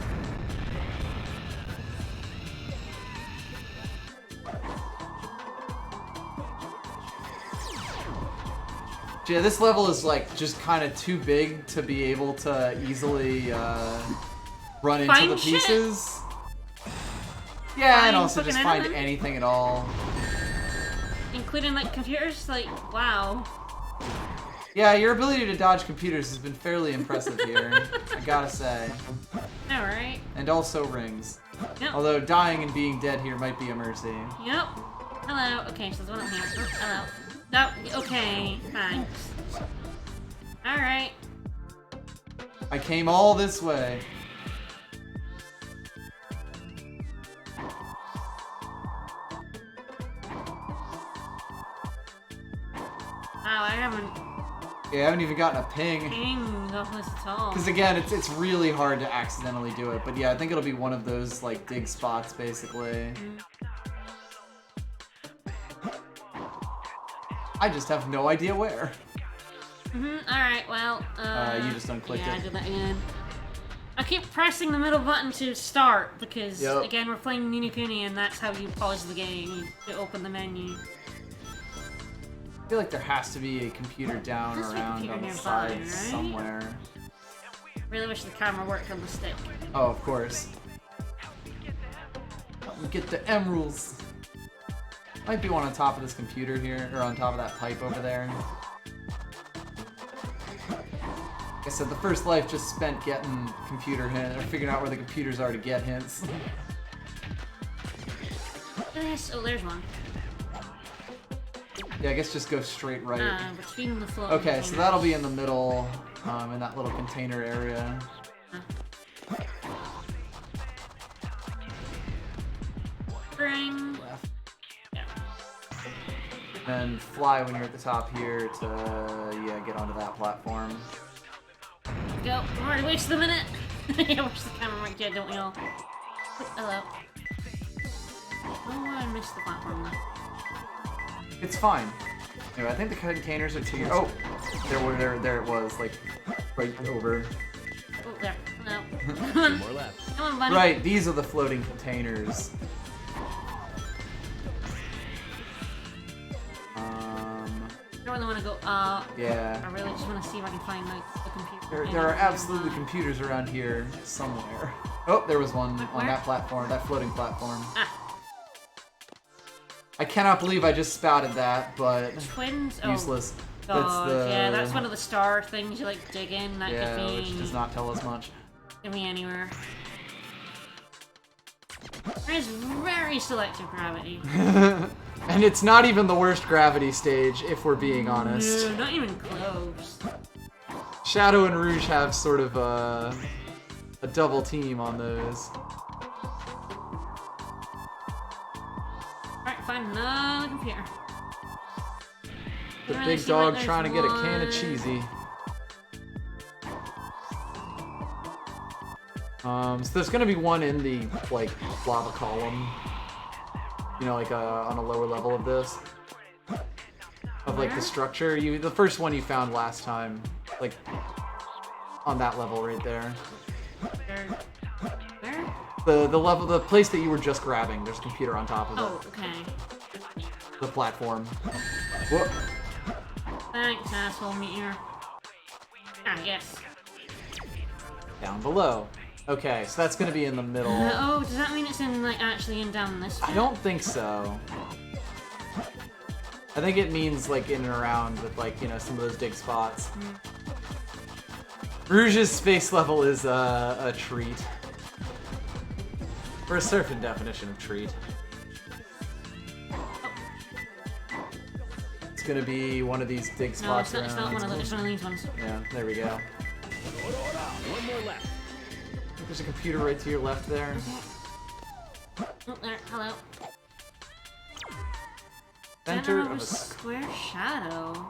Yeah, this level is like just kind of too big to be able to easily run into Find the shit. pieces. Yeah, and Find also just fucking find anything. anything at all. Including like computers, like wow. Yeah, your ability to dodge computers has been fairly impressive here, I gotta say. Alright. And also rings. Yep. Although dying and being dead here might be a mercy. Yep. Hello. Okay, so there's one up here. Oh, hello. No, okay, thanks. Alright. I came all this way. Wow, I haven't Yeah, I haven't even gotten a ping. pinged off this at all. Because again, it's really hard to accidentally do it. But yeah, I think it'll be one of those like dig spots basically. I just have no idea where. Alright, well, you just unclicked yeah, it. I did that again. I keep pressing the middle button to start because, Yep. again, we're playing Ni no Kuni and that's how you pause the game, to open the menu. I feel like there has to be a computer down There's a around computer on the nearby, side right? somewhere. Really wish the camera worked on the stick. Oh, of course. Help me get the emeralds. Might be one on top of this computer here, or on top of that pipe over there. Like I said, the first life just spent getting computer hints, or figuring out where the computers are to get hints. Yes, oh, there's one. Yeah, I guess just go straight right. Between the floating Okay, so containers. that'll be in the middle, in that little container area. Ring. Left. And fly when you're at the top here to, yeah, get onto that platform. Go. I'm already wasted a minute. Yeah, watch the camera right there, don't we all? Hello. Oh, I missed the platform there. It's fine. Anyway, I think the containers are to your. Oh, there it was, like right over. Oh, there. Hello. Come on. More left. Come on, buddy. Right, these are the floating containers. I really want to go up. Yeah. I really just want to see if I can find like the computer. There are absolutely computers around here somewhere. Oh, there was one on that platform, that floating platform. Ah. I cannot believe I just spouted that, but Twins. useless. Oh, That's the yeah, that's one of the star things you like dig in. That yeah, could be. which does not tell us much. Could be anywhere. There's very selective gravity. And it's not even the worst gravity stage, if we're being honest. No, not even close. Shadow and Rouge have sort of a double team on those. Alright, find another computer. The Really big seem dog like trying to get a can of there's cheesy. So there's gonna be one in the like lava column. You know, like on a lower level of this. Of like the Where? structure. The first one you found last time. Like on that level right there. Where? The place that you were just grabbing, there's a computer on top of Oh, it. okay. The platform. Whoop. Thanks, asshole meteor. Ah, yes. Down below. Okay, so that's gonna be in the middle. Oh, does that mean it's in like actually in down this way? I don't think so. I think it means like in and around with like, you know, some of those dig spots. Rouge's space level is a treat. Or a surfing definition of treat. It's gonna be one of these dig No, spots it's not around. one of those. It's one of these ones. Yeah, there we go. One more left. There's a computer right to your left there. Oh, there. Hello. Center Center of a... square shadow.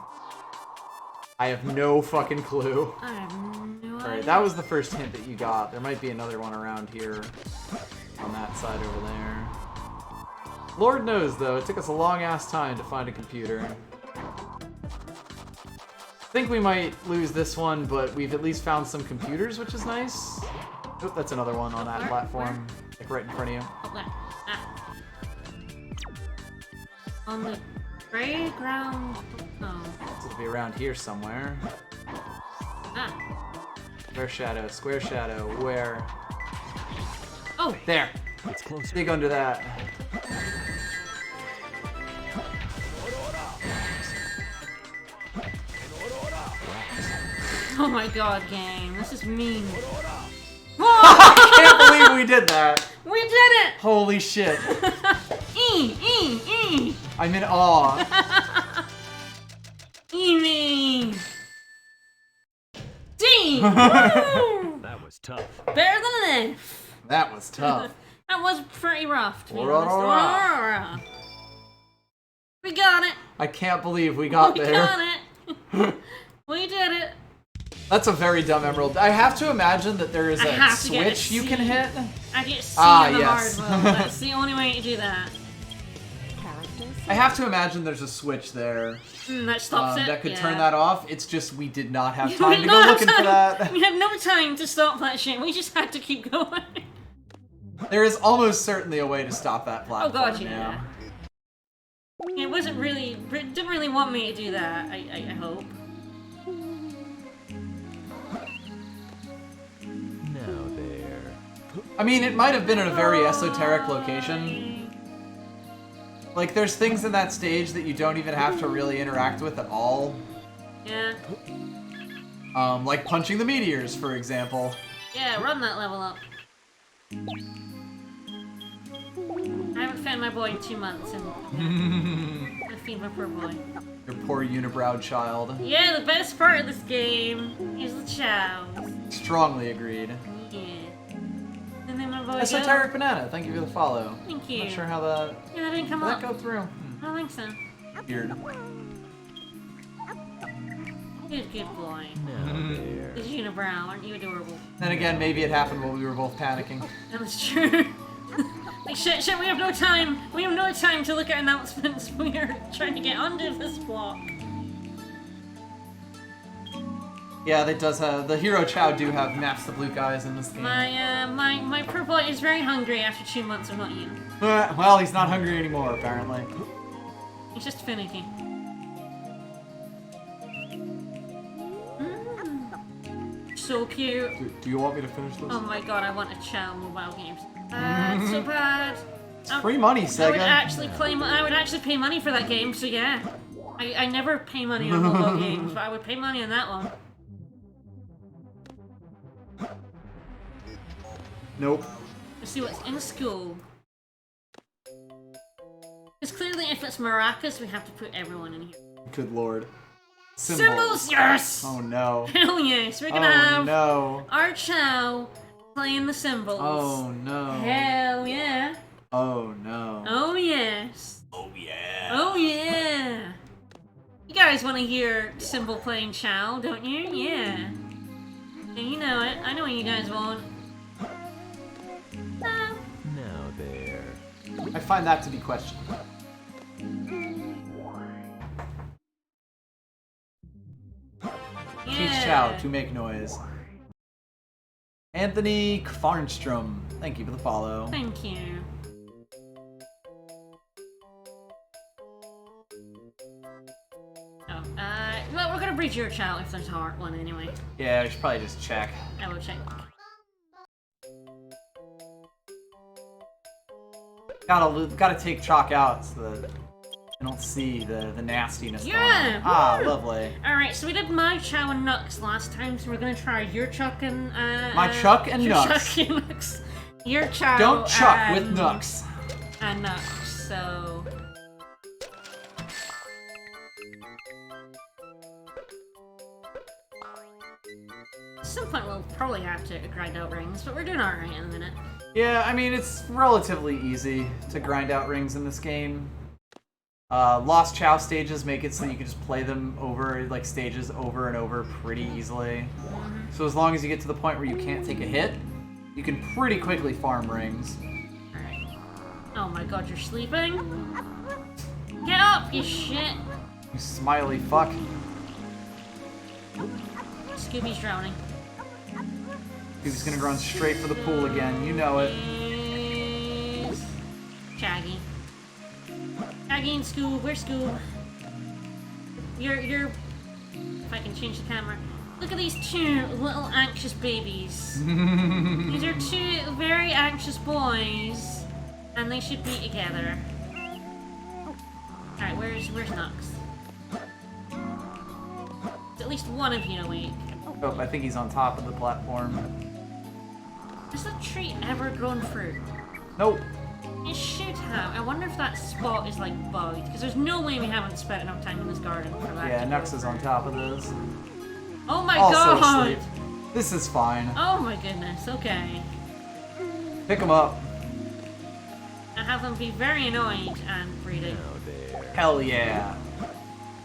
I have no fucking clue. I have no idea. Alright, that was the first hint that you got. There might be another one around here on that side over there. Lord knows, though, it took us a long-ass time to find a computer. think we might lose this one, but we've at least found some computers, which is nice. Oop, that's another one on that platform, like right in front of you. Where? Ah. On the gray ground. Oh. So it'll be around here somewhere. Ah. Square shadow, square shadow, where? Oh! There! It's closer. Dig under that. Oh my god, game. This is mean. I can't believe we did that! We did it! Holy shit. E! I'm in awe. Me! D! That was tough. Better than an F. That was tough. That was pretty rough, to be Aurora. honest. We got it. I can't believe we got there. We got it. We did it. That's a very dumb emerald. I have to imagine that there is a switch you can hit. I get C in the yes. hard mode. That's the only way to do that. I have to imagine there's a switch there That stops it. that could Yeah. turn that off. It's just we did not have We time to did go not have looking for time. that. We had no time to stop that shit. We just had to keep going. There is almost certainly a way to stop that Oh platform. god, yeah. It wasn't really, didn't really want me to do that, I hope. Now there. I mean, it might have been in a very esoteric location. Like, there's things in that stage that you don't even have to really interact with at all. Yeah. Like punching the meteors, for example. Yeah, run that level up. I haven't fed my boy in 2 months, and I'm gonna feed my poor boy. Your poor unibrow child. Yeah, the best part of this game is the chow. Strongly agreed. Yeah. And then my boy Esoteric Banana, thank you for the follow. Thank you. Not sure how that... Yeah, that didn't come Did up. that go through? I don't think so. Weird. Good boy. Now there. This unibrow, aren't you adorable? Then again, maybe it happened while we were both panicking. That's true. Like, shit, we have no time. We have no time to look at announcements. We are trying to get under this block. Yeah, that does have... The Hero Chow do have Maps the Blue Guys in this game. My poor boy is very hungry after 2 months of not eating. Well, he's not hungry anymore, apparently. He's just finicky. So cute. Do you want me to finish this? Oh my god, I want a Chow mobile games. Bad, so bad. It's free money, Sega. I would actually pay money for that game, so yeah. I never pay money on mobile games, but I would pay money on that one. Nope. Let's see what's in school. Because clearly if it's maracas, we have to put everyone in here. Good lord. Symbols, yes! Oh no. Hell yes, we're gonna have no. our Chow playing the symbols. Oh no. Hell yeah. Oh no. Oh yes. Oh yeah. Oh yeah. You guys want to hear symbol playing Chow, don't you? Yeah. Yeah, you know it. I know what you guys want. Now there. I find that to be questionable. Teach Chow to make noise. Anthony Farnstrom, thank you for the follow. Thank you. Oh, well, we're gonna breach your Chow if there's a heart one anyway. Yeah, we should probably just check. I will check. Gotta take Chalk out so that I don't see the nastiness. Yeah! Ah, woo! lovely. Alright, so we did my Chow and Nux last time, so we're gonna try your Chuck and My Chuck and your Nux. Chuck and Nux. Your Chow Don't chuck and, with Nux. And Nux, so at some point we'll probably have to grind out rings, but we're doing alright in a minute. Yeah, I mean, it's relatively easy to grind out rings in this game. Lost Chow stages make it so you can just play them over, like, stages over and over pretty easily. So as long as you get to the point where you can't take a hit, you can pretty quickly farm rings. Alright. Oh my god, you're sleeping? Get up, you shit! You smiley fuck. Scooby's drowning. He's gonna run straight for the pool again. You know it. Is Shaggy. Shaggy and Scoob. Where's Scoob? You're. If I can change the camera. Look at these two little anxious babies. These are two very anxious boys, and they should be together. Alright, where's Nux? Is at least one of you awake? Oh, I think he's on top of the platform. Has the tree ever grown fruit? Nope. It should have. I wonder if that spot is like bugged, because there's no way we haven't spent enough time in this garden for that. Yeah, Nux is on top of this. Oh my Also god! asleep. This is fine. Oh my goodness, okay. Pick him up. And have them be very annoyed and breeding. Hell yeah.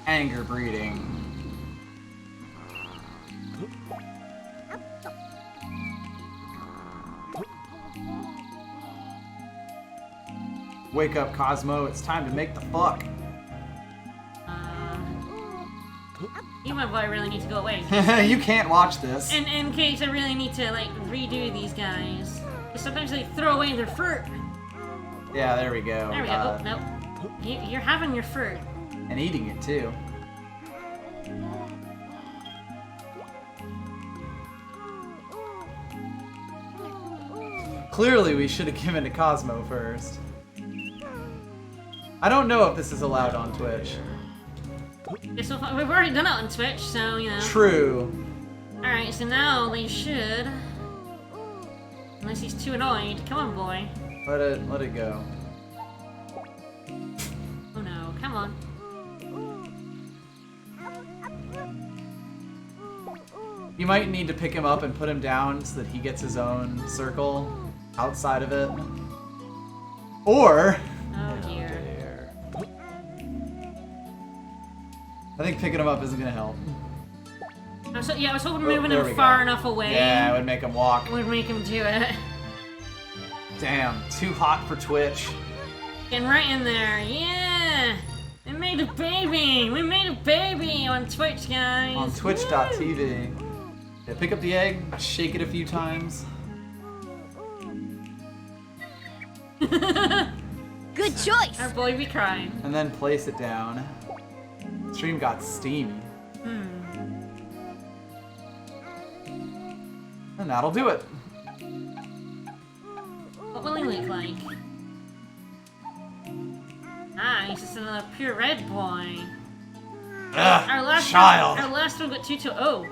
Anger breeding. Wake up, Cosmo. It's time to make the fuck. You might I really need to go away. You can't watch this. In case I really need to, like, redo these guys. Because sometimes they throw away their fruit. Yeah, there we go. There we go. Oh, no. You're having your fruit. And eating it, too. Clearly, we should have given to Cosmo first. I don't know if this is allowed on Twitch. Yeah, so we've already done it on Twitch, so, you know. True. Alright, so now they should... Unless he's too annoyed. Come on, boy. Let it go. Oh no, come on. You might need to pick him up and put him down so that he gets his own circle outside of it. Or... Oh dear. I think picking him up isn't gonna help. I was hoping moving him far enough away. Yeah, it would make him walk. Would make him do it. Damn, too hot for Twitch. Getting right in there, yeah! We made a baby! We made a baby on Twitch, guys! On twitch.tv. Yeah, pick up the egg, shake it a few times. Good choice! Our boy be crying. And then place it down. Stream got steamy. And that'll do it. What will he look like? Ah, he's just another purebred boy. Ugh, Our child. last one got oh.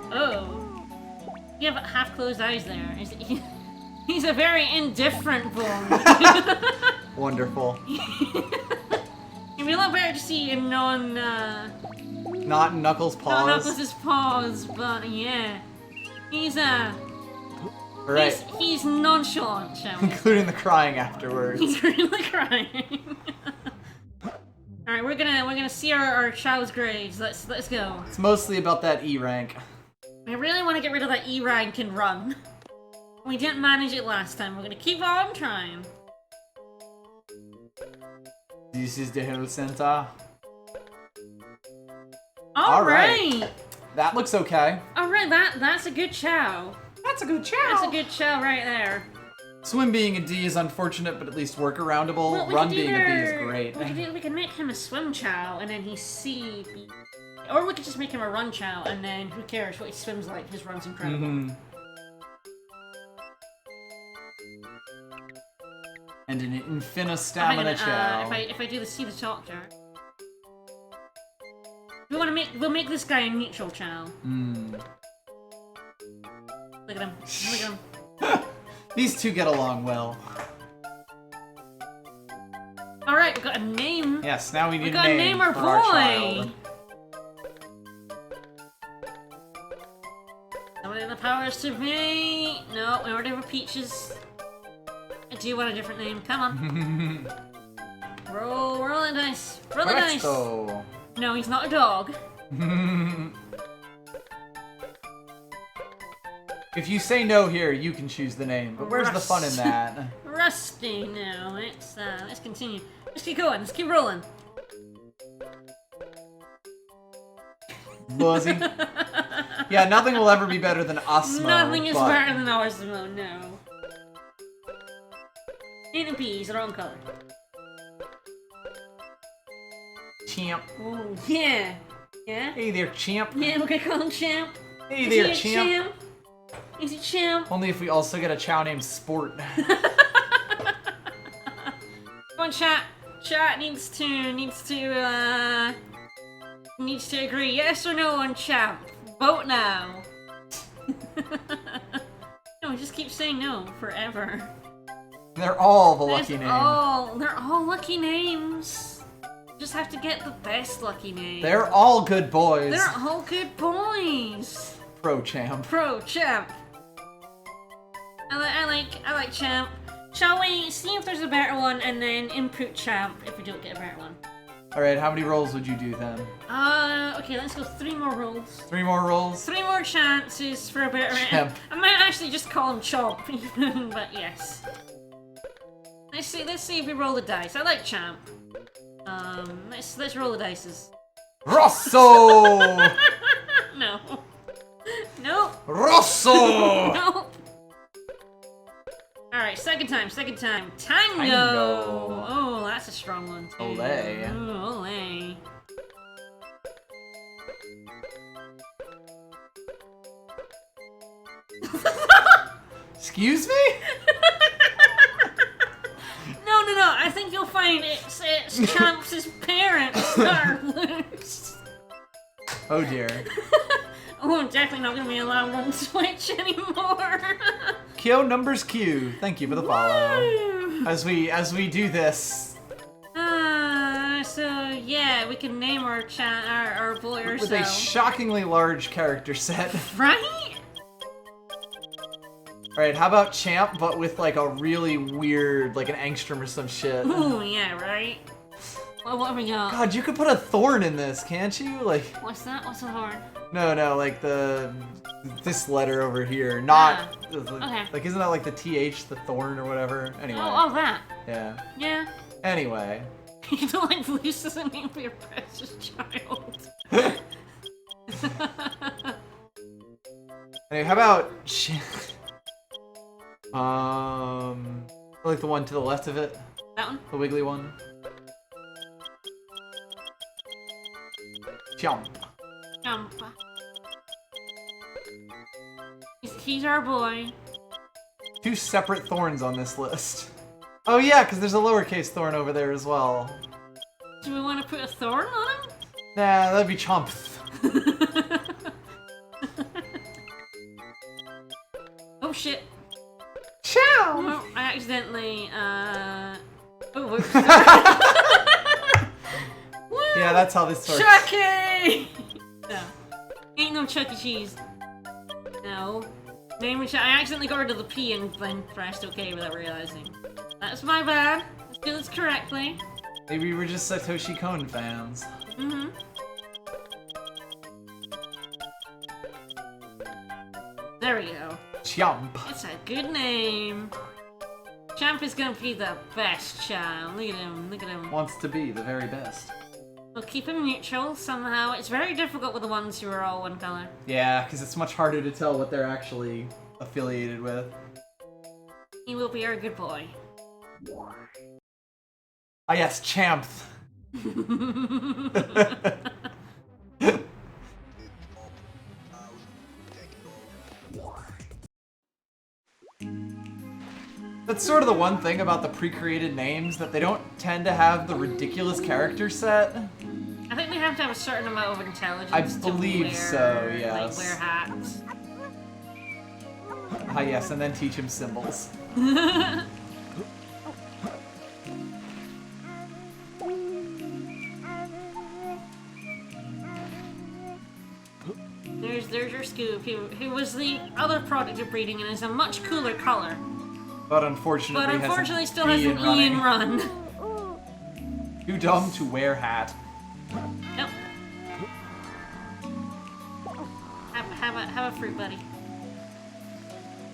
You have half-closed eyes there. He's a very indifferent boy. Wonderful. It'd be a lot better to see a Not in Knuckles' paws. Not Knuckles' paws, but yeah. He's Right. He's nonchalant, shall we? Including the crying afterwards. Including the crying. Alright, we're gonna see our child's graves. Let's go. It's mostly about that E rank. I really want to get rid of that E rank and run. We didn't manage it last time. We're gonna keep on trying. This is the health center. Alright! That looks okay. Alright, that's a good chow. That's a good chow. That's a good chow right there. Swim being a D is unfortunate, but at least workaroundable. Well, Run being a B is great. We can make him a swim chow, and then he's C. Or we could just make him a run chow, and then who cares what he swims like? His run's incredible. And an Infina Stamina chow. If I do the see the doctor. We'll make this guy a neutral chow. Look at him. Look at him. These two get along well. Alright, we got a name. Yes, now we need a name for our child. Somebody in the powers to be. No, we already have Peaches. I do want a different name. Come on. roll the dice. Roll the dice. No, he's not a dog. If you say no here, you can choose the name. But where's the fun in that? Rusty. No, let's continue. Let's keep going. Let's keep rolling. Buzzy. Yeah, nothing will ever be better than Osmo. Nothing is but... better than Osmo, no. A and B is the wrong color. Champ. Oh, yeah. Yeah? Hey there, Champ. Yeah, we're gonna call him Champ. Hey Is there, he a Champ. Is he Champ? Only if we also get a Chow named Sport. Come on, chat. Chat needs to agree. Yes or no on Champ. Vote now. No, just keep saying no forever. They're all the lucky names. They're all lucky names. Just have to get the best lucky name. They're all good boys. They're all good boys. Pro Champ. Pro Champ. I like Champ. Shall we see if there's a better one and then input Champ if we don't get a better one? Alright, how many rolls would you do then? Okay, let's go 3 more rolls. 3 more rolls? 3 more chances for a better Champ. I might actually just call him Chomp, but yes. Let's see if we roll the dice. I like Champ. Let's roll the dices. Rosso! No. Nope. Rosso! Nope. Alright, second time. Tango! Tango. Oh, that's a strong one too. Olay. Ooh, olay. Excuse me? No, I think you'll find it's Champ's parents that are loose. Oh dear. Oh, I'm definitely not gonna be allowed on Twitch anymore. Kyo numbers Q. Thank you for the follow. Woo. As we do this. So yeah, we can name our boy or With a shockingly large character set. Right? Alright, how about Champ, but with like a really weird, like an angstrom or some shit? Ooh, yeah, right? Well, what have we got? God, you could put a thorn in this, can't you? Like. What's that? What's a horn? No, like this letter over here, not okay. like isn't that like the TH, the thorn or whatever? Anyway. Oh, that. Yeah. Yeah. Anyway. You don't like Luce as a name for your precious child. Anyway, how about like the one to the left of it? That one? The wiggly one. Chomp. Chomp. He's our boy. 2 separate thorns on this list. Oh yeah, because there's a lowercase thorn over there as well. Do we want to put a thorn on him? Nah, that'd be Chomp. Oh shit. Chow! Oh, I accidentally, Oh, whoops. Yeah, that's how this works. Chucky! No. Ain't no Chuck E. Cheese. No. Name and I accidentally got rid of the P and then pressed OK without realizing. That's my bad. Let's do this correctly. Maybe we're just Satoshi Kon fans. Mm-hmm. There we go. Chomp. It's a good name. Champ is gonna be the best child. Look at him, look at him. Wants to be the very best. We'll keep him neutral somehow. It's very difficult with the ones who are all one color. Yeah, because it's much harder to tell what they're actually affiliated with. He will be our good boy. Ah yes, Champ. That's sort of the one thing about the pre-created names, that they don't tend to have the ridiculous character set. I think they have to have a certain amount of intelligence. I to believe wear, so, yes. Like wear hats. Ah yes, and then teach him symbols. There's your Scoop, who was the other product of breeding and is a much cooler color. But unfortunately, still has an Ian run. Too dumb to wear hat. Nope. Have a fruit, buddy.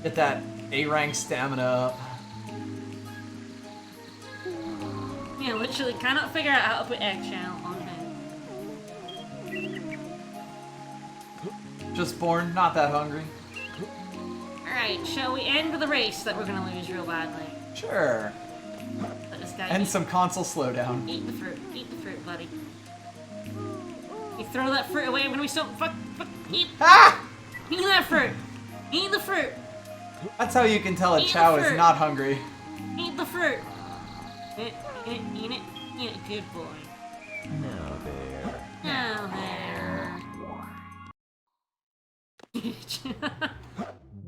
Get that A-rank stamina up. Yeah, literally cannot figure out how to put eggshell on him. Just born, not that hungry. Alright, shall we end the race that we're gonna lose real badly? Sure. Let this guy And eat, some console slowdown. eat the fruit, buddy. You throw that fruit away, I'm gonna be so fuck, eat. Ah! Eat that fruit. Eat the fruit. That's how you can tell a Eat the Chow is fruit. not hungry. Eat the fruit. Eat it, good boy. Now there. Now there.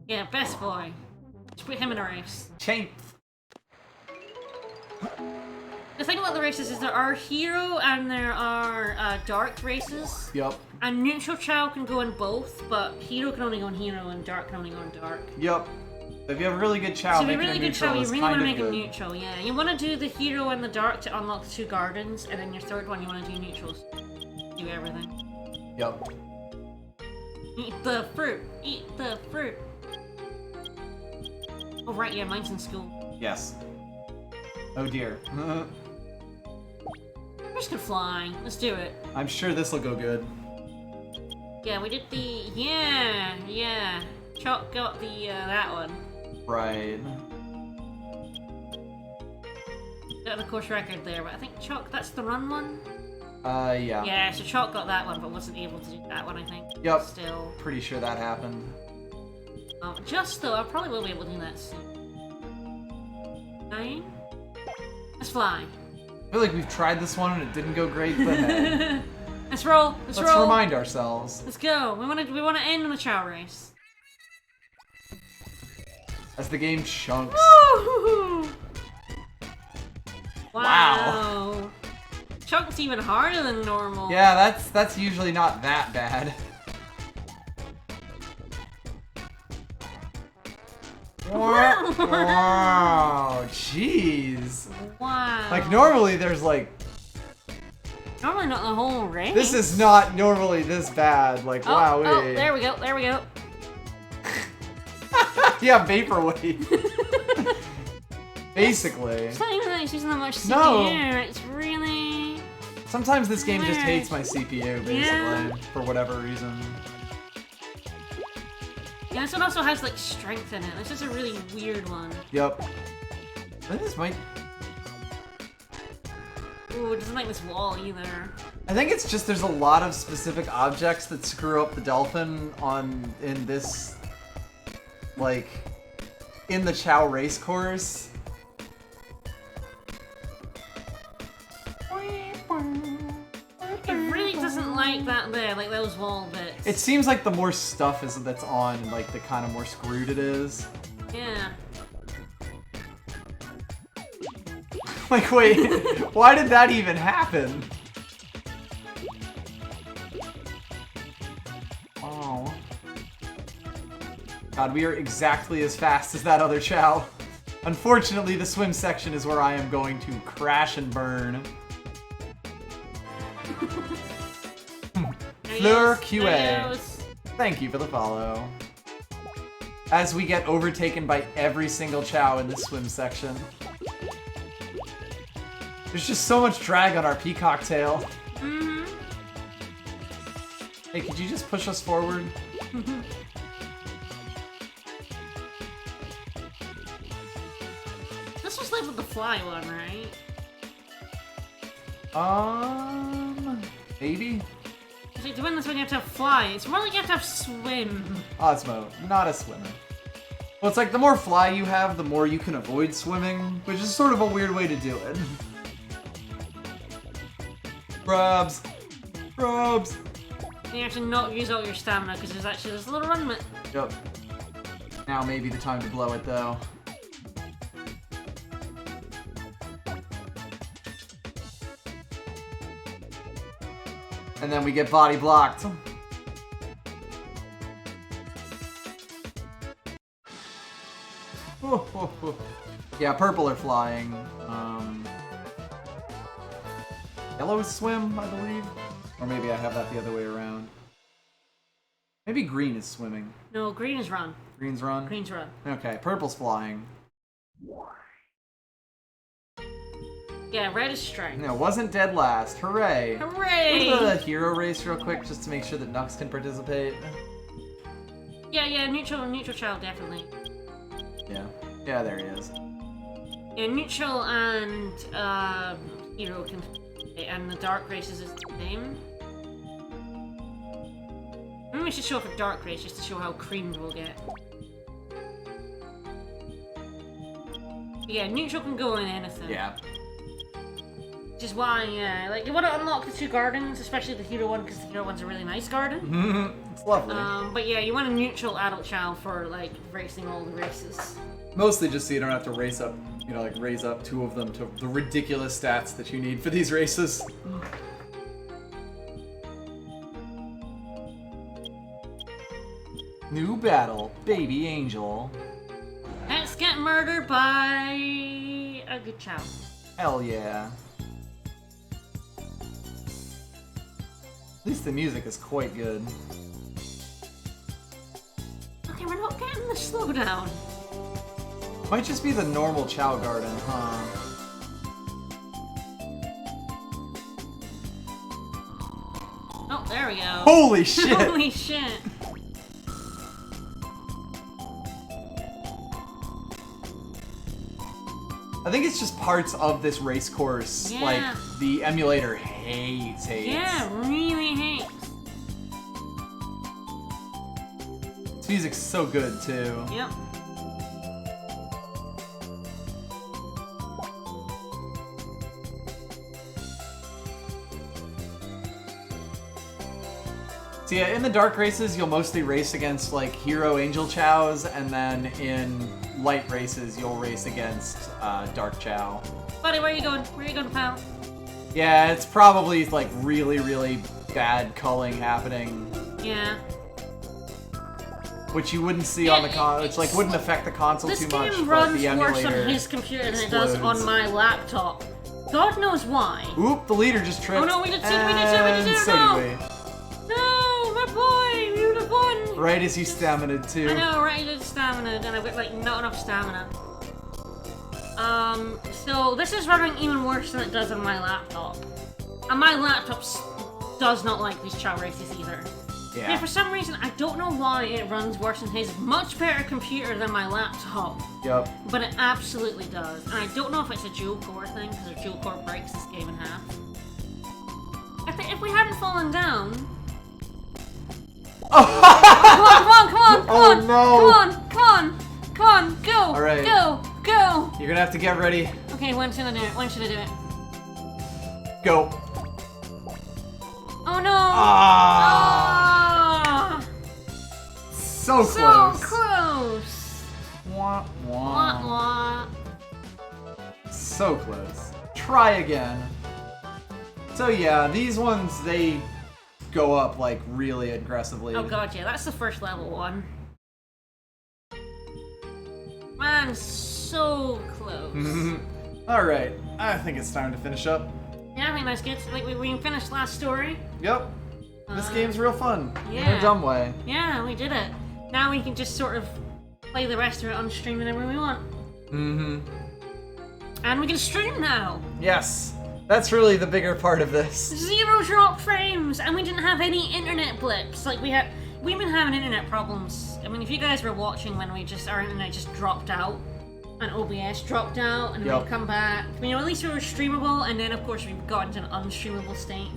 Yeah, best boy. Let's put him in a race. Chain. The thing about the races is there are hero and there are dark races. Yup. And neutral Chow can go in both, but hero can only go in hero and dark can only go in dark. Yup. If you have a really good Chow, So if you making have a a really good Chow, neutral you is really want kind to of make it good. neutral, yeah. You want to do the hero and the dark to unlock the 2 gardens, and then your third one you want to do neutrals. Do everything. Yup. Eat the fruit. Eat the fruit. Oh right, yeah, mine's in school. Yes. Oh dear. We're just gonna fly. Let's do it. I'm sure this will go good. Yeah, we did the... Yeah. Chalk got the, that one. Right. Got the course record there, but I think Chalk, that's the run one? Yeah. Yeah, so Chalk got that one, but wasn't able to do that one, I think. Yup. Still. Pretty sure that happened. Just though, I probably will be able to do that soon. 9? Let's fly. I feel like we've tried this one and it didn't go great, but hey. Let's roll. Let's Let's roll. remind ourselves. Let's go. We want to end on a Chow race. As the game chunks. Woo! Wow. Chunk's even harder than normal. Yeah, that's usually not that bad. Wow, jeez. Wow. Like normally there's like Normally not the whole race. this is not normally this bad. Like wow. Oh, there we go. There we go. Yeah, vaporwave. Basically. It's not even that it's using that much CPU. No. It's really... Sometimes this game just hates my CPU, basically, Yeah. for whatever reason. Yeah, this one also has like strength in it. This is a really weird one. Yep. I think this might. Ooh, it doesn't like this wall either. I think it's just there's a lot of specific objects that screw up the dolphin in this, like, in the Chow race course. It really doesn't like that there, like those wall bits. It seems like the more stuff that's on, like, the kind of more screwed it is. Yeah. Like, wait, why did that even happen? Oh. God, we are exactly as fast as that other Chow. Unfortunately, the swim section is where I am going to crash and burn. Fleur QA. Thank you for the follow. As we get overtaken by every single Chow in this swim section. There's just so much drag on our peacock tail. Mm-hmm. Hey, could you just push us forward? This was like with the fly one, right? Maybe? To win this one, you have to have fly. It's more like you have to have swim. Osmo, not a swimmer. Well, it's like the more fly you have, the more you can avoid swimming, which is sort of a weird way to do it. Probs! Probs! You have to not use all your stamina because there's actually this little run limit. Yep. Now may be the time to blow it, though. And then we get body blocked. Yeah, purple are flying. Yellow is swim, I believe. Or maybe I have that the other way around. Maybe green is swimming. No, green is run. Green's run? Green's run. Okay, purple's flying. Yeah, red is strength. No, wasn't dead last. Hooray! Hooray! Go to the hero race real quick, just to make sure that Nux can participate. Yeah, neutral child, definitely. Yeah, there he is. Yeah, neutral and hero can, and the dark races is the same. Maybe we should show for dark race just to show how creamed we'll get. Yeah, neutral can go in anything. Yeah. Which is why, yeah, like you want to unlock the 2 gardens, especially the hero one, because the hero one's a really nice garden. It's lovely. But yeah, you want a neutral adult child for like racing all the races. Mostly just so you don't have to race up, like raise up 2 of them to the ridiculous stats that you need for these races. New battle, Baby Angel. Let's get murdered by a good child. Hell yeah. At least the music is quite good. Okay, we're not getting the slowdown. Might just be the normal Chow Garden, huh? Oh, there we go. Holy shit! Holy shit! I think it's just parts of this race course, Yeah. like, the emulator hates. Yeah, really hates. This music's so good, too. Yep. So yeah, in the dark races, you'll mostly race against, like, hero angel chows, and then in light races, you'll race against dark chow. Buddy, where are you going? Where are you going, pal? Yeah, it's probably, like, really, really bad culling happening, Yeah. which you wouldn't see on the which, like, wouldn't affect the console This too much, game but runs the worse emulator on his computer than it does explodes. on my laptop. God knows why. Oop, the leader just tripped. Oh no, we did two, and so no! did No, my boy, we would have won! we. Right as you staminaed, too. I know, right, I did stamina, and I've got, like, not enough stamina. So this is running even worse than it does on my laptop. And my laptop does not like these chow races either. Yeah. And for some reason, I don't know why it runs worse than his much better computer than my laptop. Yep. But it absolutely does. And I don't know if it's a dual core thing, because a dual core breaks this game in half. I think if we hadn't fallen down... come on! Oh, no. Come on! Go! All right. Go! You're gonna have to get ready. Okay, when should I do it? When should I do it? Go. Oh no! Ah! So close. So close! Wah, Wah, wah. So close. Try again. So yeah, these ones, they go up like really aggressively. Oh god, yeah, that's the first level one. Man, so close. Alright, I think it's time to finish up. Yeah, I think that's good. Like, we finished last story. Yep. This game's real fun. Yeah. In a dumb way. Yeah, we did it. Now we can just sort of play the rest of it on stream whenever we want. And we can stream now! Yes. That's really the bigger part of this. 0 drop frames! And we didn't have any internet blips. Like, we've been having internet problems. I mean, if you guys were watching when our internet just dropped out, and OBS dropped out, and then we'd come back. I mean, at least we were streamable, and then of course we've got into an unstreamable state.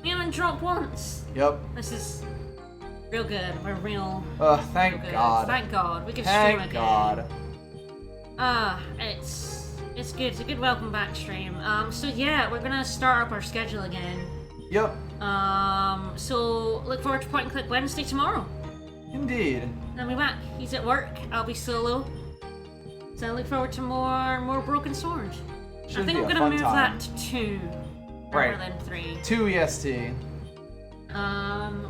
We haven't dropped once. Yep. This is real good. We're real. Thank good. God. Thank God. We can stream Thank again. God. It's good. It's a good welcome back stream. So yeah, we're gonna start up our schedule again. Yep. So look forward to Point and Click Wednesday tomorrow. Indeed. I'll be back. He's at work. I'll be solo. So I look forward to more Broken Sword. Should I think be we're a gonna fun move time. that to 2 Right. rather than 3. 2 EST.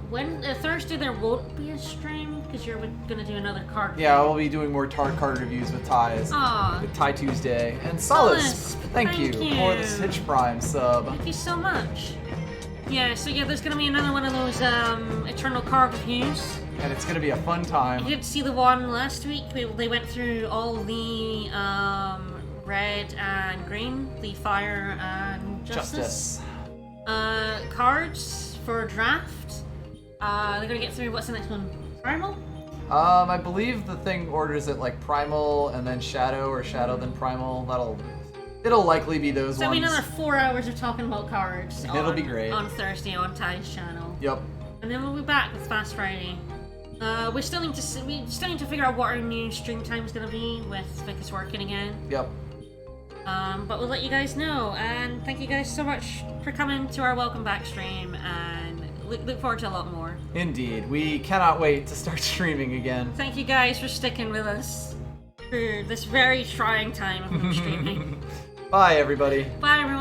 When Thursday there won't be a stream because you're gonna do another card. Yeah, we'll be doing more card reviews with Ties. Aw. With Tie Tuesday. And Solace, Solace, thank you for the Stitch Prime sub. Thank you so much. Yeah, so yeah, there's gonna be another one of those Eternal card reviews. And it's gonna be a fun time. You did see the one last week. They went through all the red and green, the fire and justice. Justice. Cards for draft. They're gonna get through. What's the next one? Primal? I believe the thing orders it like Primal and then Shadow, or Shadow then Primal. It'll likely be those so ones. So another 4 hours of talking about cards. It'll be great. On Thursday on Ty's channel. Yep. And then we'll be back with Fast Friday. We still need to figure out what our new stream time is gonna be with Vickers working again. Yep. But we'll let you guys know. And thank you guys so much for coming to our welcome back stream. And look forward to a lot more. Indeed. We cannot wait to start streaming again. Thank you guys for sticking with us through this very trying time of streaming. Bye, everybody. Bye, everyone.